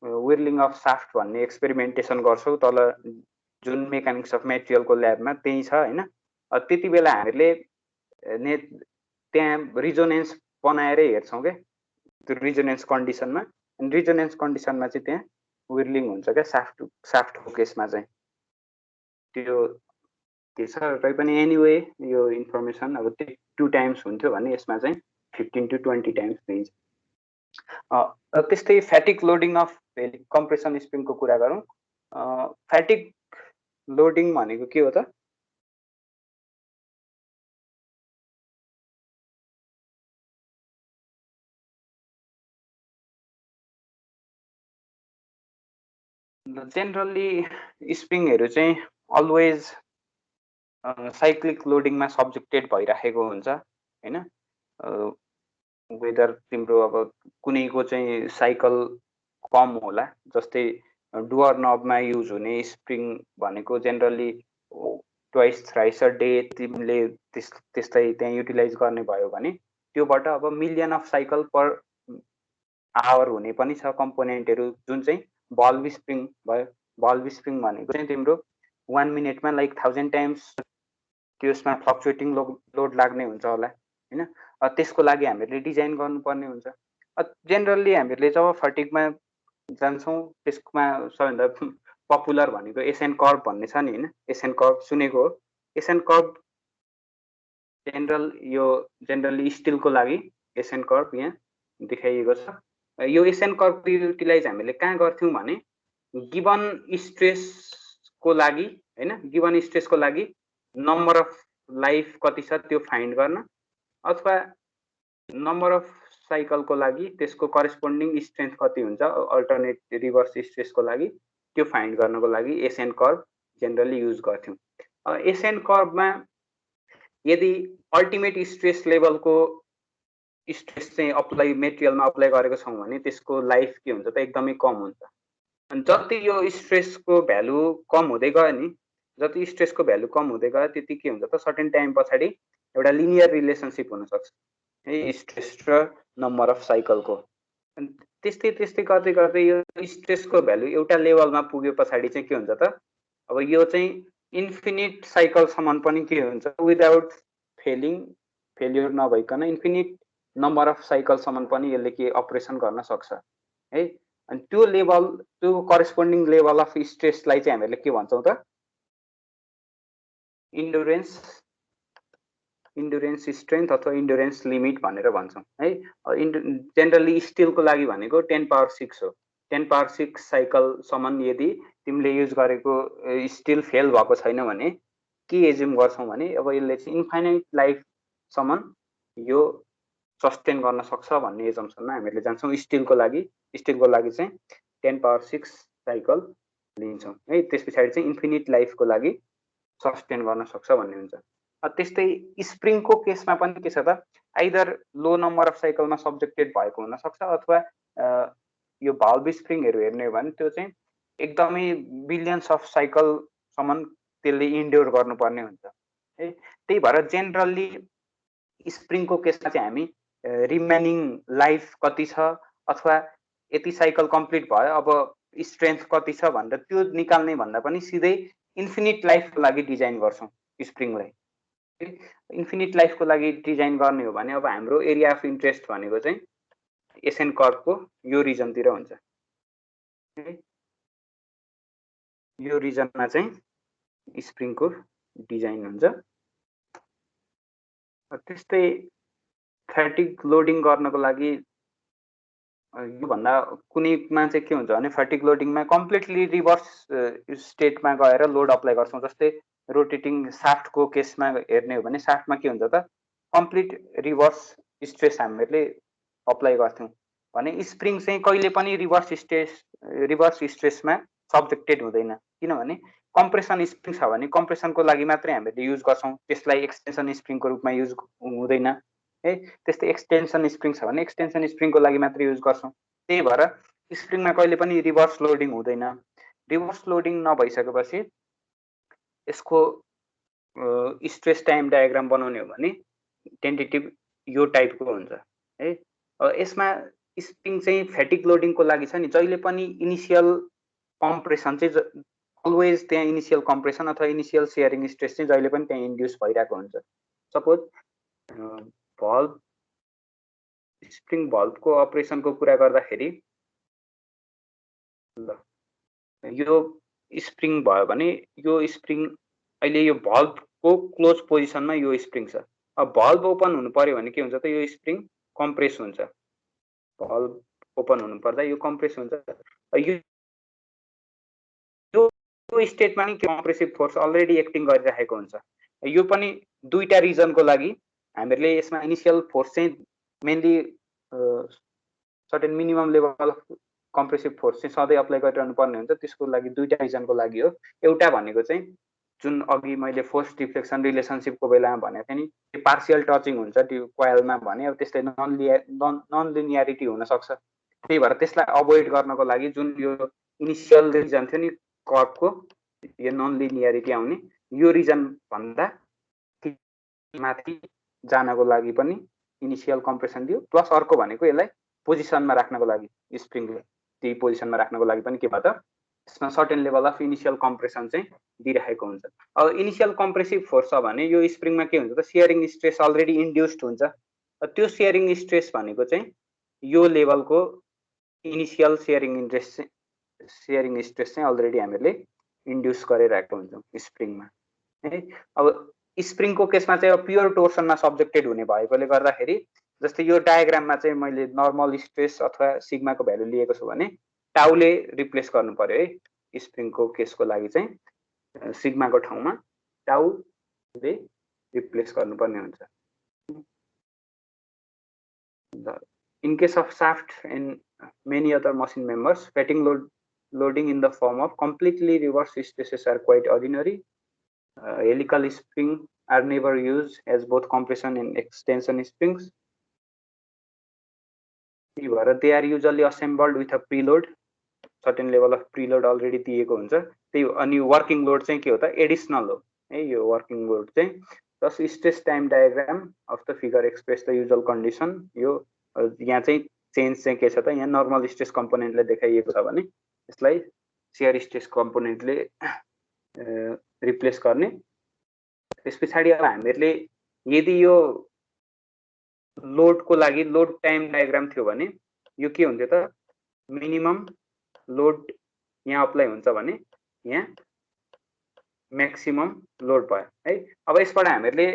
विर्लिङ अफ साफ्ट भन्ने एक्सपेरिमेन्टेसन गर्छौ तल जुन मेकानिक्स अफ मेटेरियलको ल्याबमा त्यही छ होइन। त्यति बेला हामीले त्यहाँ रिजोनेन्स बनाएरै हेर्छौँ क्या त्यो रिजोनेन्स कन्डिसनमा। अनि रिजोनेन्स कन्डिसनमा चाहिँ त्यहाँ विर्लिङ हुन्छ क्या साफ्टको केसमा चाहिँ त्यो छ। तै पनि एनिवे यो इन्फर्मेसन अब 2 टाइम्स हुन्थ्यो भने यसमा चाहिँ 15 to 20 टाइम्स दिन्छ। त्यस्तै फ्याटिक लोडिङ अफ कम्प्रेसन स्प्रिङको कुरा गरौँ। फ्याटिक लोडिङ भनेको के हो त? जेनरली स्प्रिङहरू चाहिँ अलवेज साइक्लिक लोडिङमा सब्जेक्टेड भइराखेको हुन्छ हैन। वेदर तिम्रो अब कुनैको चाहिँ साइकल कम होला, जस्तै डुअर नबमा युज हुने स्प्रिङ भनेको generally twice thrice a day तिमीले त्यस्तै त्यहाँ युटिलाइज गर्ने भयो भने त्योबाट अब million of cycle per hour हुने पनि छ कम्पोनेन्टहरू, जुन चाहिँ बल्ब स्प्रिङ भयो। बल्ब स्प्रिङ भनेको चाहिँ तिम्रो 1 मिनटमा लाइक 1000 टाइम्स त्यसमा फ्लक्चुएटिङ लोड लाग्ने हुन्छ होला हैन। त्यसको लागि हामीले डिजाइन गर्नुपर्ने हुन्छ। जेनरली हामीले जब फटिकमा जान्छौँ त्यसमा सबैभन्दा पपुलर भनेको एसएन कर्भ भन्ने छ नि हैन। एसएन कर्भ सुनेको हो। एसएन कर्भ जेनरली स्टिलको लागि एसएन कर्भ यहाँ देखाइएको छ। यो एसएन कर्भ युटिलाइज हामीले कहाँ गर्थ्यौँ भने गिवन स्ट्रेसको लागि हैन, गिवन स्ट्रेसको लागि नम्बर अफ लाइफ कति छ त्यो फाइन्ड गर्न, अथवा नम्बर अफ साइकलको लागि त्यसको करेस्पोन्डिङ स्ट्रेन्थ कति हुन्छ अल्टरनेट रिभर्स स्ट्रेसको लागि त्यो फाइन्ड गर्नको लागि एसएन कर्भ जेनरली युज गर्थ्यौँ। एसएन कर्भमा यदि अल्टिमेट स्ट्रेस लेभलको स्ट्रेस चाहिँ अप्लाई मेटेरियलमा अप्लाई गरेको छौँ भने त्यसको लाइफ के हुन्छ त एकदमै कम हुन्छ। अनि जति यो स्ट्रेसको भ्यालु कम हुँदै गयो नि, जति स्ट्रेसको भ्यालु कम हुँदै गयो त्यति के हुन्छ त सर्टेन टाइम पछाडि एउटा लिनियर रिलेसनसिप हुनसक्छ है स्ट्रेस र नम्बर अफ साइकलको। अनि त्यस्तै त्यस्तै गर्दै गर्दै यो स्ट्रेसको भ्यालु एउटा लेभलमा पुग्यो पछाडि चाहिँ के हुन्छ त अब यो चाहिँ इन्फिनिट साइकलसम्म पनि के हुन्छ विदाउट फेलियर नभइकन इन्फिनिट नम्बर अफ साइकलसम्म पनि यसले के अपरेसन गर्न सक्छ है। अनि त्यो लेभल त्यो करेस्पोन्डिङ लेभल अफ स्ट्रेसलाई चाहिँ हामीले के भन्छौँ त इन्डुरेन्स स्ट्रेन्थ अथवा इन्डुरेन्स लिमिट भनेर भन्छौँ है। जेनरली स्टिलको लागि भनेको 10⁶ हो। 10⁶ साइकलसम्म यदि तिमीले युज गरेको स्टिल फेल भएको छैन भने के एज्युम गर्छौँ भने अब यसले चाहिँ इन्फाइनाइट लाइफसम्म यो सस्टेन गर्न सक्छ भन्ने एजम्सनमा हामीले जान्छौँ। स्टिलको लागि चाहिँ 10⁶ साइकल लिन्छौँ है। त्यस पछाडि चाहिँ इन्फिनिट लाइफको लागि सस्टेन गर्न सक्छ भन्ने हुन्छ। त्यस्तै स्प्रिङको केसमा पनि के छ त आइदर लो नम्बर अफ साइकलमा सब्जेक्टेड भएको हुनसक्छ अथवा यो भाल्भ स्प्रिङहरू हेर्ने हो भने त्यो चाहिँ एकदमै बिलियन्स अफ साइकलसम्म त्यसले इन्ड्योर गर्नुपर्ने हुन्छ है। त्यही भएर जेनरली स्प्रिङको केसमा चाहिँ हामी रिमेनिङ लाइफ कति छ अथवा यति साइकल कम्प्लिट भयो अब स्ट्रेन्थ कति छ भनेर त्यो निकाल्ने भन्दा पनि सिधै इन्फिनिट लाइफको लागि डिजाइन गर्छौँ स्प्रिङलाई। इन्फिनिट लाइफको लागि डिजाइन गर्ने हो भने अब हाम्रो एरिया अफ इन्ट्रेस्ट भनेको चाहिँ एसएन कर्भको यो रिजनतिर हुन्छ। यो रिजनमा चाहिँ स्प्रिङको डिजाइन हुन्छ। त्यस्तै फ्याटिक लोडिङ गर्नको लागि योभन्दा कुनैमा चाहिँ के हुन्छ भने फ्याटिक लोडिङमा कम्प्लिटली रिभर्स स्टेटमा गएर लोड अप्लाई गर्छौँ। जस्तै रोटेटिङ साफ्टको केसमा हेर्ने हो भने साफ्टमा के हुन्छ त कम्प्लिट रिभर्स स्ट्रेस हामीले अप्लाई गर्थ्यौँ भने स्प्रिङ चाहिँ कहिले पनि रिभर्स स्ट्रेसमा सब्जेक्टेड हुँदैन। किनभने कम्प्रेसन स्प्रिङ छ भने कम्प्रेसनको लागि मात्रै हामीले युज गर्छौँ, त्यसलाई एक्सटेन्सन स्प्रिङको रूपमा युज हुँदैन है। त्यस्तै एक्सटेन्सन स्प्रिङ छ भने एक्सटेन्सन स्प्रिङको लागि मात्रै युज गर्छौँ। त्यही भएर स्प्रिङमा कहिले पनि रिभर्स लोडिङ हुँदैन। रिभर्स लोडिङ नभइसकेपछि यसको स्ट्रेस टाइम डायग्राम बनाउने हो भने टेन्टेटिभ यो टाइपको हुन्छ है। यसमा स्प्रिङ चाहिँ फ्याटिक लोडिङको लागि छ नि जहिले पनि इनिसियल कम्प्रेसन चाहिँ अलवेज त्यहाँ इनिसियल कम्प्रेसन अथवा इनिसियल सेयरिङ स्ट्रेस चाहिँ जहिले पनि त्यहाँ इन्ड्युस भइरहेको हुन्छ। सपोज भल्भ स्प्रिङ भल्भको अपरेसनको कुरा गर्दाखेरि ल यो स्प्रिङ भयो भने यो स्प्रिङ अहिले यो भल्भको क्लोज पोजिसनमा यो स्प्रिङ छ। अब भल्भ ओपन हुनु पर्यो भने के हुन्छ त यो स्प्रिङ कम्प्रेस हुन्छ। भल्भ ओपन हुनु पर्दा यो कम्प्रेस हुन्छ। यो स्टेटमा नि कम्प्रेसिभ फोर्स अलरेडी एक्टिङ गरिरहेको हुन्छ। यो पनि दुईटा रिजनको लागि हामीले यसमा इनिशियल फोर्स चाहिँ mainly certain minimum level of compressive force चाहिँ सधैँ अप्लाई गरिरहनु पर्ने हुन्छ। त्यसको लागि दुईटा रिजनको लागि हो। एउटा भनेको चाहिँ जुन अघि मैले फोर्स डिफ्लेक्सन रिलेसनसिपको बेलामा भनेको थिएँ नि पार्सियल टचिङ हुन्छ त्यो कोइलमा भने अब त्यसले नन लिनियरिटी हुनसक्छ। त्यही भएर त्यसलाई अभोइड गर्नको लागि जुन यो इनिसियल रिजन थियो नि कर्भको यो नन लिनियरिटी आउने यो रिजन भन्दा माथि जानको लागि पनि इनिसियल कम्प्रेसन दियो। प्लस अर्को भनेको यसलाई पोजिसनमा राख्नको लागि स्प्रिङले त्यही पोजिसनमा राख्नको लागि पनि के भयो त यसमा certain level of initial compression चाहिँ दिइरहेको हुन्छ। अब इनिसियल कम्प्रेसिभ फोर्स छ भने यो स्प्रिङमा के हुन्छ त सियरिङ स्ट्रेस अलरेडी इन्ड्युस्ड हुन्छ। त्यो सियरिङ स्ट्रेस भनेको चाहिँ यो लेभलको इनिसियल सियरिङ स्ट्रेस चाहिँ अलरेडी हामीले इन्ड्युस गरिरहेको हुन्छौँ स्प्रिङमा है। अब स्प्रिङको केसमा चाहिँ अब प्योर टोर्सनमा सब्जेक्टेड हुने भएकोले गर्दाखेरि जस्तै यो डायग्राममा चाहिँ मैले नर्मल स्ट्रेस अथवा सिग्माको भ्यालु लिएको छु भने टाउले रिप्लेस गर्नु पर्यो है। स्प्रिङको केसको लागि चाहिँ सिग्माको ठाउँमा टाउले रिप्लेस गर्नुपर्ने हुन्छ। In case of shaft and many other machine members, fatigue loading in the form of completely reverse stresses are quite ordinary. Helical springs are never used as both compression and extension springs. They are usually assembled with a preload. Certain level of preload already दिएको हुन्छ। त्यही अनि working load चाहिँ के हो त additional हो है। यो वर्किङ लोड चाहिँ thus stress time diagram of the figure express the usual condition। यो यहाँ चाहिँ चेन्ज चाहिँ के छ त यहाँ नर्मल स्ट्रेस कम्पोनेन्टले देखाइएको छ भने यसलाई सियर स्ट्रेस कम्पोनेन्टले रिप्लेस गर्ने। त्यस पछाडि अब हामीहरूले यदि यो लोडको लागि लोड टाइम डायग्राम थियो भने यो के हुन्थ्यो त मिनिमम लोड यहाँ अप्लाई हुन्छ भने यहाँ म्याक्सिमम लोड भयो है। अब यसबाट हामीहरूले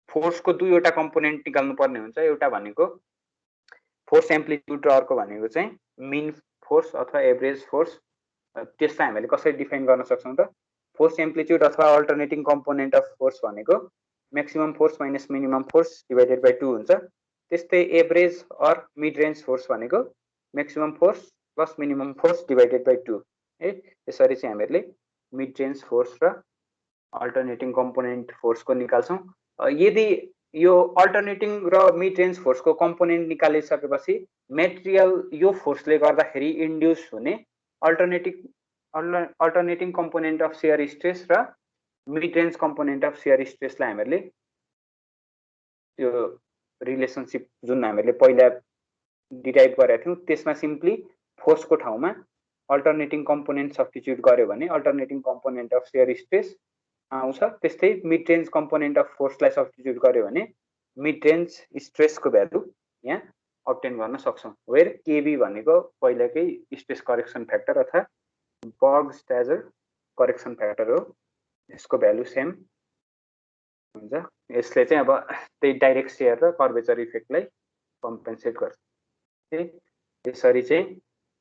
फोर्सको दुईवटा कम्पोनेन्ट निकाल्नु पर्ने हुन्छ। एउटा भनेको फोर्स एम्प्लिट्युड र अर्को भनेको चाहिँ मिन फोर्स अथवा एभरेज फोर्स। त्यसलाई हामीले कसरी डिफाइन गर्न सक्छौँ त फोर्स एम्प्लिट्युड अथवा अल्टरनेटिङ कम्पोनेन्ट अफ फोर्स भनेको maximum force minus minimum force divided by 2 हुन्छ। त्यस्तै average or mid range force भनेको maximum force plus minimum force divided by 2 है। यसरी चाहिँ हामीहरूले मिड रेन्ज फोर्स र अल्टरनेटिङ कम्पोनेन्ट फोर्सको निकाल्छौँ। यदि यो अल्टरनेटिङ र मिड रेन्ज फोर्सको कम्पोनेन्ट निकालिसकेपछि मेटेरियल यो फोर्सले गर्दाखेरि इन्ड्युस हुने alternating component of shear stress र mid range component of shear स्ट्रेसलाई हामीहरूले त्यो रिलेसनसिप जुन हामीले पहिला डिराइभ गरेका थियौँ त्यसमा सिम्पली फोर्सको ठाउँमा अल्टरनेटिङ कम्पोनेन्ट सब्स्टिट्युट गर्यो भने alternating component of shear stress आउँछ। त्यस्तै मिड रेन्ज कम्पोनेन्ट अफ फोर्सलाई सब्स्टिट्युट गर्यो भने मिड रेन्ज स्ट्रेसको भ्यालु यहाँ अब्टेन गर्न सक्छौँ। वेयर केबी भनेको पहिलाकै स्ट्रेस करेक्सन फ्याक्टर अथवा बर्ग-स्ट्याजर करेक्सन फ्याक्टर हो। यसको भ्यालु सेम हुन्छ। यसले चाहिँ अब त्यही डाइरेक्ट सेयर र कर्वेचर इफेक्टलाई कम्पेन्सेट गर्छ। यसरी चाहिँ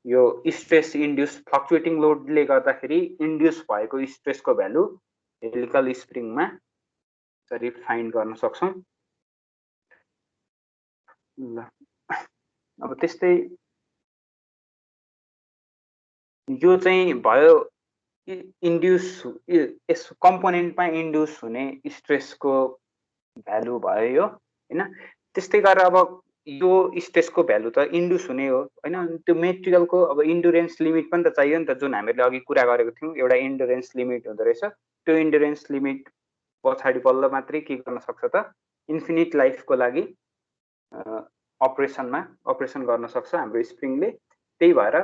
यो स्ट्रेस इन्ड्युस फ्लक्चुएटिङ लोडले गर्दाखेरि इन्ड्युस भएको स्ट्रेसको भ्यालु हेलिकल स्प्रिङमा यसरी फाइन्ड गर्न सक्छौँ। ल अब त्यस्तै यो चाहिँ भयो इन्ड्युस यस कम्पोनेन्टमा इन्ड्युस हुने स्ट्रेसको भ्यालु भयो यो हैन। त्यस्तै गरेर अब यो स्ट्रेसको भ्यालु त इन्ड्युस हुने हो हैन। त्यो मेटेरियलको अब इन्ड्युरेन्स लिमिट पनि त चाहियो नि त जुन हामीले अघि कुरा गरेको थियौँ। एउटा इन्ड्युरेन्स लिमिट हुँदो रहेछ। त्यो इन्ड्युरेन्स लिमिट पछाडि बल्ल मात्रै के गर्न सक्छ त इन्फिनिट लाइफको लागि अपरेसन गर्न सक्छ हाम्रो स्प्रिङले। त्यही भएर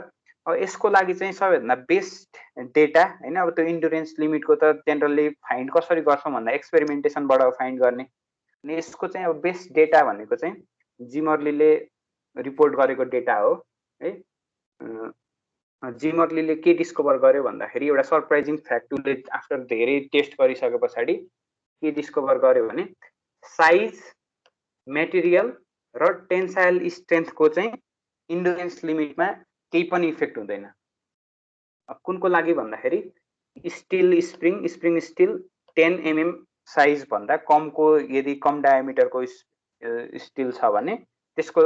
अब यसको लागि चाहिँ सबैभन्दा बेस्ट डेटा हैन। अब त्यो इन्ड्युरेन्स लिमिटको त जेनरली फाइन्ड कसरी गर्छौँ भन्दा एक्सपेरिमेन्टेसनबाट फाइन्ड गर्ने। अनि यसको चाहिँ अब बेस्ट डेटा भनेको चाहिँ जिमर्लीले रिपोर्ट गरेको डेटा हो है। जिमर्लीले के डिस्कभर गर्यो भन्दाखेरि एउटा सरप्राइजिङ फ्याक्ट उसले आफ्टर धेरै टेस्ट गरिसके पछाडि के डिस्कभर गर्यो भने साइज मेटेरियल र टेन्साइल स्ट्रेन्थको चाहिँ इन्डुरेन्स लिमिटमा केही पनि इफेक्ट हुँदैन। कुनको लागि भन्दाखेरि still spring still 10 mm size भन्दा कमको यदि कम डायमिटरको स्टिल छ भने त्यसको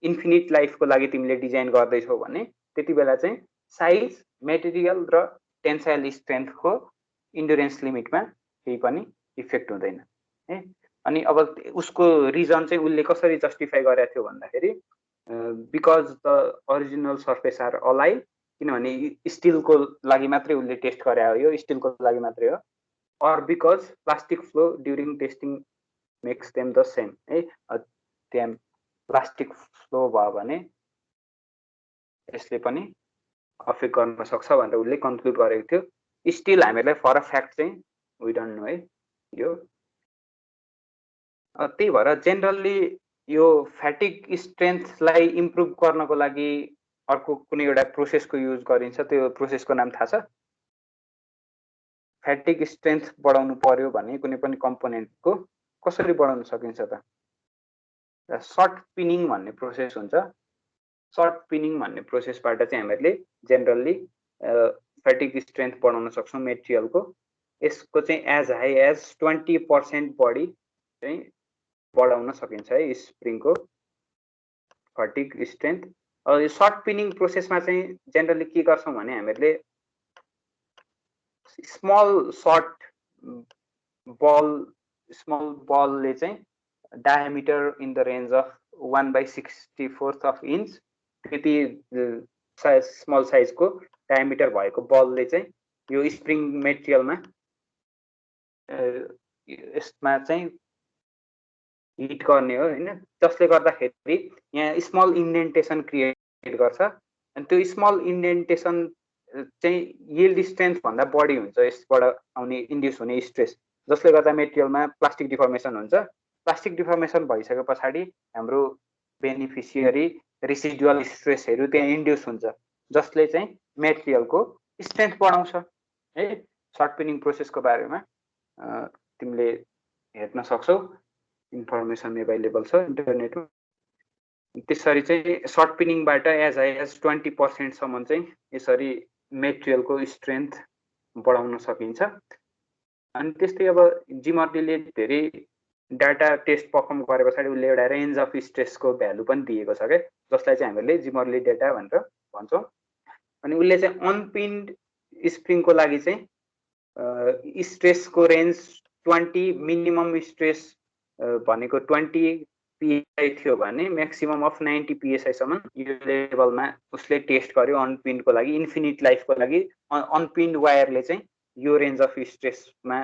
इन्फिनिट लाइफको लागि तिमीले डिजाइन गर्दैछौ भने त्यति बेला चाहिँ साइज मेटेरियल र टेन्साइल स्ट्रेन्थको इन्डुरेन्स लिमिटमा केही पनि इफेक्ट हुँदैन है। अनि अब उसको रिजन चाहिँ उसले कसरी जस्टिफाई गरेको थियो भन्दाखेरि because the original surface are alive, किनभने स्टिलको लागि मात्रै उसले टेस्ट गरे हो, यो स्टिलको लागि मात्रै हो, or because plastic flow during testing makes them the same है। त्यहाँ प्लास्टिक फ्लो भयो भने यसले पनि अफेक्ट गर्न सक्छ भनेर उसले कन्क्लुड गरेको थियो। स्टिल हामीलाई फर अ फ्याक्ट चाहिँ वी डोन्ट नो है यो। त्यही भएर जेनरली यो फ्याटिक स्ट्रेन्थलाई इम्प्रुभ गर्नको लागि अर्को कुनै एउटा प्रोसेसको युज गरिन्छ, त्यो प्रोसेसको नाम थाहा छ? फ्याटिक स्ट्रेन्थ बढाउनु पर्यो भने कुनै पनि कम्पोनेन्टको कसरी बढाउन सकिन्छ त? सर्ट पिनिङ भन्ने प्रोसेस हुन्छ। सर्ट पिनिङ भन्ने प्रोसेसबाट चाहिँ हामीहरूले जेनरली फ्याटिक स्ट्रेन्थ बढाउन सक्छौँ मेटेरियलको। यसको चाहिँ एज हाई एज 20% बढी चाहिँ बढाउन सकिन्छ है स्प्रिङको फ्याटिक स्ट्रेन्थ। यो सर्ट पिनिङ प्रोसेसमा चाहिँ जेनरली के गर्छौँ भने हामीहरूले स्मल बलले चाहिँ diameter in the range of 1/64 inch त्यति स्मल साइजको डायमिटर भएको बलले चाहिँ यो स्प्रिङ मेटेरियलमा यसमा चाहिँ हिट गर्ने हो हैन, जसले गर्दाखेरि यहाँ स्मल इन्डेन्टेसन क्रिएट गर्छ। अनि त्यो स्मल इन्डेन्टेसन चाहिँ यील्ड स्ट्रेन्थ भन्दा बढी हुन्छ यसबाट आउने इन्ड्युस हुने स्ट्रेस, जसले गर्दा मेटेरियलमा प्लास्टिक डिफर्मेसन हुन्छ। प्लास्टिक डिफर्मेसन भइसके पछाडि हाम्रो बेनिफिसियरी रेसिडुअल स्ट्रेसहरू त्यहाँ इन्ड्युस हुन्छ, जसले चाहिँ मेटेरियलको स्ट्रेन्थ बढाउँछ है। सर्ट पिनिङ प्रोसेसको बारेमा तिमीले हेर्न सक्छौ, इन्फर्मेसन एभाइलेबल छ इन्टरनेटमा। त्यसरी चाहिँ सर्ट पिनिङबाट एज हाई एज 20% सम्म चाहिँ यसरी मेटेरियलको स्ट्रेन्थ बढाउन सकिन्छ। अनि त्यस्तै अब जिमर्लीले धेरै डाटा टेस्ट पर्फर्म गरे पछाडि उसले एउटा रेन्ज अफ स्ट्रेसको भ्यालु पनि दिएको छ क्या, जसलाई चाहिँ हामीले जिमर्ली डेटा भनेर भन्छौँ। अनि उसले चाहिँ अनपिन्ड स्प्रिङको लागि चाहिँ स्ट्रेसको रेन्ज 20, मिनिमम स्ट्रेस भनेको 20 PSI थियो भने म्याक्सिमम अफ 90 PSI सम्म यो लेभलमा उसले टेस्ट गर्यो अनपिन्डको लागि। इन्फिनिट लाइफको लागि अनपिन्ड वायरले चाहिँ यो रेन्ज अफ स्ट्रेसमा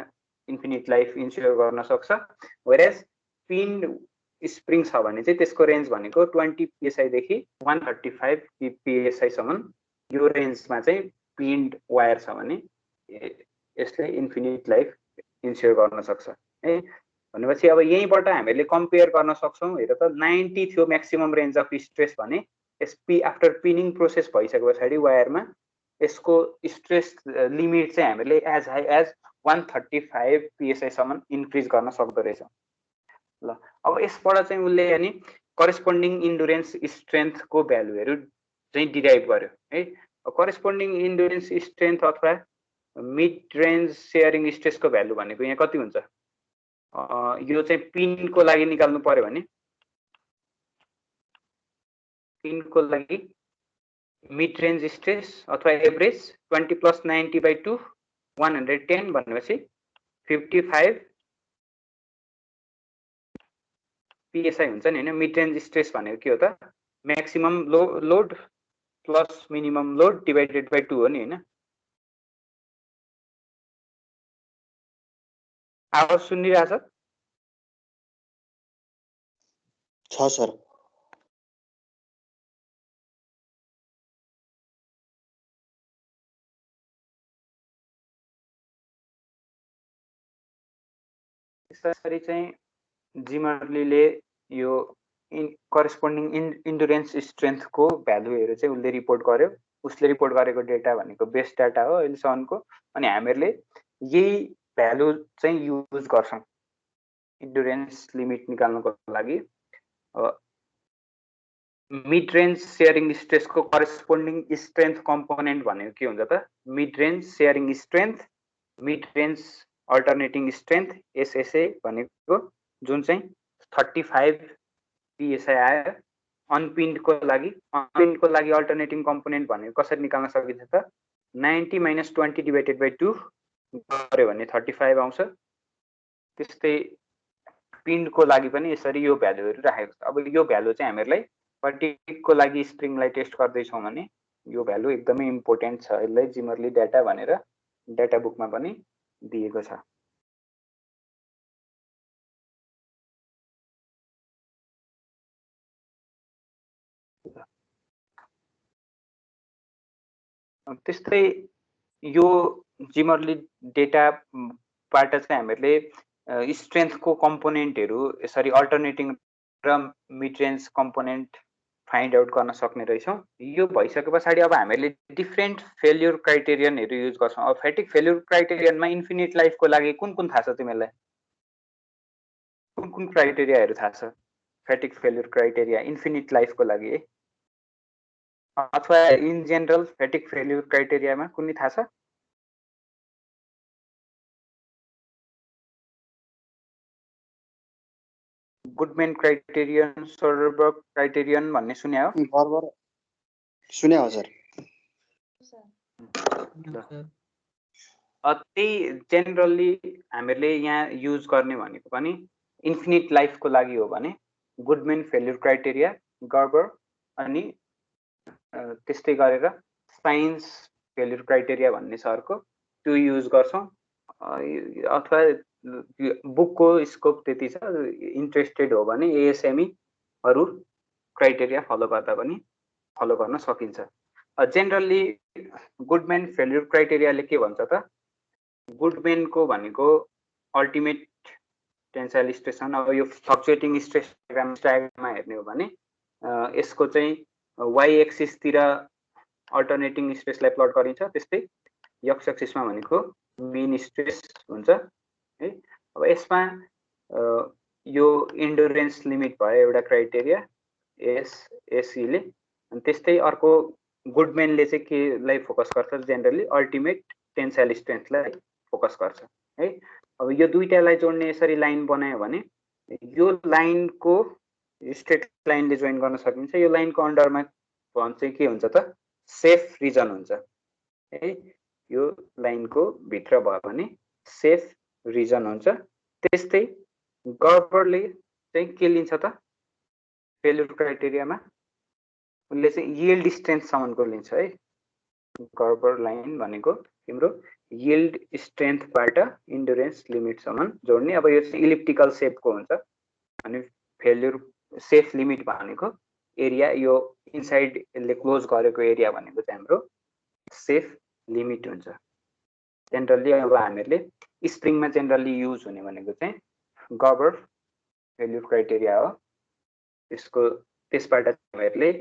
इन्फिनिट लाइफ इन्स्योर गर्न सक्छ। वेयरएज पिन्ड स्प्रिङ छ भने चाहिँ त्यसको रेन्ज भनेको 20 PSI देखि 135 PSI सम्म यो रेन्जमा चाहिँ पिन्ड वायर छ भने यसले इन्फिनिट लाइफ इन्स्योर गर्न सक्छ है। भनेपछि अब यहीँबाट हामीले कम्पेयर गर्न सक्छौँ। हेर त 90 थियो म्याक्सिमम रेन्ज अफ स्ट्रेस भने आफ्टर पिनिङ प्रोसेस भइसके पछाडि वायरमा यसको स्ट्रेस लिमिट चाहिँ हामीले एज हाई एज 135 PSI सम्म इन्क्रिज गर्न सक्दो रहेछ। ल अब यसबाट चाहिँ उसले यानि करेस्पोन्डिङ इन्डुरेन्स स्ट्रेन्थको भ्यालुहरू चाहिँ डिराइभ गर्यो है। करेस्पोन्डिङ इन्डुरेन्स स्ट्रेन्थ अथवा मिड रेन्ज सेयरिङ स्ट्रेसको भ्यालु भनेको यहाँ कति हुन्छ? यो चाहिँ पिनको लागि निकाल्नु पर्यो भने पिनको लागि मिड रेन्ज स्ट्रेस अथवा एभरेज 20 + 90/2 110 भनेपछि 55 PSI हुन्छ नि हैन। मिड रेन्ज स्ट्रेस भनेको के हो त? Maximum load plus minimum load divided by 2 हो नि हैन। आवाज सुनिरहेछ? छ सर। त्यसरी चाहिँ जिमर्लीले यो करेस्पोन्डिङ इन्डुरेन्स स्ट्रेन्थको भ्यालुहरू चाहिँ उसले रिपोर्ट गर्यो। उसले रिपोर्ट गरेको डेटा भनेको बेस्ट डाटा हो अहिलेसम्मको। अनि हामीहरूले यही भ्यालु चाहिँ युज गर्छौँ इन्डुरेन्स लिमिट निकाल्नको लागि। मिड रेन्ज सेयरिङ स्ट्रेसको करेस्पोन्डिङ स्ट्रेन्थ कम्पोनेन्ट भनेको के हुन्छ त? Mid range shearing strength, mid range alternating strength SSA भनेको जुन चाहिँ 35 PSI आयो। अनपिन्डको लागि अल्टरनेटिङ कम्पोनेन्ट भनेको कसरी निकाल्न सकिन्छ त? 90 - 20 / 2 गर्यो भने 35 आउँछ। त्यस्तै पिन्डको लागि पनि यसरी यो भ्यालुहरू राखेको छ। अब यो भ्यालु चाहिँ हामीहरूलाई फटिगको लागि स्प्रिङलाई टेस्ट गर्दैछौँ भने यो भ्यालु एकदमै इम्पोर्टेन्ट छ। यसलाई जिमरली डाटा भनेर डाटा बुकमा पनि दिएको छ। त्यस्तै यो जिमरली डेटाबाट चाहिँ हामीहरूले स्ट्रेन्थको कम्पोनेन्टहरू यसरी अल्टरनेटिङ र mid range component find out गर्न सक्ने रहेछौँ। यो भइसके पछाडि अब हामीहरूले डिफ्रेन्ट फेल्युर क्राइटेरियनहरू युज गर्छौँ। अब फेटिक फेल्युर क्राइटेरियनमा इन्फिनिट लाइफको लागि कुन कुन थाहा छ तिमीलाई? कुन क्राइटेरियाहरू थाहा छ? फेटिक फेल्युर क्राइटेरिया इन्फिनिट लाइफको लागि है, अथवा इन जेनरल फेटिक फेल्युर क्राइटेरियामा कुनै थाहा छ? गुडमेन क्राइटेरियन, सोडरबर्ग क्राइटेरियन भन्ने सुने हो? सुने हो सर। त्यही जेनरली हामीहरूले यहाँ युज गर्ने भनेको पनि इन्फिनिट लाइफको लागि हो भने गुडमेन फेल्युर क्राइटेरिया, गर्बर, अनि त्यस्तै गरेर साइन्स फेल्युर क्राइटेरिया भन्ने छ अर्को, त्यो युज गर्छौँ। अथवा बुकको स्कोप त्यति छ, इन्ट्रेस्टेड हो भने एएसएमईहरू क्राइटेरिया फलो गर्दा पनि फलो गर्न सकिन्छ। जेनरली गुडमेन फेल्युर क्राइटेरियाले के भन्छ त? गुडमेनको भनेको अल्टिमेट टेन्साइल स्ट्रेस। अब यो फ्लक्चुएटिङ स्ट्रेस डायग्राममा हेर्ने हो भने यसको चाहिँ वाइ एक्सिसतिर अल्टरनेटिङ स्ट्रेसलाई प्लट गरिन्छ, त्यस्तै एक्स एक्सिसमा भनेको मिन स्ट्रेस हुन्छ है। अब यसमा यो इन्डुरेन्स लिमिट भयो एउटा क्राइटेरिया एसएसईले, अनि त्यस्तै अर्को गुडमेनले चाहिँ केलाई फोकस गर्छ? जेनरली अल्टिमेट टेन्साइल स्ट्रेन्थलाई फोकस गर्छ है। अब यो दुईटालाई जोड्ने यसरी लाइन बनायो भने यो लाइनको स्ट्रेट लाइनले जोइन गर्न सकिन्छ। यो लाइनको अन्डरमा चाहिँ के हुन्छ त? सेफ रिजन हुन्छ है। यो लाइनको भित्र भयो भने सेफ रिजन हुन्छ। त्यस्तै गर्बरले चाहिँ के लिन्छ त? फेल्युर क्राइटेरियामा उनले चाहिँ यिल्ड स्ट्रेन्थसम्मको लिन्छ है। गर्बर लाइन भनेको तिम्रो यिल्ड स्ट्रेन्थबाट इन्डुरेन्स लिमिटसम्म जोड्ने। अब यो चाहिँ इलिप्टिकल सेपको हुन्छ। अनि फेल्युर सेफ लिमिट भनेको एरिया, यो इनसाइड यसले क्लोज गरेको एरिया भनेको चाहिँ हाम्रो सेफ लिमिट हुन्छ। जेनरली अब हामीहरूले स्प्रिङमा जेनरली युज हुने भनेको चाहिँ गर्बर फेल्युर क्राइटेरिया हो। त्यसबाट हामीहरूले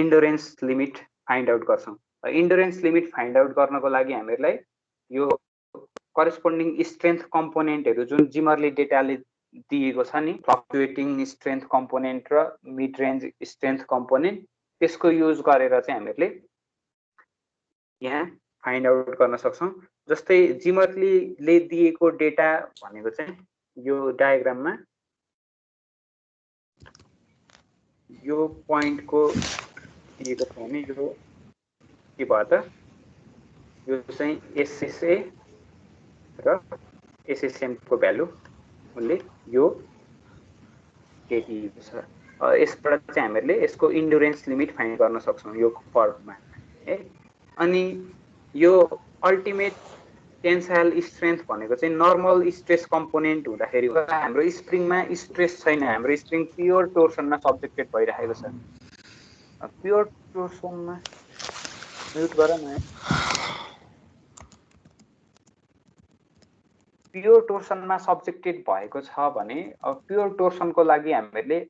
इन्डुरेन्स लिमिट फाइन्ड आउट गर्छौँ। इन्डुरेन्स लिमिट फाइन्ड आउट गर्नको लागि हामीहरूलाई यो करेस्पोन्डिङ स्ट्रेन्थ कम्पोनेन्टहरू जुन जिमरली डेटाले दिएको छ नि, फ्लक्चुएटिङ स्ट्रेन्थ कम्पोनेन्ट र मिड रेन्ज स्ट्रेन्थ कम्पोनेन्ट, त्यसको युज गरेर चाहिँ हामीहरूले यहाँ फाइन्ड आउट गर्न सक्छौँ। जस्तै जिमरलीले दिएको डेटा भनेको चाहिँ यो डायग्राममा यो पोइन्टको दिएको छ भने यो के भयो त? यो चाहिँ एसएसए र एसएसएमको भ्यालु उनले यो दिएको छ। यसबाट चाहिँ हामीहरूले यसको इन्डुरेन्स लिमिट फाइन्ड गर्न सक्छौँ यो फर्ममा है। अनि यो अल्टिमेट टेन्साइल स्ट्रेन्थ भनेको चाहिँ नर्मल स्ट्रेस कम्पोनेन्ट हुँदाखेरि हाम्रो स्प्रिङमा स्ट्रेस छैन, हाम्रो स्प्रिङ प्योर टोर्सनमा सब्जेक्टेड भइरहेको छ। प्योर टोर्सनमा म्युट गर न। प्योर टोर्सनमा सब्जेक्टेड भएको छ भने अब प्योर टोर्सनको लागि हामीहरूले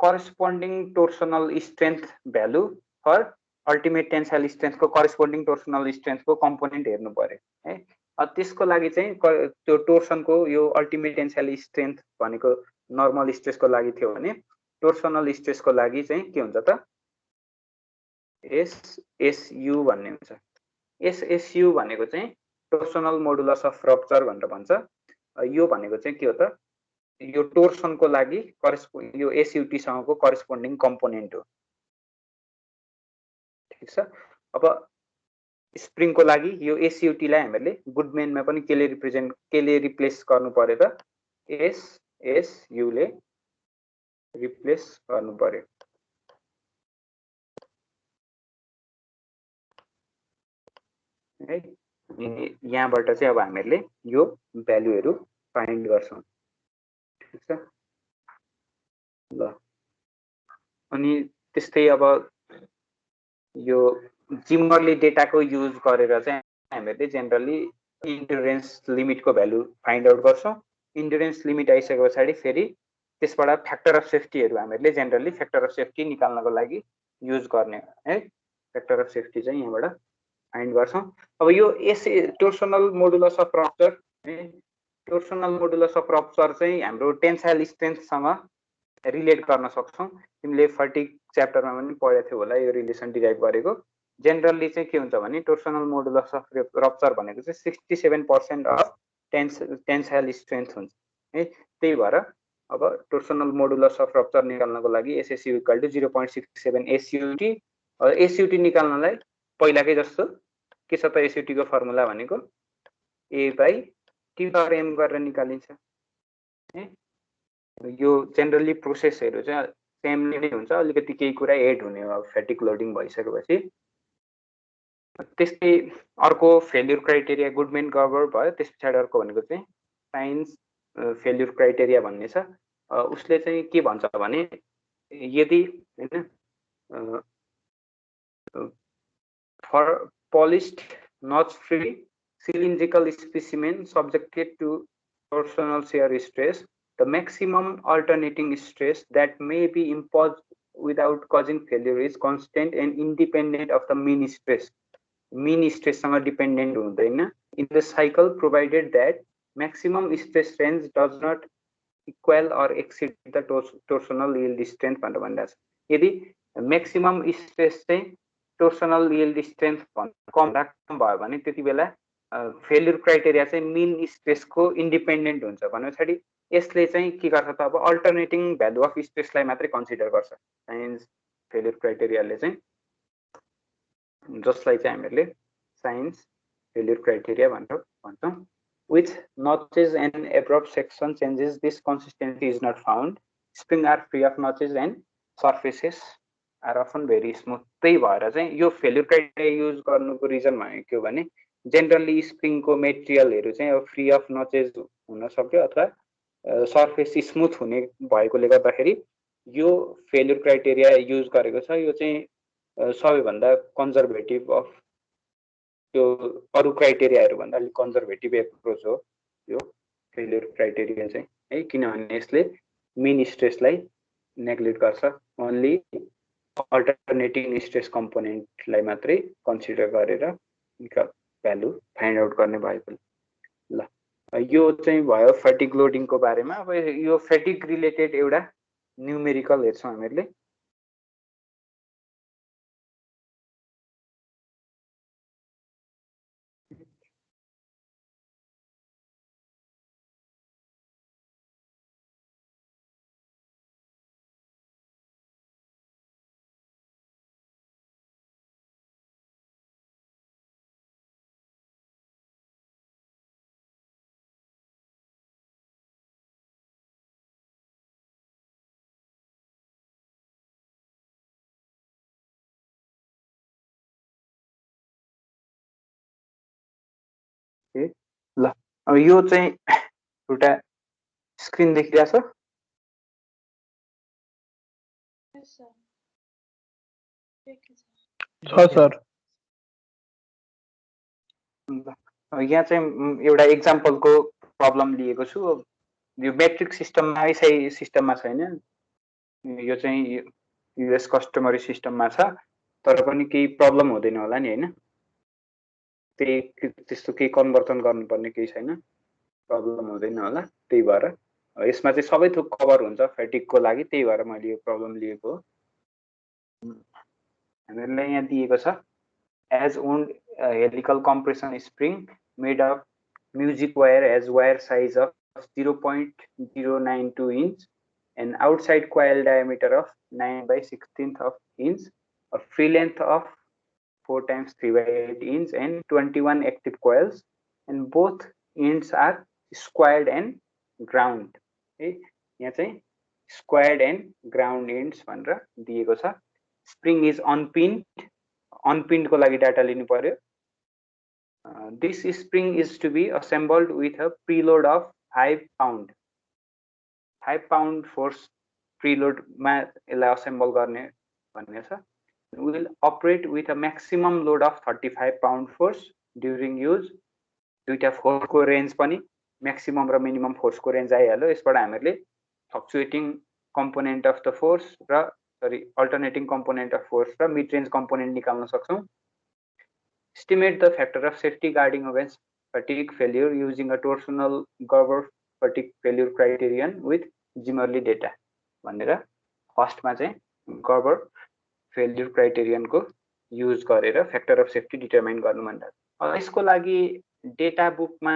corresponding torsional strength value for ultimate tensile स्ट्रेन्थको करेस्पोन्डिङ टोर्सनल स्ट्रेन्थको कम्पोनेन्ट हेर्नु पर्यो है। त्यसको लागि चाहिँ त्यो टोर्सनको यो अल्टिमेट टेन्साइल स्ट्रेन्थ भनेको नर्मल स्ट्रेसको लागि थियो भने टोर्सनल स्ट्रेसको लागि चाहिँ के हुन्छ त एसएसयु भन्ने हुन्छ। एसएसयु भनेको चाहिँ टोर्सनल मोडुलस अफ रप्चर भनेर भन्छ। यो भनेको चाहिँ के हो त यो टोर्सनको लागि यो एसयुटी सँगको करेस्पोन्डिङ कम्पोनेन्ट हो। ठीक छ। अब स्प्रिङको लागि यो एसयुटी लाई हामीले गुडमेनमा पनि केले रिप्लेस गर्नु पर्यो त एसएसयु ले रिप्लेस गर्नु पर्यो है। यहाँबाट चाहिँ अब हामीले यो भ्यालुहरु फाइन्ड गर्छौं। ठीक छ ल। अनि त्यस्तै अब यो जिमरले डेटाको युज गरेर चाहिँ हामीले जेनरली इन्ड्युरेन्स लिमिटको भ्यालु फाइन्ड आउट गर्छौं। इन्ड्युरेन्स लिमिट आइसकेपछि फेरि त्यसबाट फ्याक्टर अफ सेफ्टीहरु हामीले जेनरली फ्याक्टर अफ सेफ्टी निकाल्नको लागि युज गर्ने है। फ्याक्टर अफ सेफ्टी चाहिँ यहाँबाट फाइन्ड गर्छौं। अब यो torsional modulus of rupture torsional modulus of rupture चाहिँ हाम्रो टेन्साइल स्ट्रेन्थसँग रिलेट गर्न सक्छौं। तिमीले फटिग च्याप्टरमा पनि पढेको थियौ होला यो रिलेसन डिराइभ गरेको। जेनरली चाहिँ के हुन्छ भने टोर्सनल मोडुलस अफ रप्चर भनेको चाहिँ 67% अफ टेन्साइल स्ट्रेन्थ हुन्छ है। त्यही भएर अब टोर्सनल मोडुलस अफ रप्चर निकाल्नको लागि एसएसयु इक्वल टु 0.67 एसयुटी। एसयुटी निकाल्नलाई पहिलाकै जस्तो के छ त एसयुटी को फर्मुला भनेको A/T/M गरेर निकालिन्छ है। यो जेनरली प्रोसेसहरु चाहिँ सेम नै हुन्छ, अलिकति केही कुरा एड हुने हो फ्याटिक लोडिङ भइसकेपछि। त्यस्तै अर्को फेल्युर क्राइटेरिया गुडमेन गर्बर भयो। त्यसपछि अर्को भनेको चाहिँ साइन्स फेल्युर क्राइटेरिया भन्ने छ। उसले चाहिँ के भन्छ भने यदि हैन for polished notch free cylindrical specimen subjected to torsional shear stress the maximum alternating stress that may be imposed without causing failure is constant and independent of the mean stress. Mean stress सँग dependent हुँदैन in the cycle provided that maximum stress range does not equal or exceed the torsional yield strength भनेर भनिरहेछ। यदि maximum stress चाहिँ torsional yield strength कम भयो भने त्यति बेला failure criteria चाहिँ mean stress को इन्डिपेन्डेन्ट हुन्छ भनेपछि यसले चाहिँ के गर्छ त अब अल्टरनेटिङ भ्यालु अफ स्ट्रेसलाई मात्रै कन्सिडर गर्छ साइन्स फेल्युर क्राइटेरियाले चाहिँ, जसलाई चाहिँ हामीले साइन्स फेल्युर क्राइटेरिया भनेर भन्छौं। With notches and abrupt section changes this consistency is not found. Spring are free of notches and surfaces are often very smooth. त्यही भएर चाहिँ यो फेल्युर क्राइटेरिया युज गर्नुको रिजन भनेको के हो भने जेनरली स्प्रिङको मेटेरियलहरु चाहिँ अब फ्री अफ नचेस हुन सक्यो अथवा सर्फेस स्मुथ हुने भएकोले गर्दाखेरि यो फेल्युर क्राइटेरिया युज गरेको छ। यो चाहिँ सबैभन्दा कन्जर्भेटिभ अफ त्यो अरु क्राइटेरियाहरु भन्दा अलि कन्जर्भेटिभ एप्रोच हो यो फेल्युर क्राइटेरिया चाहिँ है। किनभने यसले मिन स्ट्रेसलाई नेग्लेक्ट गर्छ, ओन्ली अल्टरनेटिङ स्ट्रेस कम्पोनेन्टलाई मात्रै कन्सिडर गरेर भ्यालु फाइन्ड आउट गर्ने भएकोले। ल यो चाहिँ भयो फ्याटिक लोडिङको बारेमा। अब यो फ्याटिक रिलेटेड एउटा न्यूमेरिकल हेर्छौं हामीले। ल अब यो चाहिँ एउटा स्क्रिन देखिरहेछ। सर यहाँ चाहिँ एउटा एक्जाम्पलको प्रब्लम लिएको छु। यो मेट्रिक सिस्टममा आइसै सिस्टममा छैन, यो चाहिँ युएस कस्टमरी सिस्टममा छ। तर पनि केही प्रब्लम हुँदैन होला नि हैन? त्यस्तो केही कन्भर्सन गर्नुपर्ने केही छैन, प्रब्लम हुँदैन होला। त्यही भएर यसमा चाहिँ सबै थोक कभर हुन्छ फेटिकको लागि, त्यही भएर मैले यो प्रब्लम लिएको हो। हामीलाई यहाँ दिएको छ as wound helical compression spring made of music wire has wire size of 0.092 inch and outside coil diameter of 9/16 of inch, a free length of 4 times 3/8 inch and 21 active coils, and both ends are squared and ground. Okay, यहाँ चाहिँ squared and ground ends भनेर दिएको छ। Spring is unpinned, unpinned को लागि data लिनु पर्यो। This spring is to be assembled with a preload of 5 pound. 5 pound force preload मा यसलाई assemble गर्ने भन्ने छ। We will operate with a maximum load of 35 pound force during use. दुईटा फोर्स को रेन्ज पनि maximum र minimum force को रेन्ज आइहाल्यो। यसबाट हामीले fluctuating component of the force र alternating component of force र mid range component निकाल्न सक्छौं। Estimate the factor of safety guarding against fatigue failure using a torsional Gerber fatigue failure criterion with Zimmerli data भनेर first मा चाहिँ Gerber failure criterion को use गरेर factor of safety determine गर्नु भन्दा। यसको लागि डेटा बुकमा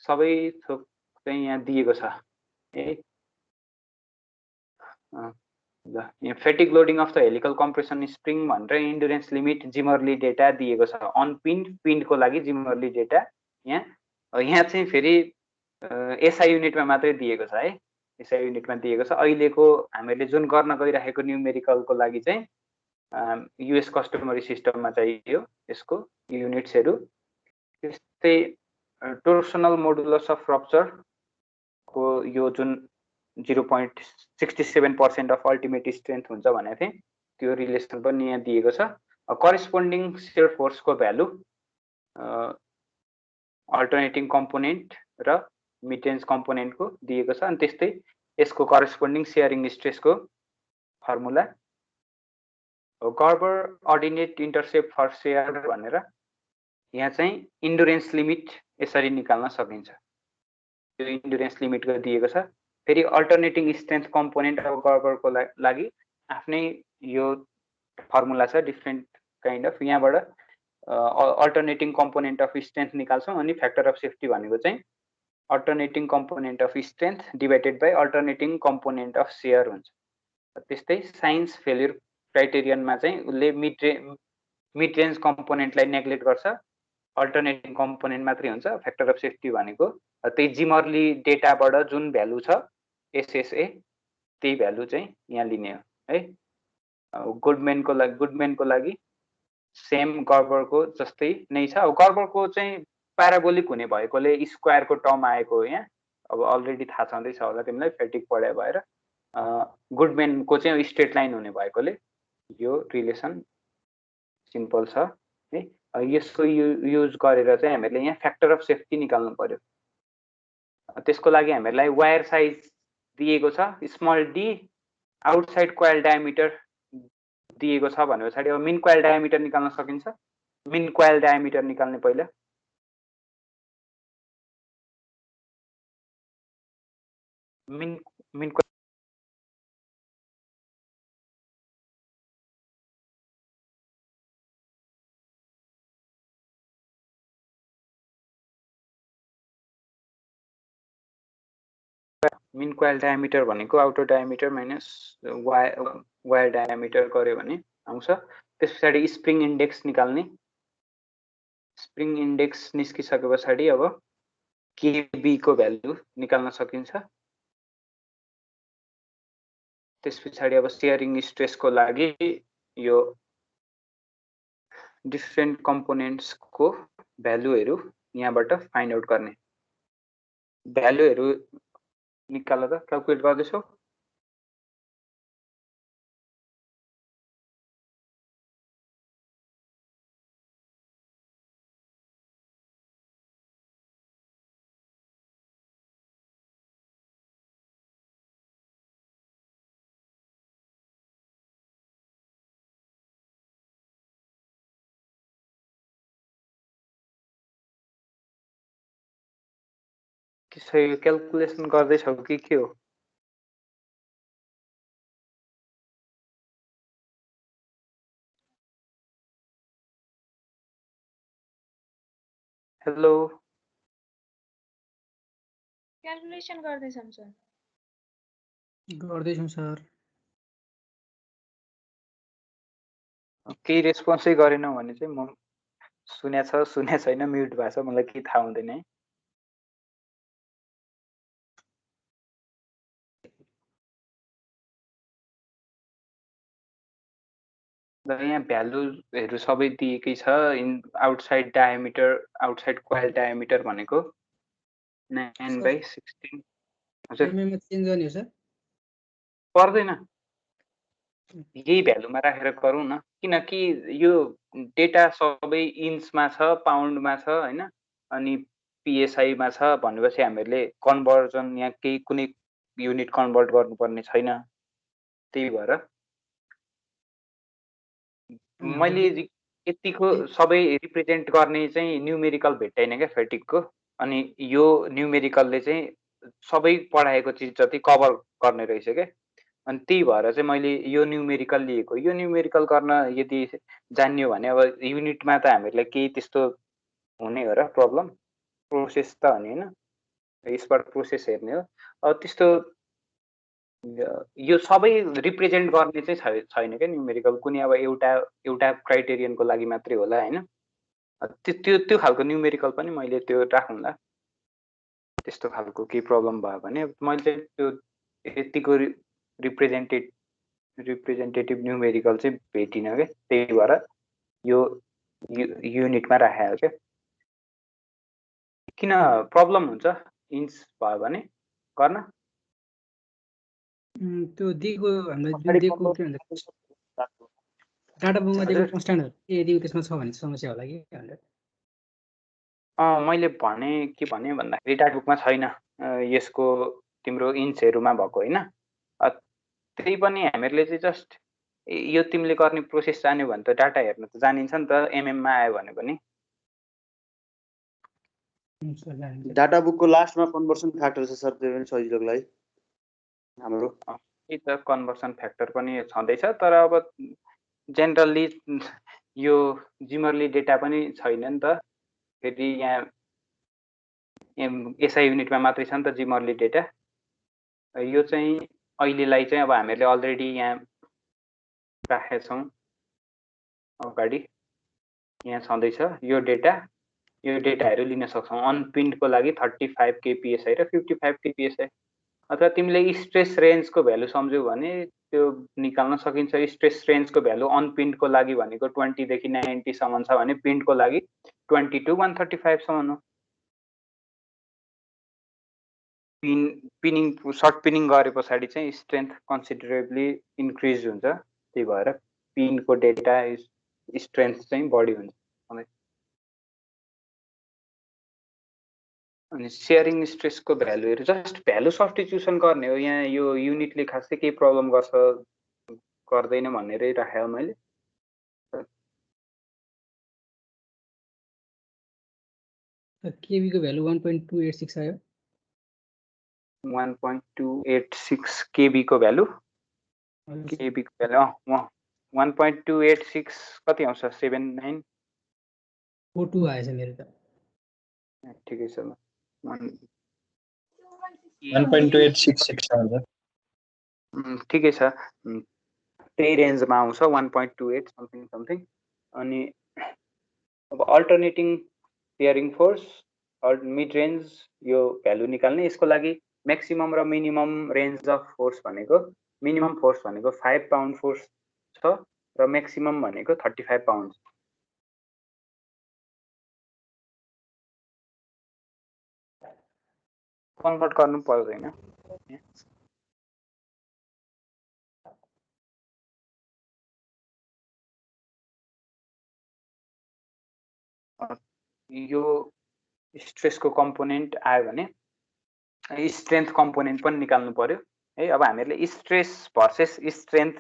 सबै थोक चाहिँ यहाँ दिएको छ। यहाँ फेटिक loading of the helical compression spring भनेर इन्ड्युरेन्स लिमिट जिमरली डेटा दिएको छ। अनपिन्ड पिन्डको लागि जिमरली डेटा यहाँ चाहिँ फेरि एसआई युनिटमा मात्रै दिएको छ है। एसआई युनिटमा दिएको छ। अहिलेको हामीले जुन गर्न गइरहेको न्युमेरिकलको लागि चाहिँ युएस कस्टमरी सिस्टममा चाहियो यसको युनिट्सहरू। त्यस्तै टोर्सनल मोडुलस अफ रप्चर को यो जुन 0.67% अफ अल्टिमेट स्ट्रेन्थ हुन्छ भनेको थिएँ, त्यो रिलेसन पनि यहाँ दिएको छ। करेस्पोन्डिङ शियर फोर्सको भ्यालु अल्टरनेटिङ कम्पोनेन्ट र मिड रेन्ज कम्पोनेन्टको दिएको छ। अनि त्यस्तै यसको करेस्पोन्डिङ सेयरिङ स्ट्रेसको formula Gerber ordinate intercept for shear भनेर यहाँ चाहिँ इन्ड्युरेन्स लिमिट यसरी निकाल्न सकिन्छ। त्यो इन्ड्युरेन्स लिमिटको दिएको छ। फेरि अल्टरनेटिङ स्ट्रेन्थ कम्पोनेन्ट अब गर्बरको लागि आफ्नै यो फर्मुला छ, डिफ्रेन्ट काइन्ड अफ। यहाँबाट अल्टरनेटिङ कम्पोनेन्ट अफ स्ट्रेन्थ निकाल्छौँ अनि फ्याक्टर अफ सेफ्टी भनेको चाहिँ alternating component of strength divided by alternating component of share हुन्छ। त्यस्तै साइन्स फेल्युर क्राइटेरियनमा चाहिँ उसले मिड रेन्ज कम्पोनेन्टलाई नेग्लेक्ट गर्छ, अल्टरनेटिङ कम्पोनेन्ट मात्रै हुन्छ। फ्याक्टर अफ सेफ्टी भनेको त्यही जिमरली डेटाबाट जुन भ्यालु छ एसएसए त्यही भ्यालु चाहिँ यहाँ लिने हो है। गुडमेनको लागि सेम गर्बरको जस्तै नै छ। अब गर्बरको चाहिँ प्याराबोलिक हुने भएकोले स्क्वायरको टर्म आएको यहाँ अब अलरेडी थाहा छँदैछ होला तिमीलाई, फेटिक पढाए भएर। गुडमेनको चाहिँ स्ट्रेट लाइन हुने भएकोले यो रिलेसन सिम्पल छ है। यसको युज गरेर चाहिँ हामीले यहाँ फ्याक्टर अफ सेफ्टी निकाल्नु पर्यो। त्यसको लागि हामीलाई वायर साइज दिएको छ small D, outside coil diameter दिएको छ भने पछाडि अब मिन कोइल डायमिटर निकाल्न सकिन्छ। मिन कोइल डायमिटर निकाल्ने पहिला मिन कोइल डायमिटर भनेको outer diameter minus wire diameter गर्यो भने आउँछ। त्यस पछाडि स्प्रिङ इन्डेक्स निकाल्ने। स्प्रिङ इन्डेक्स निस्किसके पछाडि अब केबी को भ्यालु निकाल्न सकिन्छ। त्यस पछाडि अब सेयरिङ स्ट्रेसको लागि यो डिफ्रेन्ट कम्पोनेन्ट्सको भ्यालुहरू यहाँबाट फाइन्ड आउट गर्ने। भ्यालुहरू निकाल्दा क्याल्कुलेट गर्दैछौ। त्यसो यो क्याल्कुलेसन गर्दैछौ कि के हो? हेलो क्याल्कुलेसन गर्दैछौँ सर। गर्दैछौँ सर। केही रेस्पोन्सै गरेनौ भने चाहिँ म सुने छैन म्युट भएको छ मलाई केही थाहा हुँदैन है। यहाँ भ्यालुहरू सबै दिएकै छ। In outside diameter outside coil diameter भनेको 9/16 हजुर एमएममा चेन्ज गर्ने हो सर? पर्दैन यही भ्यालुमा राखेर गरौँ न किनकि यो डेटा सबै इन्चमा छ पाउन्डमा छ हैन अनि पिएसआईमा छ भनेपछि हामीहरूले कन्भर्जन यहाँ केही कुनै युनिट कन्भर्ट गर्नुपर्ने छैन। त्यही भएर मैले यतिको सबै रिप्रेजेन्ट गर्ने चाहिँ न्युमेरिकल भेट्टाइन क्या फेटिकको। अनि यो न्युमेरिकलले चाहिँ सबै पढाएको चिज जति कभर गर्ने रहेछ क्या। अनि त्यही भएर चाहिँ मैले यो न्युमेरिकल लिएको। यो न्युमेरिकल गर्न यदि जान्ने हो भने अब युनिटमा त हामीहरूलाई केही त्यस्तो हुने हो र प्रब्लम प्रोसेस त हुने होइन यसबाट प्रोसेस हेर्ने हो। अब त्यस्तो यो सबै रिप्रेजेन्ट गर्ने चाहिँ छैन क्या न्युमेरिकल कुनै अब एउटा क्राइटेरियनको लागि मात्रै होला होइन। त्यो खालको न्युमेरिकल पनि मैले त्यो राखौँला त्यस्तो खालको केही प्रब्लम भयो भने। मैले चाहिँ त्यो यतिको रिप्रेजेन्टेटिभ न्युमेरिकल चाहिँ भेटिनँ क्या त्यही भएर यो युनिटमा राखेको क्या। किन प्रब्लम हुन्छ इन्च भयो भने गर्न त्यो दिएको हामीलाई जुन दिएको के भन्छ डाटा बुकमा दिएको कन्स्ट्यान्टहरु यदि त्यसमा छ भने समस्या होला कि भनेर। मैले भने के भने भन्दाखेरि डाटा बुकमा छैन यसको तिम्रो इन्चहरुमा भएको होइन। त्यही पनि हामीहरूले चाहिँ जस्ट यो तिमीले गर्ने प्रोसेस जान्यो भने त डाटा हेर्न त जानिन्छ नि त एमएममा आयो भने पनि। डाटा बुकको लास्टमा कन्भर्सन फ्याक्टर छ सर त्यो पनि सजिलोको लागि हाम्रो। त्यही त कन्भर्सन फ्याक्टर पनि छँदैछ तर अब जेनरली यो जिमरली डेटा पनि छैन नि त। फेरि यहाँ एसआई युनिटमा मात्रै छ नि त जिमरली डेटा। यो चाहिँ अहिलेलाई चाहिँ अब हामीहरूले अलरेडी यहाँ राखेका छौँ अगाडि यहाँ छँदैछ यो डेटा। यो डेटाहरू लिन सक्छौँ अनपिन्डको लागि 35 kpsi र 55 kpsi। अथवा तिमीले स्ट्रेस रेन्जको भ्यालु सम्झ्यौ भने त्यो निकाल्न सकिन्छ। स्ट्रेस रेन्जको भ्यालु अनपिन्डको लागि भनेको 20 देखि 90 सम्म छ भने पिन्डको लागि 20 to 135 सम्म हो। पिनिङ सर्ट पिनिङ गरे पछाडि चाहिँ स्ट्रेन्थ कन्सिडरेबली इन्क्रिज हुन्छ। त्यही भएर पिनको डेटा स्ट्रेन्थ चाहिँ बढी हुन्छ। अनि सेयरिङ स्ट्रेसको भ्यालुहरू जस्ट भ्यालु सब्स्टिट्युसन गर्ने हो। यहाँ यो युनिटले खासै केही प्रब्लम गर्दैन भनेरै राखेँ मैले। केबीको भ्यालु 1.286 आयो। 1.286 केबीको भ्यालु केबीको भ्यालु 1.286 कति आउँछ 7942 आएछ मेरो त। ठिकै छ। 1.286 आउँछ ठिकै छ। त्यही रेन्जमा आउँछ 1.28 समथिङ। अनि अब alternating sharing force mid range यो भ्यालु निकाल्ने। यसको लागि म्याक्सिमम र मिनिमम रेन्ज अफ फोर्स भनेको मिनिमम फोर्स भनेको 5 पाउन्ड फोर्स छ र म्याक्सिमम भनेको 35 पाउन्ड। कन्भर्ट गर्नु पर्दैन। यो स्ट्रेसको कम्पोनेन्ट आयो भने स्ट्रेन्थ कम्पोनेन्ट पनि निकाल्नु पर्यो है। अब हामीहरूले स्ट्रेस भर्सेस स्ट्रेन्थ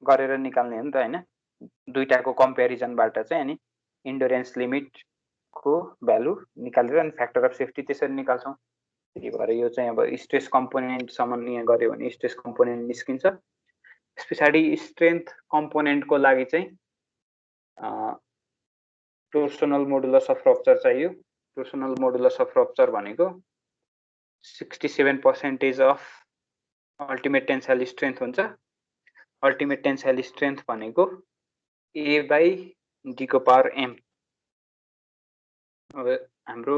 गरेर निकाल्ने हो नि त हैन। दुईटाको कम्पेरिजनबाट चाहिँ अनि इन्ड्योरेन्स लिमिटको भ्यालु निकालेर अनि फ्याक्टर अफ सेफ्टी त्यसरी निकाल्छौँ। त्यही भएर यो चाहिँ अब स्ट्रेस कम्पोनेन्टसम्म यहाँ गऱ्यो भने स्ट्रेस कम्पोनेन्ट निस्किन्छ। त्यस पछाडि स्ट्रेन्थ कम्पोनेन्टको लागि चाहिँ टोर्सनल मोडुलस अफ रप्चर चाहियो। टोर्सनल मोडुलस अफ रप्चर भनेको 67% अफ अल्टिमेट टेन्साइल स्ट्रेन्थ हुन्छ। अल्टिमेट टेन्साइल स्ट्रेन्थ भनेको A/D⁴M। अब हाम्रो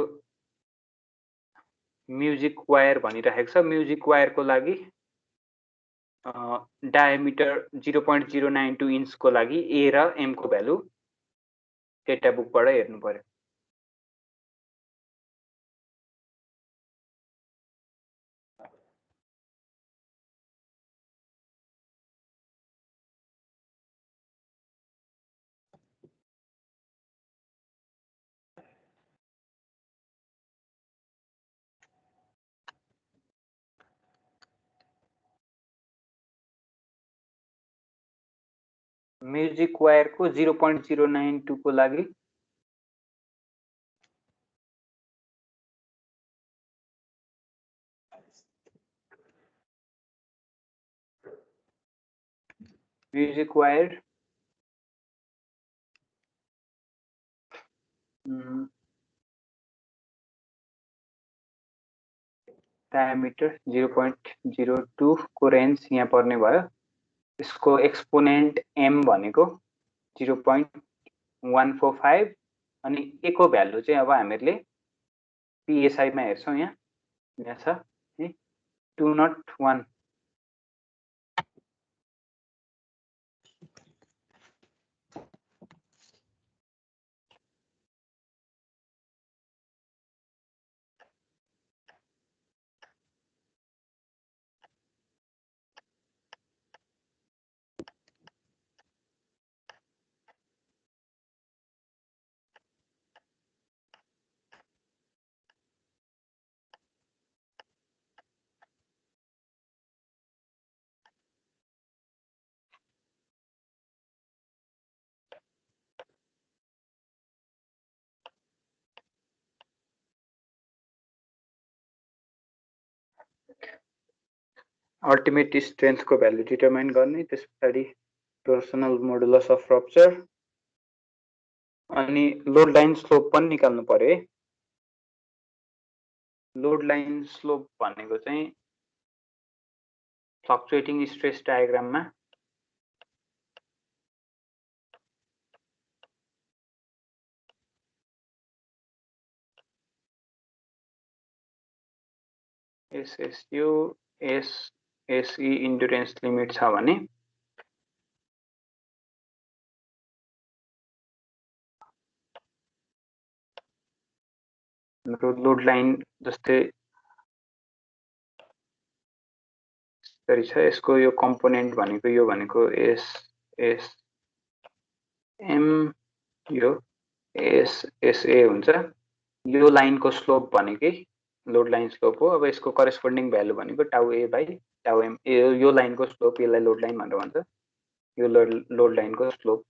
म्युजिक वायर भनिरहेको छ। म्युजिक वायरको लागि डायमिटर 0.092 इन्चको लागि A र M को भ्यालु डेटा बुकबाट हेर्नु पर्यो। म्युजिक वायरको 0.092 को लागि म्युजिक वायर डायमिटर 0.02 को रेन्ज यहाँ पर्ने भयो। यसको एक्सपोनेन्ट M भनेको 0.145 अनि A को भ्यालु चाहिँ अब हामीहरूले PSI मा हेर्छौं। यहाँ छ 201। अल्टिमेट स्ट्रेन्थ को भ्यालु डिटरमाइन गर्ने। त्यस पछाडि टोर्सनल मोडुलस अफ रप्चर अनि लोड लाइन स्लोप पनि निकाल्नु पर्यो है। लोड लाइन स्लोप भनेको चाहिँ फ्लक्चुएटिङ स्ट्रेस डायग्राममा SSU SE इन्ड्युरेन्स लिमिट छ भने लोड लाइन जस्तै यसरी छ। यसको यो कम्पोनेन्ट भनेको यो भनेको SSM यो SSA हुन्छ। यो लाइनको स्लोप भनेकै लोड लाइन स्लोप हो। अब यसको करेस्पोन्डिङ भ्यालु भनेको टाउ A बाइ टाउ M। यो लाइनको स्लोप यसलाई लोड लाइन भनेर भन्छ। यो लोड लाइनको स्लोप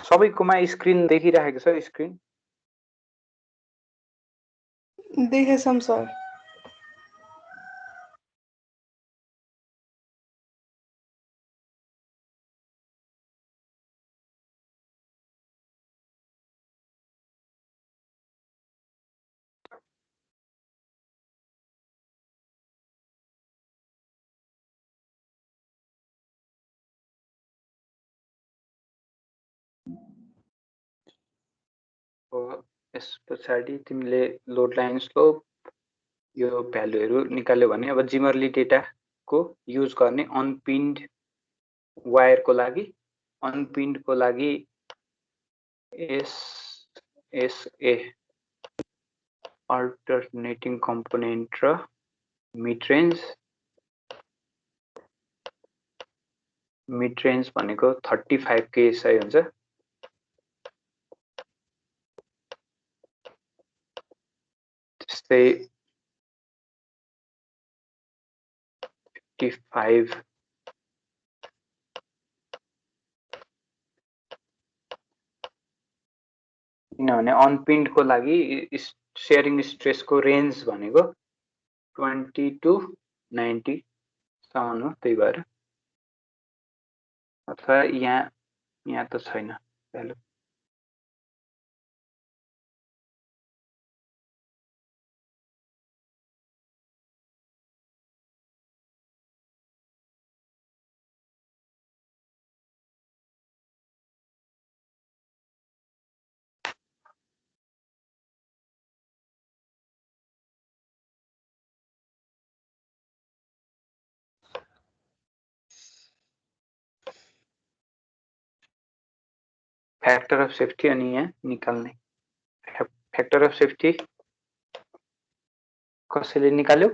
सबैकोमा स्क्रिन देखिरहेको छ। Screen देखेछौँ sir. यस पछाडि तिमीले लोड लाइन स्लोप यो भ्यालुहरु निकाल्यो भने अब जिमरली डेटाको युज गर्ने अनपिन्ड वायरको लागि अनपिन्डको लागि SSA अल्टरनेटिङ कम्पोनेन्ट र मिड रेन्ज भनेको 35 KSI हुन्छ। त्यस्तै 25 किनभने अनपिन्डको लागि सेयरिङ स्ट्रेसको रेन्ज भनेको 20 to 90 सम्म हो, त्यही भएर अथवा यहाँ त छैन भ्यालु। फ्याक्टर अफ सेफ्टी अनि यहाँ निकाल्ने फ्याक्टर अफ सेफ्टी कसैले निकाल्यो?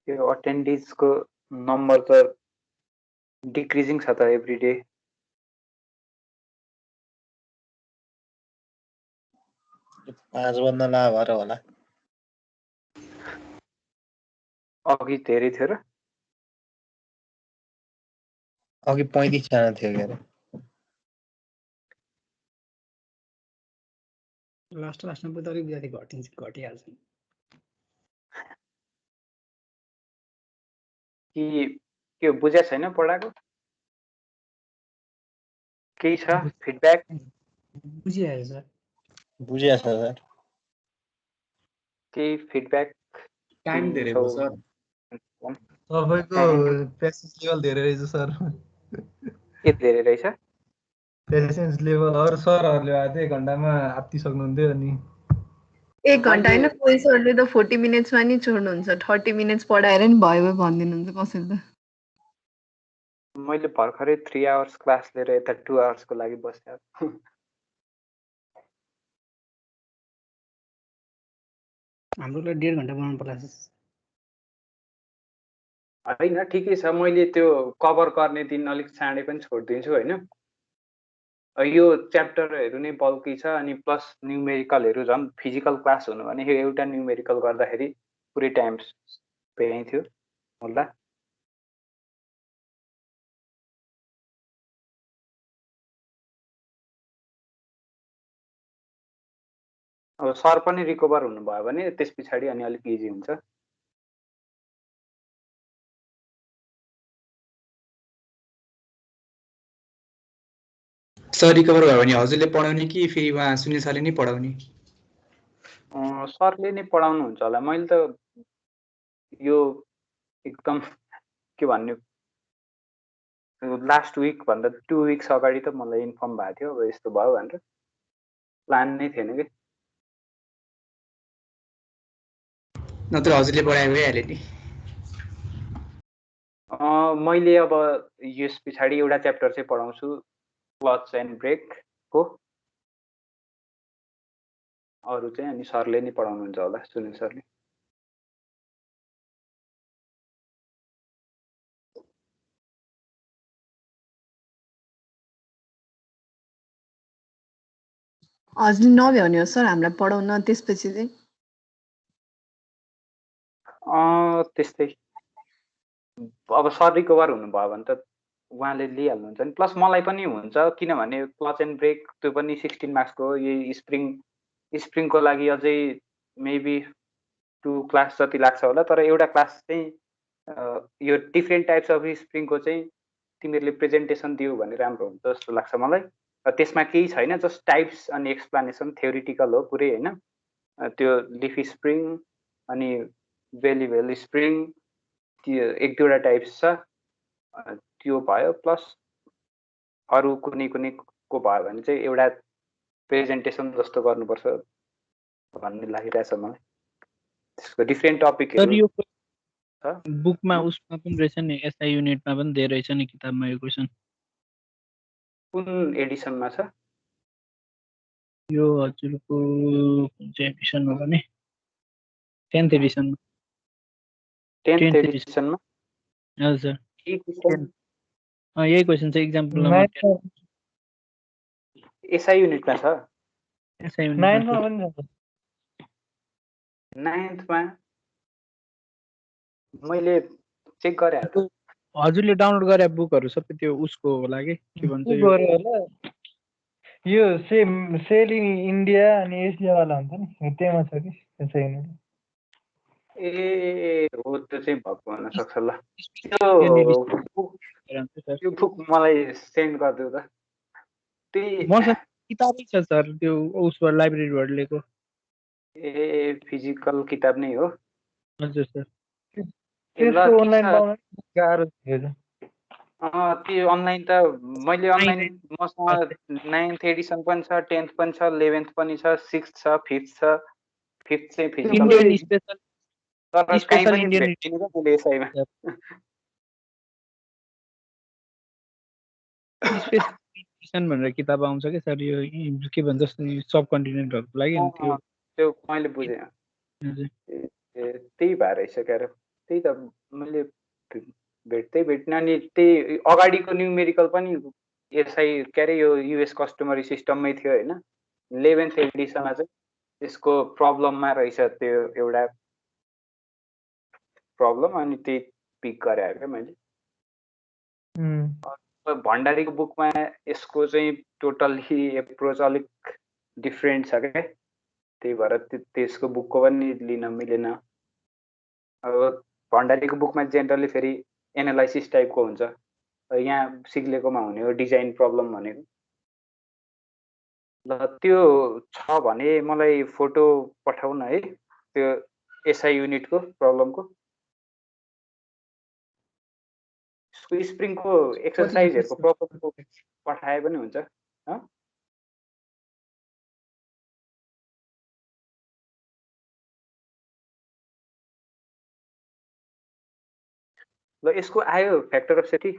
यो अटेन्डिजको नम्बर त डिक्रिजिङ छ त एभ्री डे। पाँच भन्दा नभएर होला, अघि धेरै थियो र अघि 35 जना थियो के अरे। लास्टमा त अलिक विद्यार्थी घटिहाल्छ कि के बुझ्या छैन पढाएको? केही छ फिडब्याक? बुझिहाल्छ सर। बुझिया छ सर। केही फिडब्याक? टाइम धेरै भयो सर। तपाईँको पेसेन्स लेभल धेरै रहेछ सर। के धेरै रहेछ? पेसेन्स लेभल अरू सरहरूले भएको 1 घन्टामा आत्ति सक्नुहुन्थ्यो अनि 1 घन्टा होइन, कोही सरले त 40 मिनट्समा नि छोड्नुहुन्छ। 30 मिनट्स पढाएर नि भयो भनिदिनुहुन्छ कसैले त। मैले भर्खरै 3 आवर्स क्लास लिएर यता 2 आवर्सको लागि बसेँ। हाम्रोलाई 1.5 घन्टा बनाउनु पर्ला। होइन ठिकै छ, मैले त्यो कभर गर्ने दिन अलिक चाँडै पनि छोडिदिन्छु होइन। यो च्याप्टरहरू नै बल्की छ अनि प्लस न्युमेरिकलहरू झन् फिजिकल क्लास हुनु भने एउटा न्युमेरिकल गर्दाखेरि पुरै टाइम भ्याइन्थ्यो होला। अब सर पनि रिकभर हुनुभयो भने त्यस पछाडि अनि अलिक इजी हुन्छ। सर रिकभर भयो भने हजुरले पढाउने कि फेरि उहाँ सुनिल सरले नै पढाउने? सरले नै पढाउनुहुन्छ होला। मैले त यो एकदम के भन्ने लास्ट विक भन्दा 2 विक्स अगाडि त मलाई इन्फर्म भएको थियो अब यस्तो भयो भनेर। प्लान नै थिएन कि। नत्र हजुरले पढाए भइहाल्यो नि। मैले अब यस पछाडि एउटा च्याप्टर चाहिँ पढाउँछु क्लच एन्ड ब्रेकको। अरू चाहिँ अनि सरले नै पढाउनुहुन्छ होला, सुनिल सरले। हजुरले नभ्याउने हो सर हामीलाई पढाउन त्यसपछि चाहिँ? त्यस्तै अब सर रिकभर हुनुभयो भने त उहाँले लिइहाल्नुहुन्छ नि। प्लस मलाई पनि हुन्छ किनभने क्लच एन्ड ब्रेक त्यो पनि 16 मार्क्सको हो। यही स्प्रिङको लागि अझै मेबी 2 क्लास जति लाग्छ होला। तर एउटा क्लास चाहिँ यो डिफ्रेन्ट टाइप्स अफ स्प्रिङको चाहिँ तिमीहरूले प्रेजेन्टेसन दियो भने राम्रो हुन्छ जस्तो लाग्छ मलाई। र त्यसमा केही छैन, जस्ट टाइप्स अनि एक्सप्लानेसन थ्योरिटिकल हो पुरै होइन। त्यो लिफी स्प्रिङ अनि बेली भेल स्प्रिङ त्यो एक दुईवटा टाइप्स छ त्यो भयो प्लस अरू कुनै कुनैको भयो भने चाहिँ एउटा प्रेजेन्टेसन जस्तो गर्नुपर्छ भन्ने लागिरहेछ मलाई त्यसको डिफ्रेन्ट सर टपिकहरू यो छ बुकमा उसमा पनि रहेछ नि एसआई युनिटमा पनि धेरै रहेछ नि किताबमा यो क्वेसन कुन एडिसनमा छ यो हजुरको कुन चाहिँ एडिसन हो भने 10th एडिसनमा 10th एडिसनमा हजुर के क्वेसन यही क्वेसन चाहिँ इक्जाम्पल नम्बर 10 एसआई युनिटमा छ एसआई युनिटमा 9th मा मैले चेक गरे हजुरले डाउनलोड गरे बुकहरू सबै त्यो उसको होला के भन्छ यो होला यो सेल इन इन्डिया अनि एसिया वाला हुन्छ नि त्यहीमा छ कि त्यसै ए हो त्यो चाहिँ भएको हुन सक्छ ल त्यो बुक मलाई सेन्ड गरिदेऊ त त्यही मसँग किताबै छ सर त्यो उसबाट लाइब्रेरीबाट लिएको ए फिजिकल किताब नै हो हजुर सर त्यसको अनलाइन पाउन गाह्रो थियो त्यो अनलाइन त मैले अनलाइन मसँग 9th एडिसन पनि छ 10th पनि छ 11th पनि छ 6th छ 5th छ 5th चाहिँ फिजिकल इन्डियन स्पेशल तर काहीँ स्पेशल पनि इन्डियन भेट्दिनँ क्या मैले यसैमा स्पेशल भनेर किताब आउँछ क्या सर यो के भन्छ सब कन्टिनेन्टहरूको लागि त्यो मैले बुझेँ त्यही भएर रहेछ क्यारे त्यही त मैले भेट्नै अनि त्यही अगाडिको न्युमेरिकल पनि यसै के अरे यो युएस कस्टमरी सिस्टममै थियो होइन 11th एडिसनमा चाहिँ त्यसको प्रब्लममा रहेछ त्यो एउटा प्रब्लम अनि त्यही पिक गरे क्या मैले भण्डारीको बुकमा यसको चाहिँ टोटल्ली एप्रोच अलिक डिफ्रेन्ट छ क्या त्यही भएर त्यसको बुकको पनि लिन मिलेन अब भण्डारीको बुकमा जेनरली फेरि एनालाइसिस टाइपको हुन्छ यहाँ सिक्लेकोमा हुने हो डिजाइन प्रब्लम भनेको ल त्यो छ भने मलाई फोटो पठाउन है त्यो एसआई युनिटको प्रब्लमको स्प्रिङको एक्सरसाइजहरूको प्रब्लमको पठाए पनि हुन्छ ल यसको आयो फ्याक्टर अफ सेफ्टी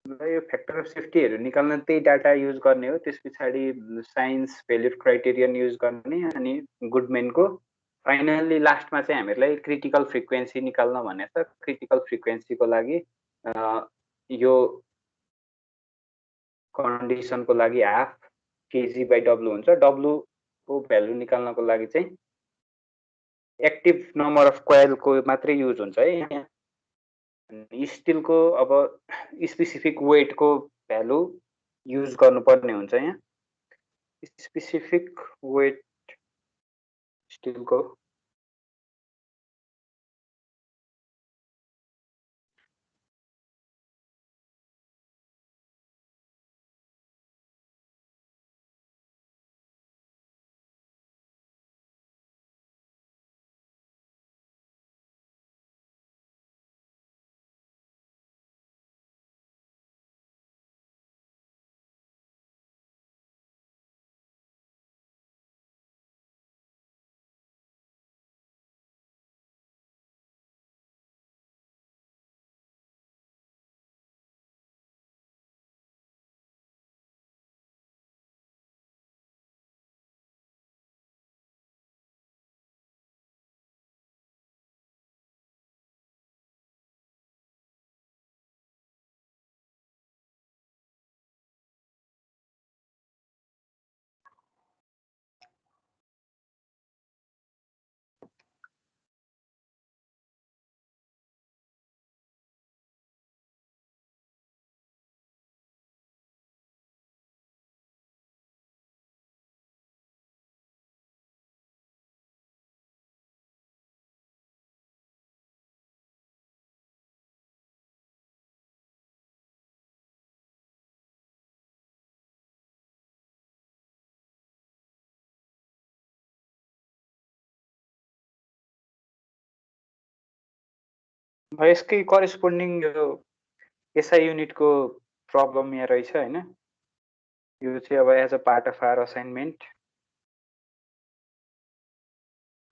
ल यो फ्याक्टर अफ सेफ्टीहरू निकाल्न त्यही डाटा युज गर्ने हो त्यस पछाडि साइन्स भेल्युड क्राइटेरियन युज गर्ने अनि गुडमेनको फाइनल्ली लास्टमा चाहिँ हामीहरूलाई क्रिटिकल फ्रिक्वेन्सी निकाल्न भनेको छ क्रिटिकल फ्रिक्वेन्सीको लागि यो कन्डिसनको लागि हाफ kg/W हुन्छ W को भ्यालु निकाल्नको लागि चाहिँ एक्टिभ नम्बर अफ कोइलको मात्रै युज हुन्छ है यहाँ स्टिलको अब स्पेसिफिक वेटको भ्यालु युज गर्नुपर्ने हुन्छ यहाँ स्पेसिफिक वेट स्टिलको यसकै करेस्पोन्डिङ यो एसआई युनिटको प्रब्लम यहाँ रहेछ होइन। यो चाहिँ अब as a part of our assignment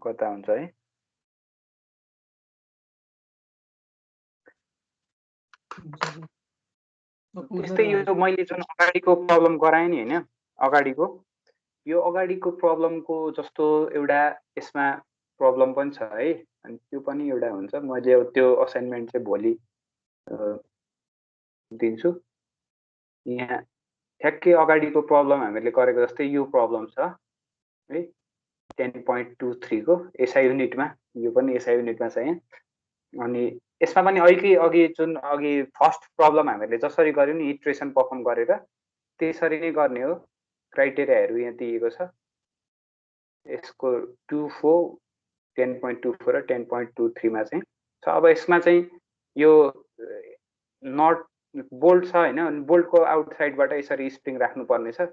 गर्दा हुन्छ है। त्यस्तै यो मैले जुन अगाडिको प्रब्लम गराएँ नि होइन, अगाडिको यो अगाडिको प्रब्लमको जस्तो एउटा यसमा प्रब्लम पनि छ है। अनि त्यो पनि एउटा हुन्छ। मैले त्यो असाइनमेन्ट चाहिँ भोलि दिन्छु। यहाँ ठ्याक्कै अगाडिको प्रब्लम हामीले गरेको जस्तै यो प्रब्लम छ है 10.23 को एसआई युनिटमा। यो पनि एसआई युनिटमा छ यहाँ। अनि यसमा पनि अघि जुन अघि फर्स्ट प्रब्लम हामीले जसरी गर्यौँ नि इट्रेसन पर्फर्म गरेर त्यसरी नै गर्ने हो। क्राइटेरियाहरू यहाँ दिएको छ। यसको 24, 10.24 र 10.23 मा चाहिँ छ। अब यसमा चाहिँ यो नट बोल्ट छ होइन। अनि बोल्टको आउटसाइडबाट यसरी स्प्रिङ राख्नुपर्ने छ।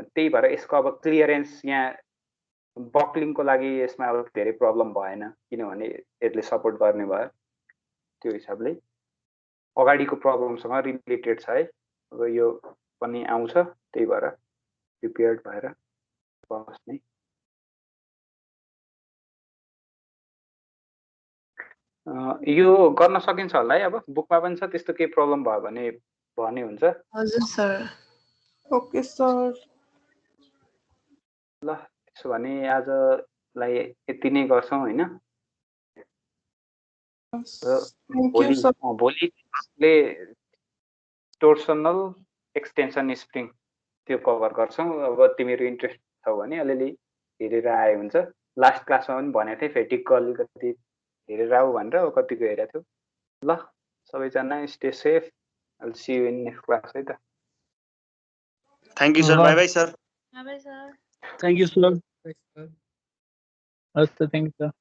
त्यही भएर यसको अब क्लियरेन्स यहाँ बक्लिङको लागि यसमा अब धेरै प्रब्लम भएन, किनभने यसले सपोर्ट गर्ने भयो। त्यो हिसाबले अगाडिको प्रब्लमसँग रिलेटेड छ है। अब यो पनि आउँछ, त्यही भएर प्रिपेयर्ड भएर बस्ने। यो गर्न सकिन्छ होला है। अब बुकमा पनि छ, त्यस्तो केही प्रब्लम भयो भने भन्ने हुन्छ। हजुर सर। Okay sir. ल त्यसो भने आजलाई यति नै गर्छौँ होइन। भोलिले टोर्सनल एक्सटेन्सन स्प्रिङ त्यो कभर गर्छौँ। अब तिमीहरू इन्ट्रेस्ट छौ भने अलिअलि हेरेर आए हुन्छ। लास्ट क्लासमा पनि भनेको थिएँ फेटिकको अलिकति हेरेर आऊ भनेर, अब कतिको हेरेको थियो। ल सबैजना stay safe. I'll see you in next class है त। Thank you sir. By by sir. By sir. Thank you sir. हस् त, थ्याङ्क यू सर।